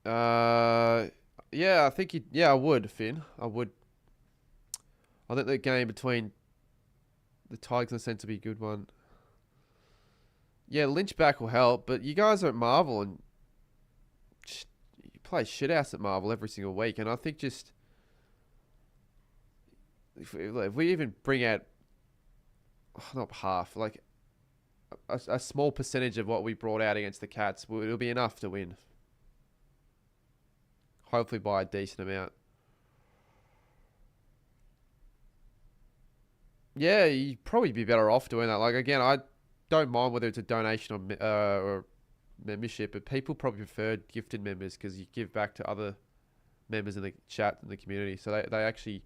Yeah, I think I would, Finn. I would. I think the game between the Tigers and the Saints will be a good one. Yeah, Lynch back will help, but you guys are at Marvel and you play shithouse at Marvel every single week, and I think just if we even bring out not half, like a small percentage of what we brought out against the Cats, it'll be enough to win. Hopefully by a decent amount. Yeah, you'd probably be better off doing that. Like, again, I don't mind whether it's a donation or membership, but people probably prefer gifted members because you give back to other members in the chat and the community. So they actually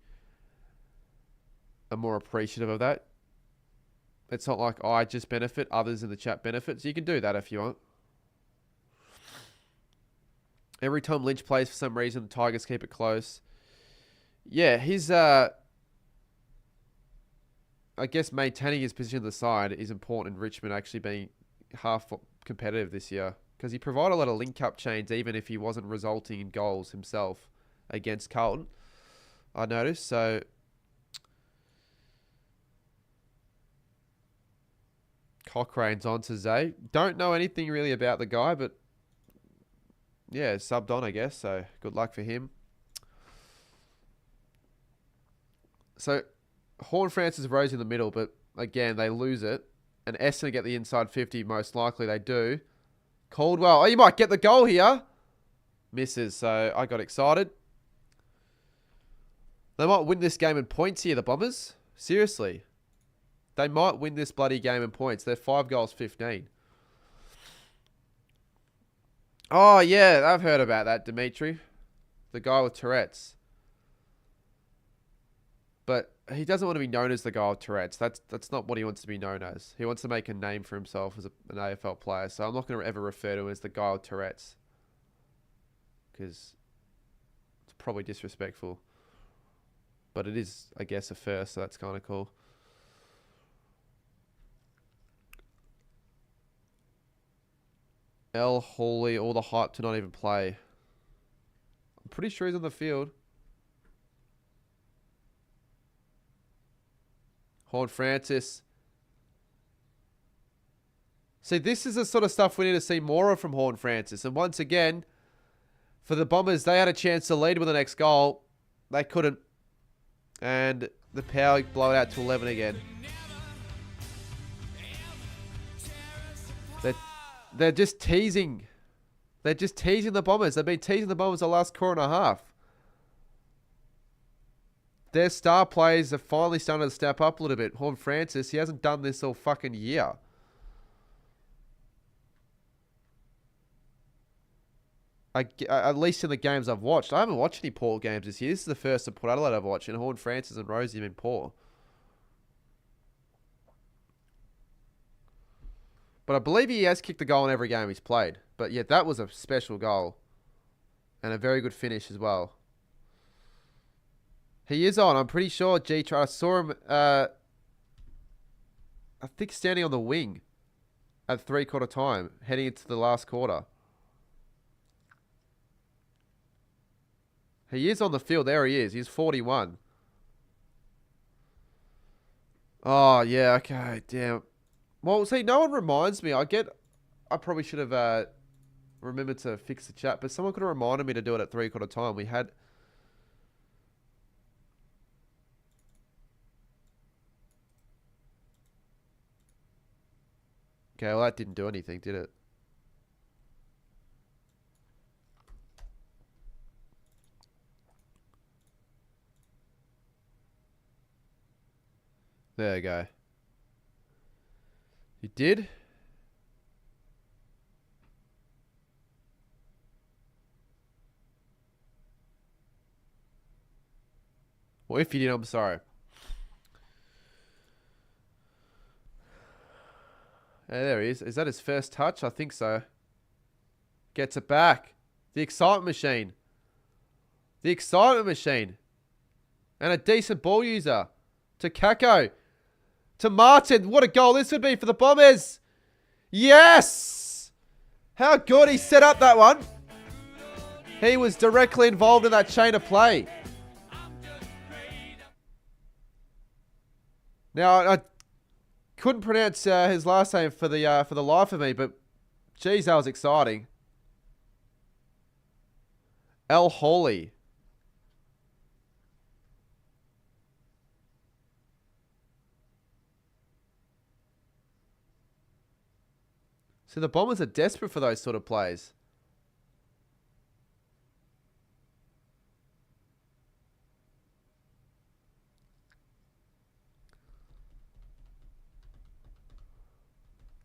are more appreciative of that. It's not like I just benefit, others in the chat benefit. So you can do that if you want. Every time Lynch plays, for some reason, the Tigers keep it close. Yeah, his... I guess maintaining his position on the side is important in Richmond actually being half competitive this year. Because he provided a lot of link-up chains even if he wasn't resulting in goals himself against Carlton, I noticed. So... Cochrane's on to Zay. Don't know anything really about the guy, but... yeah, subbed on, I guess. So, good luck for him. So... Horne-Francis Rose in the middle, but again, they lose it. And Essendon get the inside 50, most likely they do. Caldwell, oh, you might get the goal here. Misses, so I got excited. They might win this game in points here, the Bombers. Seriously. They might win this bloody game in points. They're 5 goals, 15. Oh, yeah, I've heard about that, Dimitri. The guy with Tourette's. But he doesn't want to be known as the guy with Tourette's. That's not what he wants to be known as. He wants to make a name for himself as an AFL player. So I'm not going to ever refer to him as the guy with Tourette's. Because it's probably disrespectful. But it is, I guess, a first. So that's kind of cool. L. Hawley, all the hype to not even play. I'm pretty sure he's on the field. Horne-Francis. See, this is the sort of stuff we need to see more of from Horne-Francis. And once again, for the Bombers, they had a chance to lead with the next goal. They couldn't. And the Power blow it out to 11 again. They're just teasing. They're just teasing the Bombers. They've been teasing the Bombers the last quarter and a half. Their star players are finally starting to step up a little bit. Horne-Francis, he hasn't done this all fucking year. At least in the games I've watched. I haven't watched any Port games this year. This is the first of Port Adelaide I've watched. And Horne-Francis and Rosie have been poor. But I believe he has kicked a goal in every game he's played. But yeah, that was a special goal. And a very good finish as well. He is on. I'm pretty sure G-Try. I saw him, I think, standing on the wing at 3/4 time, heading into the last quarter. He is on the field. There he is. He's 41. Oh, yeah. Okay. Damn. Well, see, no one reminds me. I probably should have remembered to fix the chat, but someone could have reminded me to do it at 3/4 time. We had... Okay, well that didn't do anything, did it? There you go. You did? Well, if you did, I'm sorry. Yeah, there he is. Is that his first touch? I think so. Gets it back. The excitement machine. The excitement machine. And a decent ball user. To Kako. To Martin. What a goal this would be for the Bombers. Yes! How good he set up that one. He was directly involved in that chain of play. Now, I couldn't pronounce his last name for the life of me, but geez, that was exciting. El Holy. So the Bombers are desperate for those sort of plays.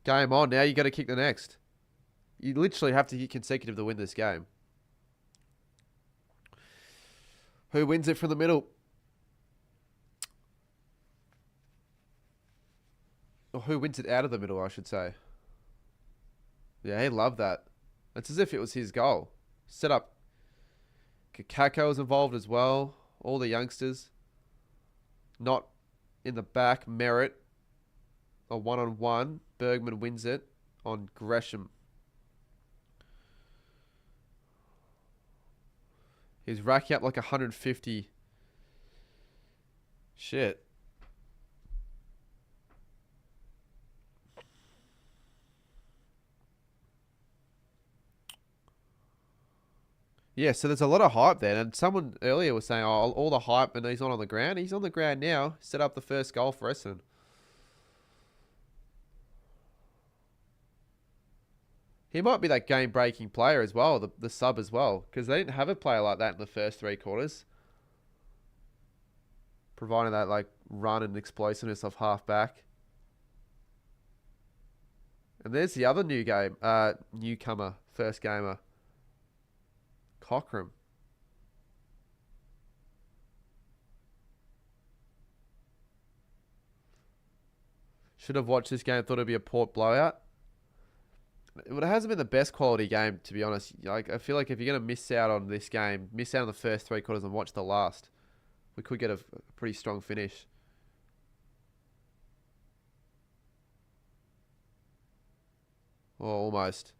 Game on. Now you got to kick the next. You literally have to hit consecutive to win this game. Who wins it from the middle? Or who wins it out of the middle, I should say. Yeah, he loved that. It's as if it was his goal. Set up. Kakako was involved as well. All the youngsters. Not in the back. Merritt. A one-on-one. Bergman wins it on Gresham. He's racking up like 150. Shit. Yeah, so there's a lot of hype there. And someone earlier was saying, oh, all the hype and he's not on the ground. He's on the ground now. Set up the first goal for Essendon. He might be that game-breaking player as well, the sub as well. Because they didn't have a player like that in the first three quarters. Providing that like run and explosiveness off half-back. And there's the other newcomer, first gamer. Cockram. Should have watched this game. Thought it'd be a Port blowout. It hasn't been the best quality game, to be honest. Like, I feel like if you're going to miss out on this game, miss out on the first three quarters and watch the last, we could get a pretty strong finish. Oh, almost.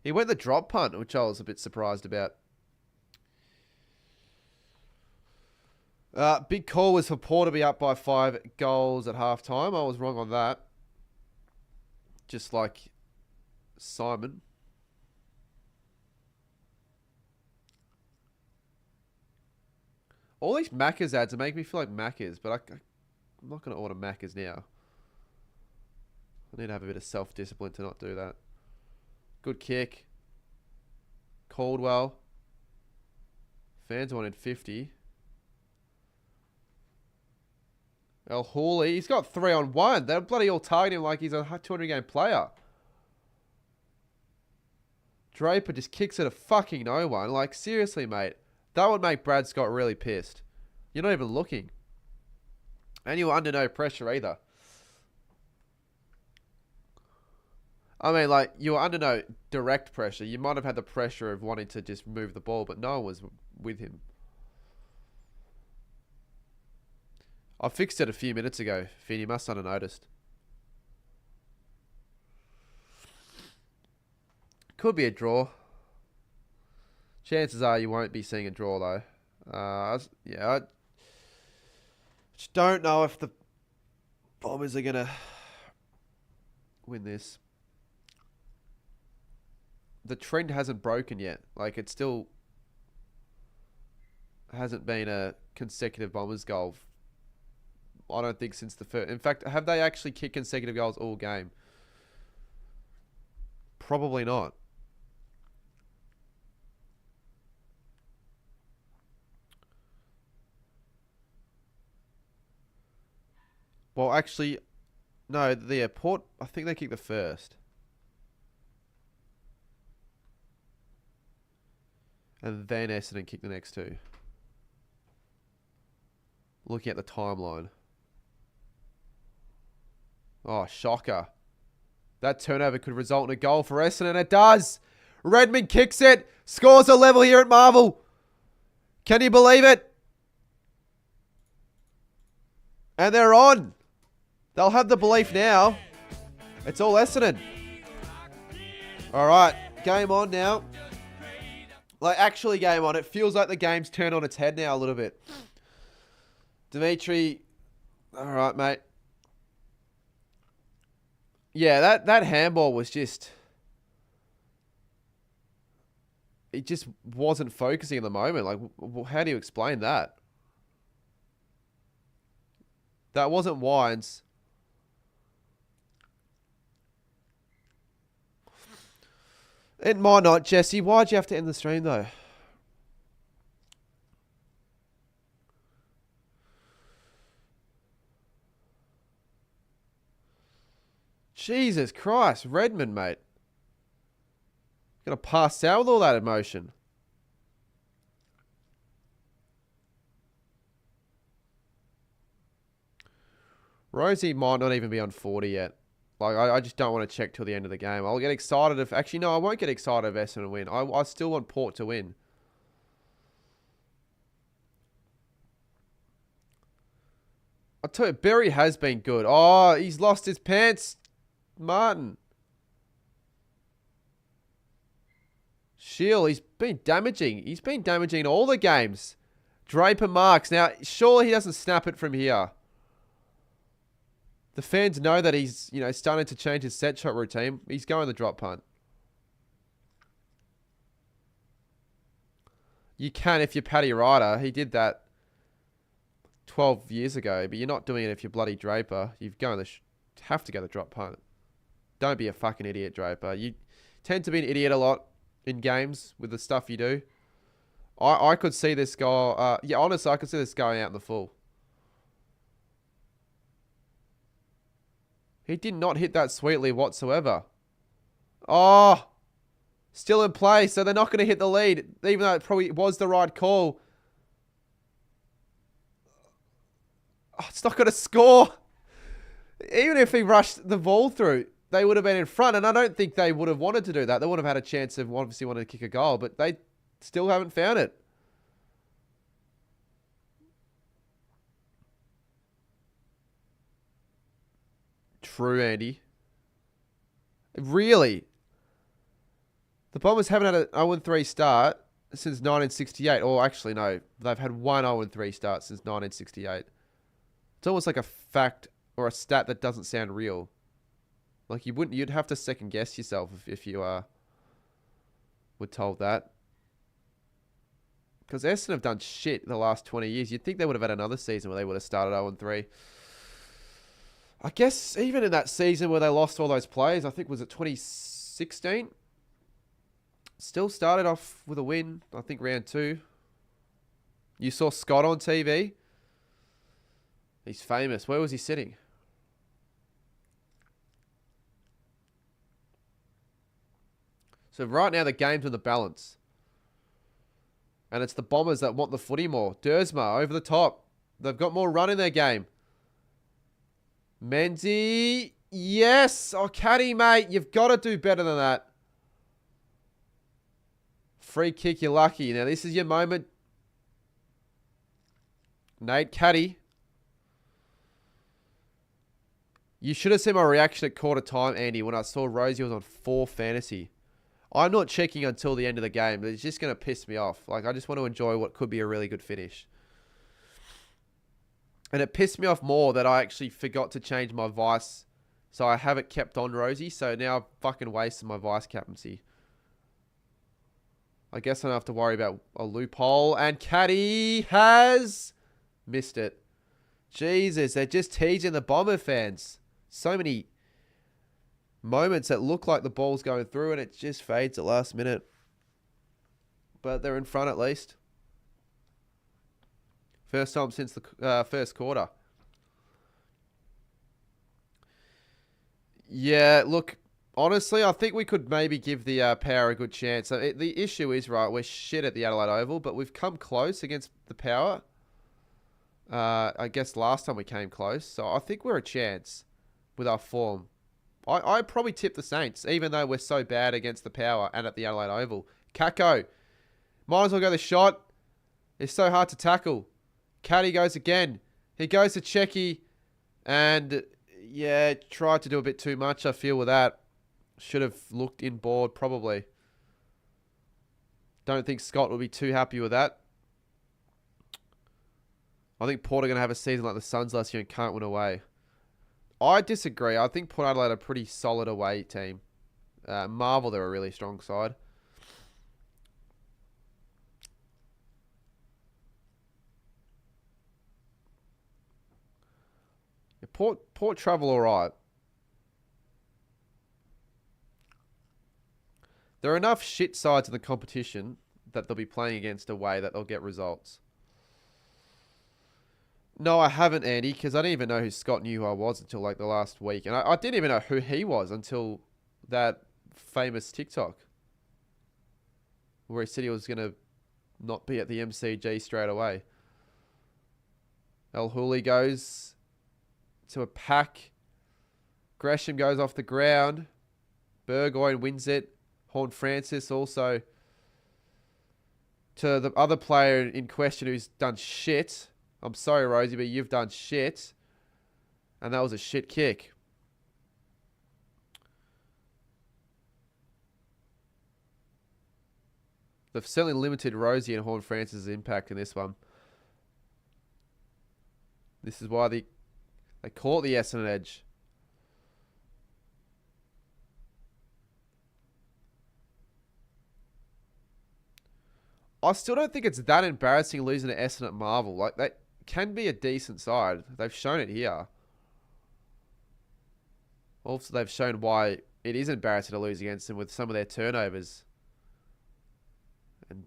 He went the drop punt, which I was a bit surprised about. Big call was for Port to be up by 5 goals at halftime. I was wrong on that. Just like Simon. All these Macca's ads are making me feel like Macca's, but I'm not going to order Macca's now. I need to have a bit of self-discipline to not do that. Good kick. Caldwell. Fans wanted 50. El Hawley, he's got 3-on-1. They're bloody all targeting him like he's a 200-game player. Draper just kicks it at fucking no one. Like, seriously, mate. That would make Brad Scott really pissed. You're not even looking. And you were under no pressure either. I mean, like, you were under no direct pressure. You might have had the pressure of wanting to just move the ball, but no one was with him. I fixed it a few minutes ago, Finn. You must not have noticed. Could be a draw. Chances are you won't be seeing a draw, though. Yeah, I just don't know if the Bombers are going to win this. The trend hasn't broken yet. Like, it still hasn't been a consecutive Bombers goal. I don't think since the first. In fact, have they actually kicked consecutive goals all game? Probably not. Well, actually, no, the Port, I think they kicked the first. And then Essendon kicked the next two. Looking at the timeline. Oh, shocker. That turnover could result in a goal for Essendon, and it does. Redmond kicks it. Scores a level here at Marvel. Can you believe it? And they're on. They'll have the belief now. It's all Essendon. All right, game on now. Like, actually game on. It feels like the game's turned on its head now a little bit. Dimitri. All right, mate. Yeah, that handball was just... It just wasn't focusing at the moment. Like, how do you explain that? That wasn't Wines. It might not, Jesse. Why'd you have to end the stream, though? Jesus Christ. Redmond, mate. Gonna pass out with all that emotion. Rosie might not even be on 40 yet. Like, I just don't want to check till the end of the game. I'll get excited if... Actually, no, I won't get excited if Essendon win. I still want Port to win. I'll tell you, Berry has been good. Oh, he's lost his pants. Martin. Shield, he's been damaging. He's been damaging in all the games. Draper marks. Now, surely he doesn't snap it from here. The fans know that he's, starting to change his set shot routine. He's going the drop punt. You can if you're Paddy Ryder. He did that 12 years ago, but you're not doing it if you're bloody Draper. You've have to go the drop punt. Don't be a fucking idiot, Draper. You tend to be an idiot a lot in games with the stuff you do. I could see this go... yeah, honestly, I could see this going out in the full. He did not hit that sweetly whatsoever. Oh, still in play, so they're not going to hit the lead, even though it probably was the right call. Oh, it's not going to score. Even if he rushed the ball through, they would have been in front, and I don't think they would have wanted to do that. They would have had a chance of obviously wanting to kick a goal, but they still haven't found it. True, Andy. Really? The Bombers haven't had an 0-3 start since 1968. Or actually, no. They've had one 0-3 start since 1968. It's almost like a fact or a stat that doesn't sound real. Like, you'd have to second guess yourself if you were told that. Because Essendon have done shit the last 20 years. You'd think they would have had another season where they would have started 0-3. I guess even in that season where they lost all those players, I think, was it 2016? Still started off with a win, I think round 2. You saw Scott on TV. He's famous. Where was he sitting? So right now the game's in the balance. And it's the Bombers that want the footy more. Dersma over the top. They've got more run in their game. Menzie. Yes. Oh, Caddy, mate. You've got to do better than that. Free kick, you're lucky. Now, this is your moment. Nate, Caddy. You should have seen my reaction at quarter time, Andy, when I saw Rosie was on 4 fantasy. I'm not checking until the end of the game, but it's just going to piss me off. Like, I just want to enjoy what could be a really good finish. And it pissed me off more that I actually forgot to change my vice. So I haven't kept on Rosie. So now I've fucking wasted my vice captaincy. I guess I don't have to worry about a loophole. And Caddy has missed it. Jesus, they're just teasing the Bomber fans. So many moments that look like the ball's going through and it just fades at last minute. But they're in front at least. First time since the first quarter. Yeah, look, honestly, I think we could maybe give the Power a good chance. The issue is, right, we're shit at the Adelaide Oval, but we've come close against the Power. I guess last time we came close. So I think we're a chance with our form. I probably tip the Saints, even though we're so bad against the Power and at the Adelaide Oval. Kako. Might as well go the shot. It's so hard to tackle. Caddy goes again. He goes to Checky. And, yeah, tried to do a bit too much, I feel, with that. Should have looked inboard, probably. Don't think Scott will be too happy with that. I think Port are going to have a season like the Suns last year and can't win away. I disagree. I think Port Adelaide are a pretty solid away team. Marvel, they're a really strong side. Port travel all right. There are enough shit sides in the competition that they'll be playing against away that they'll get results. No, I haven't, Andy, because I didn't even know who Scott knew who I was until like the last week. And I didn't even know who he was until that famous TikTok where he said he was going to not be at the MCG straight away. El Hooley goes to a pack. Gresham goes off the ground. Burgoyne wins it. Horn Francis also to the other player in question who's done shit. I'm sorry, Rosie, but you've done shit. And that was a shit kick. They've certainly limited Rosie and Horn Francis' impact in this one. This is why they call it the Essendon Edge. I still don't think it's that embarrassing losing to Essendon at Marvel. Like, that can be a decent side. They've shown it here. Also, they've shown why it is embarrassing to lose against them with some of their turnovers and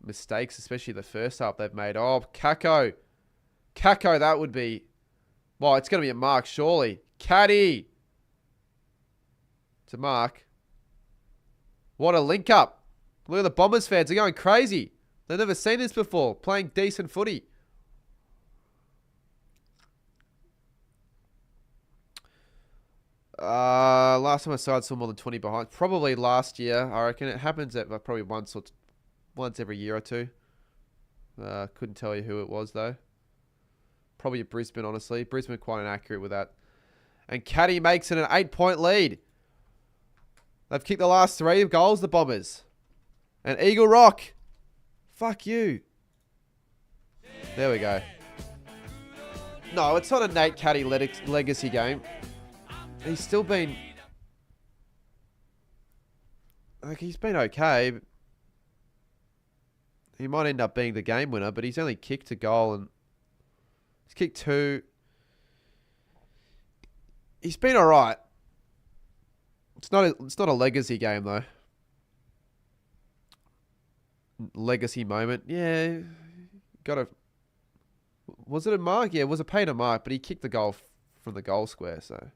mistakes, especially the first half they've made. Oh, Kako. Kako, that would be... Well, it's going to be a mark, surely. Caddy. To Mark. What a link up. Look at the Bombers fans. They're going crazy. They've never seen this before. Playing decent footy. Last time I saw it, saw more than 20 behind. Probably last year, I reckon. It happens at probably once every year or two. Couldn't tell you who it was, though. Probably at Brisbane, honestly. Brisbane quite inaccurate with that. And Caddy makes it an 8-point lead. They've kicked the last 3 goals, the Bombers. And Eagle Rock. Fuck you. There we go. No, it's not a Nate Caddy legacy game. He's still been... Like, he's been okay. He might end up being the game winner, but he's only kicked a goal and... He's kicked 2. He's been alright. It's not a legacy game, though. Legacy moment. Yeah. Got a... Was it a mark? Yeah, it was a paid a mark, but he kicked the goal from the goal square, so...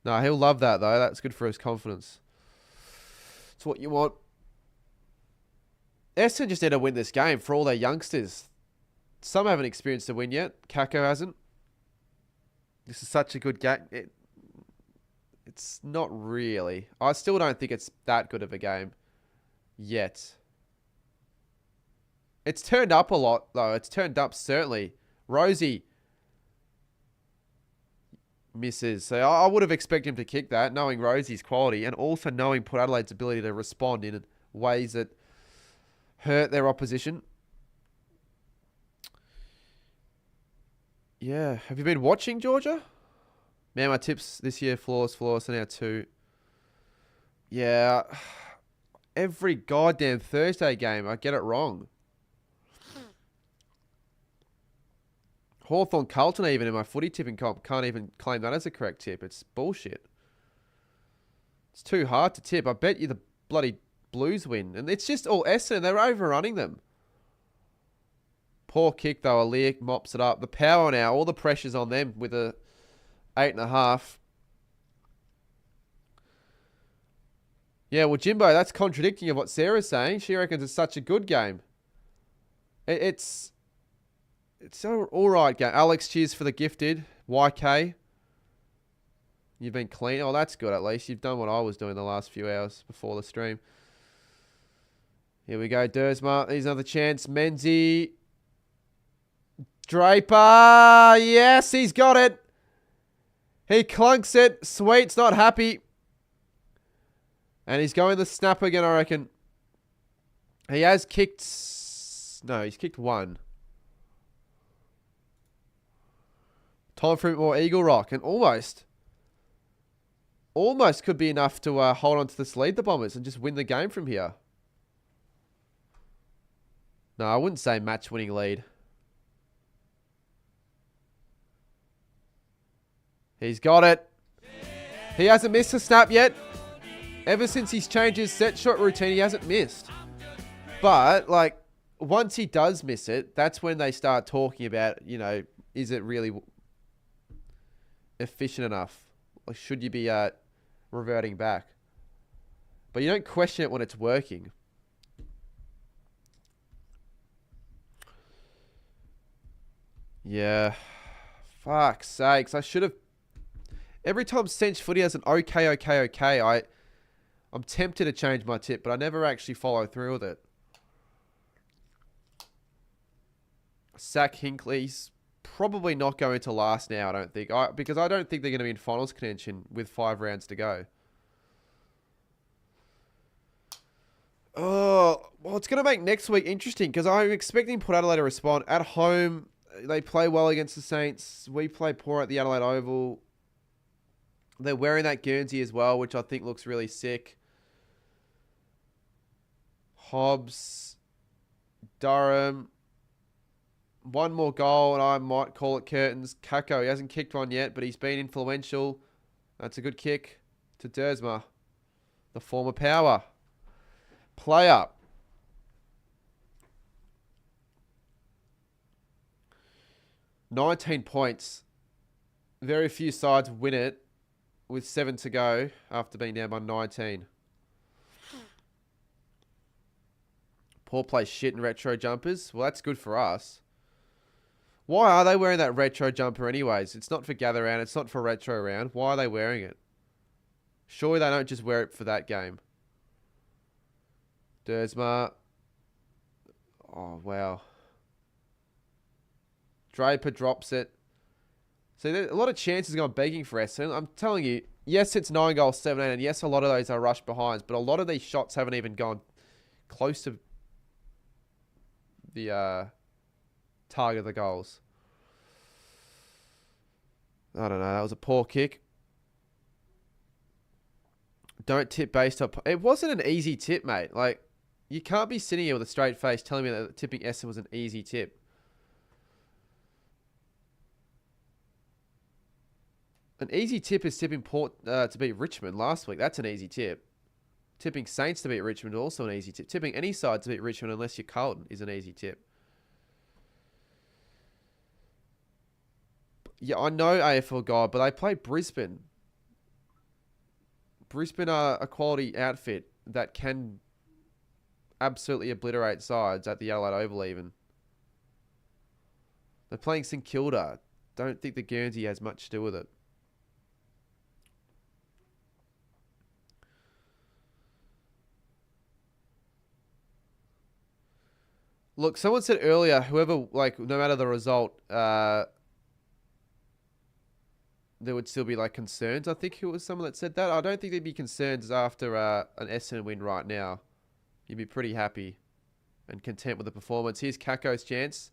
No, he'll love that, though. That's good for his confidence. It's what you want. Essendon just need to win this game for all their youngsters. Some haven't experienced a win yet. Kako hasn't. This is such a good game. It's not really. I still don't think it's that good of a game yet. It's turned up a lot, though. It's turned up, certainly. Rosie misses. So I would have expected him to kick that, knowing Rosie's quality and also knowing Port Adelaide's ability to respond in ways that hurt their opposition. Yeah. Have you been watching, Georgia? Man, my tips this year, flawless, and now 2. Yeah. Every goddamn Thursday game, I get it wrong. Hawthorn Carlton even in my footy tipping comp can't even claim that as a correct tip. It's bullshit. It's too hard to tip. I bet you the bloody Blues win. And it's just all Essendon. They're overrunning them. Poor kick though. Aliak mops it up. The power now. All the pressure's on them with a 8.5. Yeah, well, Jimbo, that's contradicting of what Sarah's saying. She reckons it's such a good game. It's an alright game. Alex, cheers for the gifted. YK. You've been clean. Oh, that's good at least. You've done what I was doing the last few hours before the stream. Here we go, Dersma. Here's another chance. Menzie. Draper. Yes, he's got it. He clunks it. Sweet's not happy. And he's going the snap again, I reckon. He has kicked... No, he's kicked one. Time for more Eagle Rock. And almost could be enough to hold on to this lead, the Bombers, and just win the game from here. No, I wouldn't say match-winning lead. He's got it. He hasn't missed a snap yet. Ever since he's changed his set shot routine, he hasn't missed. But, like, once he does miss it, that's when they start talking about, you know, is it really efficient enough? Or should you be reverting back? But you don't question it when it's working. Yeah. Fuck's sakes. I should have... Every time Cinch Footy has an okay, I'm tempted to change my tip, but I never actually follow through with it. Zach Hinckley's probably not going to last now, I don't think. Because I don't think they're going to be in finals contention with 5 rounds to go. Oh, well, it's going to make next week interesting because I'm expecting Port Adelaide to respond. At home, they play well against the Saints. We play poor at the Adelaide Oval. They're wearing that Guernsey as well, which I think looks really sick. Hobbs, Durham. One more goal, and I might call it curtains. Kako, he hasn't kicked one yet, but he's been influential. That's a good kick to Dersma, the former power player. $19 points. Very few sides win it with 7 to go after being down by 19. Port plays shit in retro jumpers. Well, that's good for us. Why are they wearing that retro jumper anyways? It's not for gather round. It's not for retro round. Why are they wearing it? Surely they don't just wear it for that game. Dersma. Oh, wow. Draper drops it. So there's a lot of chances gone begging for Essendon. I'm telling you, yes, it's 9 goals, 7-8, and yes, a lot of those are rush behinds, but a lot of these shots haven't even gone close to the target of the goals. I don't know. That was a poor kick. Don't tip based up. It wasn't an easy tip, mate. Like, you can't be sitting here with a straight face telling me that tipping Essendon was an easy tip. An easy tip is tipping Port to beat Richmond last week. That's an easy tip. Tipping Saints to beat Richmond is also an easy tip. Tipping any side to beat Richmond unless you're Carlton is an easy tip. Yeah, I know AFL guy, but they play Brisbane. Brisbane are a quality outfit that can absolutely obliterate sides at the Adelaide Oval even. They're playing St Kilda. Don't think the Guernsey has much to do with it. Look, someone said earlier, whoever, like, no matter the result, there would still be, like, concerns. I think it was someone that said that. I don't think there'd be concerns after an Essendon win right now. You'd be pretty happy and content with the performance. Here's Kako's chance.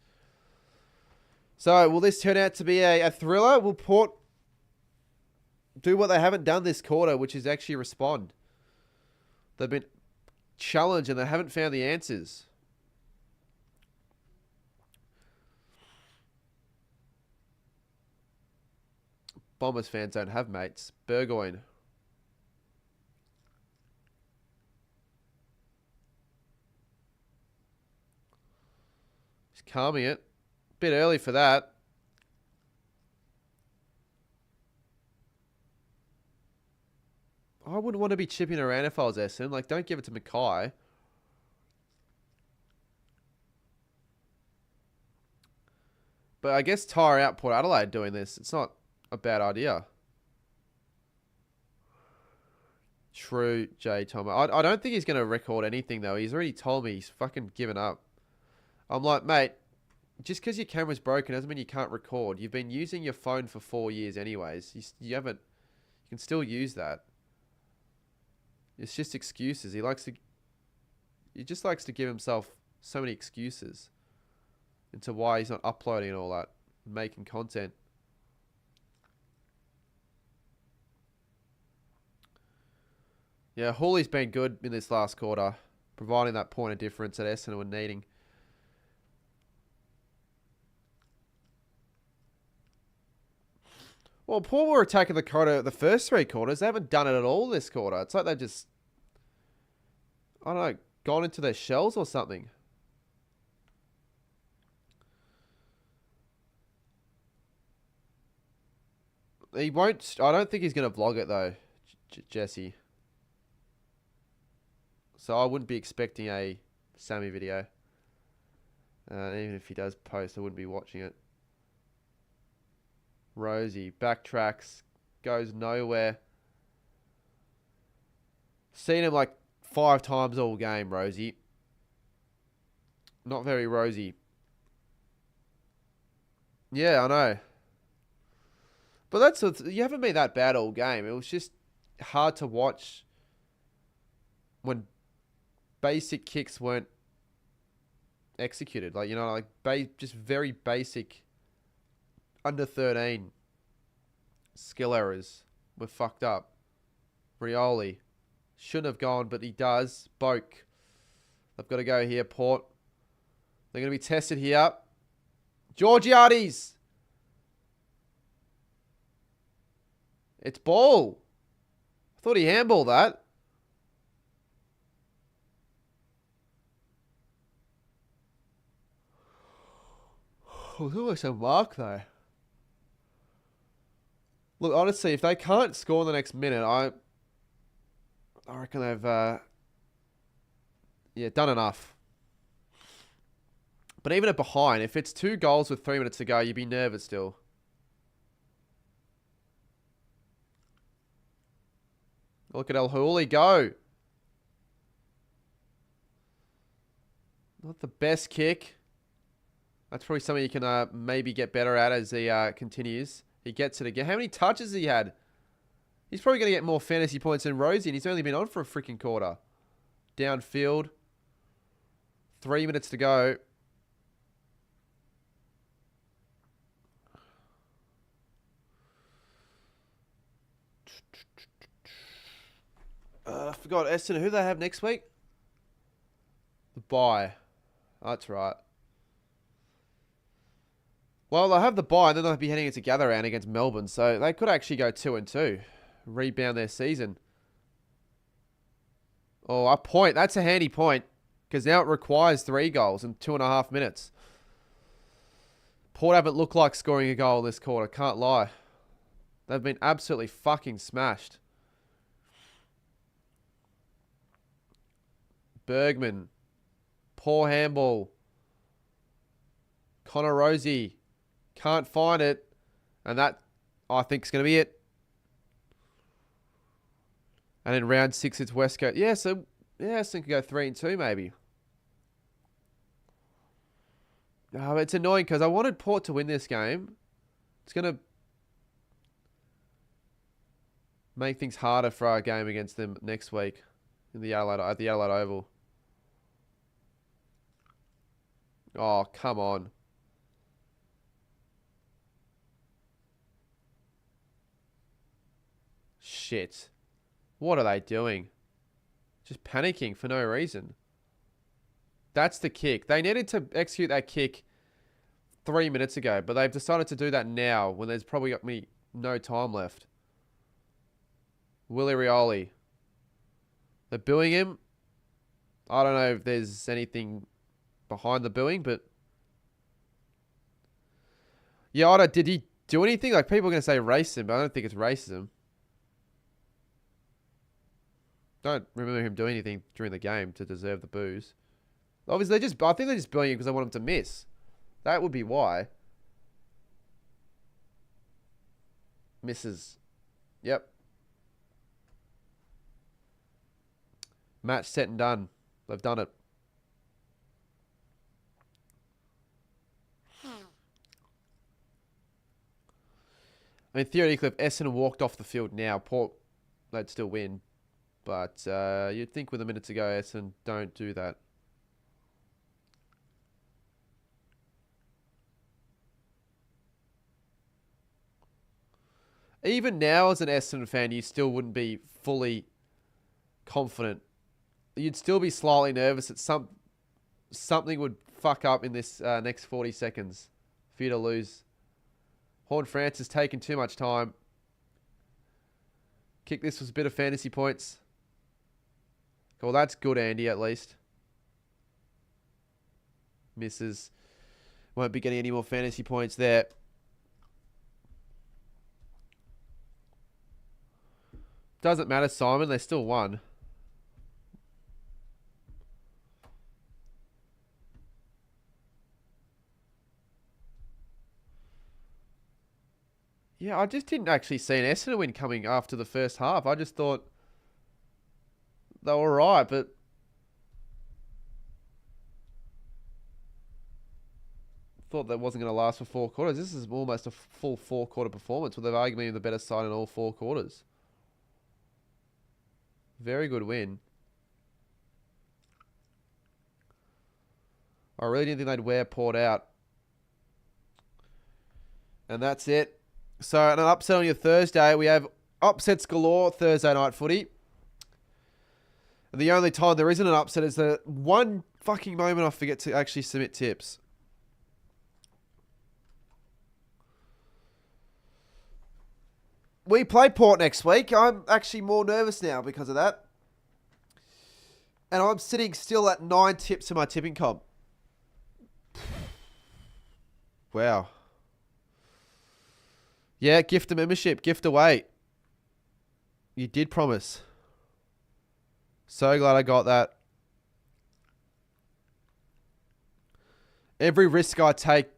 So, will this turn out to be a thriller? Will Port do what they haven't done this quarter, which is actually respond? They've been challenged and they haven't found the answers. . . . . . . . . . . . . . . . . . . . . . . . . . . . . . . . . . . . . . . . . . . . . . . . . . . . . . . . . . Bombers fans don't have mates. Burgoyne. He's calming it. Bit early for that. I wouldn't want to be chipping around if I was Essendon. Like, don't give it to Mackay. But I guess tire out Port Adelaide doing this. It's not a bad idea. True, Jay Thomas. I don't think he's going to record anything, though. He's already told me he's fucking given up. I'm like, mate, just because your camera's broken doesn't mean you can't record. You've been using your phone for 4 years anyways. You haven't... You can still use that. It's just excuses. He just likes to give himself so many excuses into why he's not uploading and all that, making content. Yeah, Hawley's been good in this last quarter, providing that point of difference that Essendon were needing. Well, Port were attacking the quarter the first 3 quarters. They haven't done it at all this quarter. It's like they've just, I don't know, gone into their shells or something. He won't... I don't think he's going to vlog it, though, Jesse. So I wouldn't be expecting a Sammy video. Even if he does post, I wouldn't be watching it. Rosie backtracks, goes nowhere. Seen him like 5 times all game, Rosie. Not very rosy. Yeah, I know. But you haven't been that bad all game. It was just hard to watch when basic kicks weren't executed. Like, you know, like just very basic under 13 skill errors were fucked up. Rioli shouldn't have gone, but he does. Boak. They've got to go here, Port. They're going to be tested here. Georgiades. It's ball. I thought he handballed that. It was almost a mark, though. Look, honestly, if they can't score in the next minute, I reckon they've done enough. But even at behind, if it's 2 goals with 3 minutes to go, you'd be nervous still. Look at El Houli go. Not the best kick. That's probably something you can maybe get better at as he continues. He gets it again. How many touches has he had? He's probably going to get more fantasy points than Rosie, and he's only been on for a freaking quarter. Downfield. 3 minutes to go. I forgot. Essendon, who do they have next week? The bye. That's right. Well, they'll have the bye, and then they'll be heading into gather round against Melbourne, so they could actually go 2-2. Rebound their season. Oh, a point. That's a handy point, because now it requires 3 goals in 2.5 minutes. Port haven't looked like scoring a goal this quarter, can't lie. They've been absolutely fucking smashed. Bergman. Poor handball. Connor Rosie. Can't find it. And that, I think, is going to be it. And in round 6, it's West Coast. Yeah, so, yeah, I think we go 3-2 maybe. Oh, it's annoying because I wanted Port to win this game. It's going to make things harder for our game against them next week at the Adelaide Oval. Oh, come on. Shit. What are they doing? Just panicking for no reason. That's the kick. They needed to execute that kick 3 minutes ago, but they've decided to do that now when there's probably got me No time left. Willie Rioli. They're booing him. I don't know if there's anything behind the booing, but yeah, I don't. Did he do anything? Like, people are going to say racism, but I don't think it's racism. Don't remember him doing anything during the game to deserve the boos. Obviously, I think they're just booing him because they want him to miss. That would be why. Misses. Yep. Match set and done. They've done it. I mean, theoretically, if Essendon walked off the field now, Port, they'd still win. But you'd think with a minute to go, Essendon don't do that. Even now, as an Essendon fan, you still wouldn't be fully confident. You'd still be slightly nervous that something would fuck up in this next 40 seconds for you to lose. Horne-Francis taking too much time. Kick this was a bit of fantasy points. Well, that's good, Andy, at least. Misses. Won't be getting any more fantasy points there. Doesn't matter, Simon. They still won. Yeah, I just didn't actually see an Essendon win coming after the first half. I just thought they were alright, but thought that wasn't going to last for 4 quarters. This is almost a full 4-quarter performance with they've arguably the better side in all 4 quarters. Very good win. I really didn't think they'd wear Port out. And that's it. So, an upset on your Thursday. We have upsets galore Thursday night footy. And the only time there isn't an upset is the one fucking moment I forget to actually submit tips. We play Port next week. I'm actually more nervous now because of that. And I'm sitting still at 9 tips in my tipping comp. Wow. Yeah, gift a membership. Gift away. You did promise. So glad I got that. Every risk I take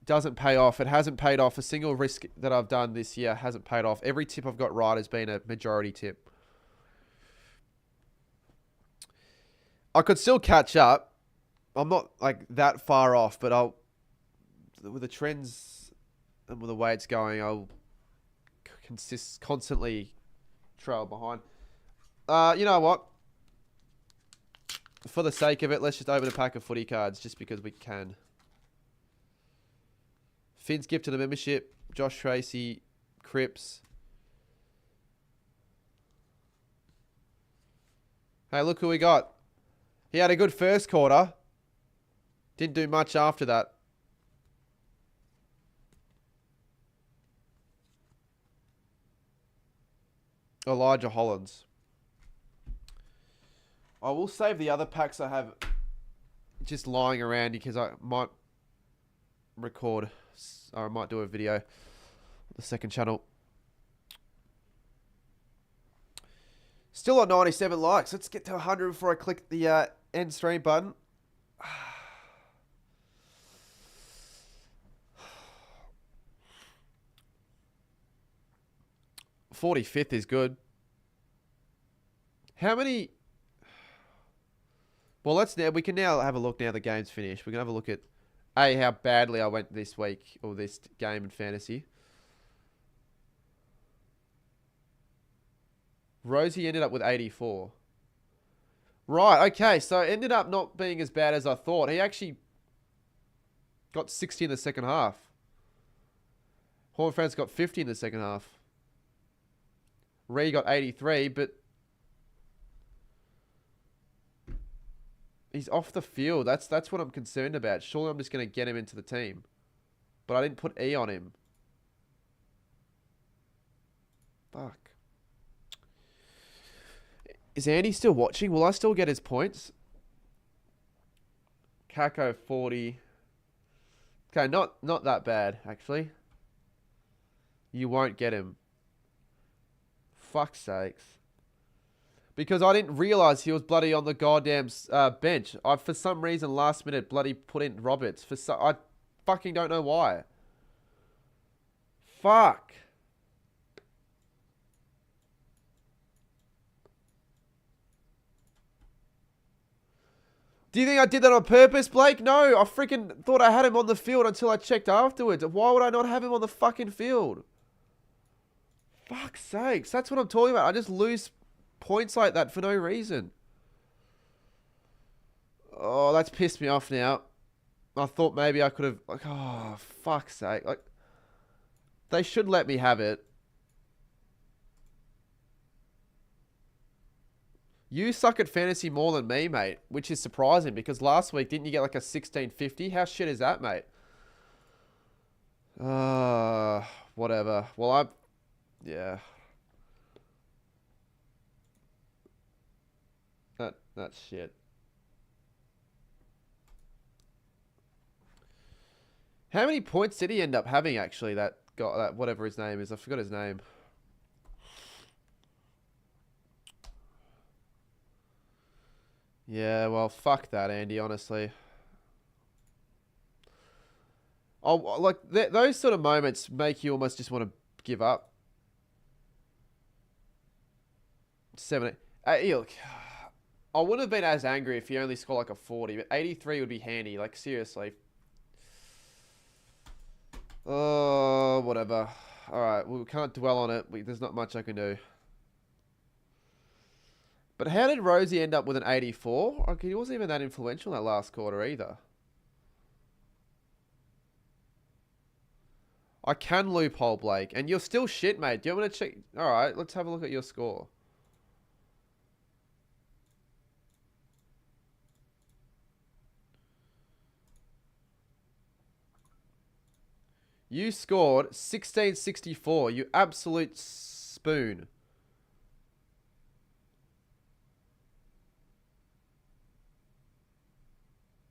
doesn't pay off. It hasn't paid off. A single risk that I've done this year hasn't paid off. Every tip I've got right has been a majority tip. I could still catch up. I'm not like that far off, but with the trends and with the way it's going, I'll constantly trail behind. You know what? For the sake of it, let's just open a pack of footy cards just because we can. Finn's gifted a membership. Josh Tracy, Cripps. Hey, look who we got. He had a good first quarter. Didn't do much after that. Elijah Hollands. I will save the other packs I have just lying around because I might record, or I might do a video on the second channel. Still at 97 likes. Let's get to 100 before I click the end stream button. 45th is good. How many? Well, we can now have a look now the game's finished. We can have a look at how badly I went this week or this game in fantasy. Rosie ended up with 84. Right, okay, so it ended up not being as bad as I thought. He actually got 60 in the second half. Horne-Francis got 50 in the second half. Ree got 83, but he's off the field. That's what I'm concerned about. Surely I'm just going to get him into the team. But I didn't put E on him. Fuck. Is Andy still watching? Will I still get his points? Kako 40. Okay, not that bad, actually. You won't get him. Fuck's sakes. Because I didn't realise he was bloody on the goddamn bench. I, for some reason, last minute, bloody put in Roberts. I fucking don't know why. Fuck. Do you think I did that on purpose, Blake? No, I freaking thought I had him on the field until I checked afterwards. Why would I not have him on the fucking field? Fuck's sakes. That's what I'm talking about. I just lose points like that for no reason. Oh, that's pissed me off now. I thought maybe I could have... Like, oh, fuck's sake. Like, they should let me have it. You suck at fantasy more than me, mate, which is surprising because last week, didn't you get like a 1650? How shit is that, mate? Whatever. Well, yeah. That's shit. How many points did he end up having, actually, that whatever his name is? I forgot his name. Yeah, well, fuck that, Andy, honestly. Oh, like, those sort of moments make you almost just want to give up. 70. Look, I wouldn't have been as angry if he only scored like a 40, but 83 would be handy, like, seriously. Oh, whatever. Alright, we can't dwell on it. There's not much I can do. But how did Rosie end up with an 84? Okay, he wasn't even that influential in that last quarter either. I can loophole, Blake. And you're still shit, mate. Do you want me to check? Alright, let's have a look at your score. You scored 1664. You absolute spoon.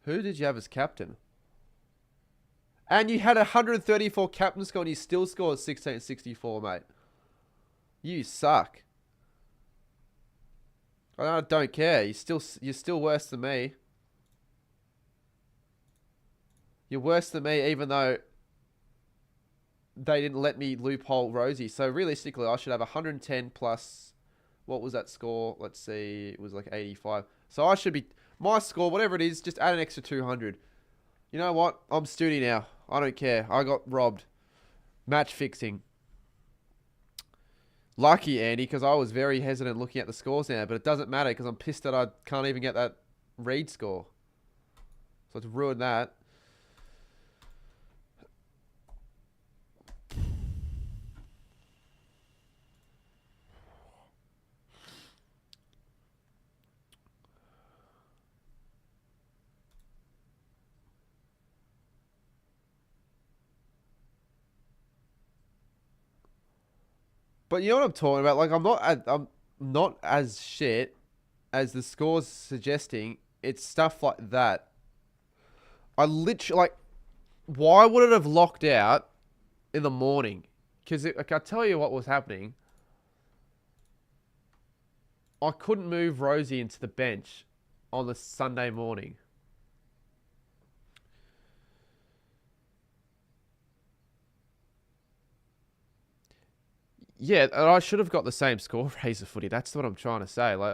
Who did you have as captain? And you had 134 captain score and you still scored 1664, mate. You suck. I don't care. You're still worse than me. You're worse than me even though they didn't let me loophole Rosie. So realistically, I should have 110 plus... What was that score? Let's see. It was like 85. So I should be... My score, whatever it is, just add an extra 200. You know what? I'm Studi now. I don't care. I got robbed. Match fixing. Lucky, Andy, because I was very hesitant looking at the scores now. But it doesn't matter because I'm pissed that I can't even get that read score. So it's ruined that. But you know what I'm talking about? Like, I'm not as shit as the score's suggesting. It's stuff like that. I literally, like, why would it have locked out in the morning? Because, like, I'll tell you what was happening. I couldn't move Rosie into the bench on the Sunday morning. Yeah, and I should have got the same score for Razor Footy. That's what I'm trying to say. Like,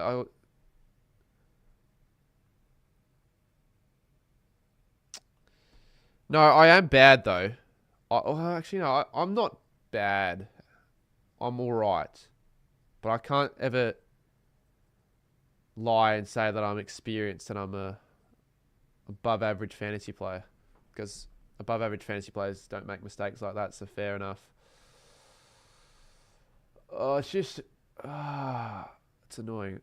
no, I am bad though. Actually, no, I'm not bad. I'm all right, but I can't ever lie and say that I'm experienced and I'm a above average fantasy player, because above average fantasy players don't make mistakes like that. So fair enough. Oh, it's just... it's annoying.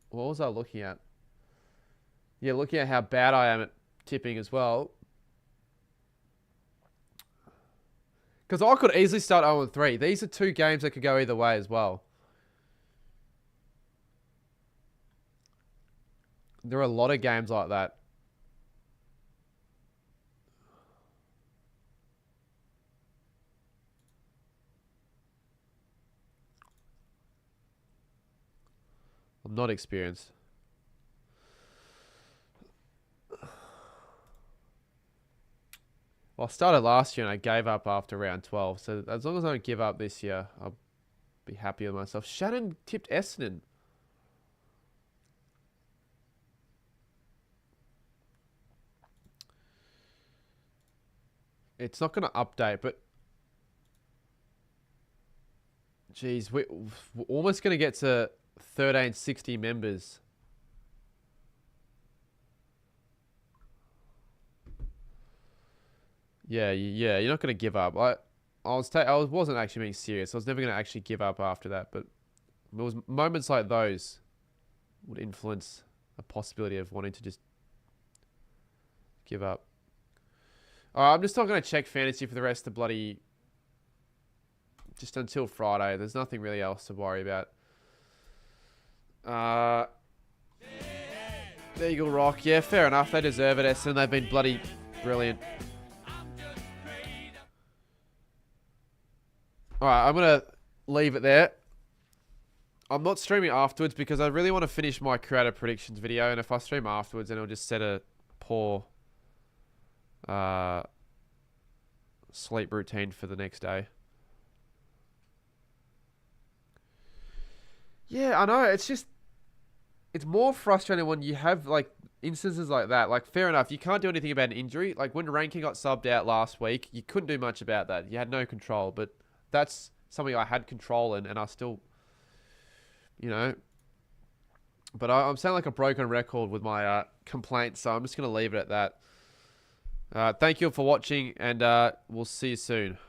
What was I looking at? Yeah, looking at how bad I am at tipping as well. Because I could easily start 0-3. These are 2 games that could go either way as well. There are a lot of games like that. I'm not experienced. Well, I started last year and I gave up after round 12. So as long as I don't give up this year, I'll be happy with myself. Shannon tipped Essendon. It's not going to update, but... Jeez, we're almost going to get to 1360 members. Yeah, you're not going to give up. I wasn't actually being serious. I was never going to actually give up after that, but it was moments like those would influence a possibility of wanting to just give up. Alright, I'm just not going to check fantasy for the rest of the bloody... Just until Friday. There's nothing really else to worry about. Eagle Rock. Yeah, fair enough. They deserve it, Essendon. They've been bloody brilliant. Alright, I'm going to leave it there. I'm not streaming afterwards because I really want to finish my creative predictions video. And if I stream afterwards, then it'll just set a poor sleep routine for the next day. Yeah, I know. It's just... It's more frustrating when you have, like, instances like that. Like, fair enough, you can't do anything about an injury. Like, when Rankin got subbed out last week, you couldn't do much about that. You had no control. But that's something I had control in, and I still... You know... But I'm sounding like a broken record with my complaints, so I'm just going to leave it at that. Thank you all for watching, and we'll see you soon.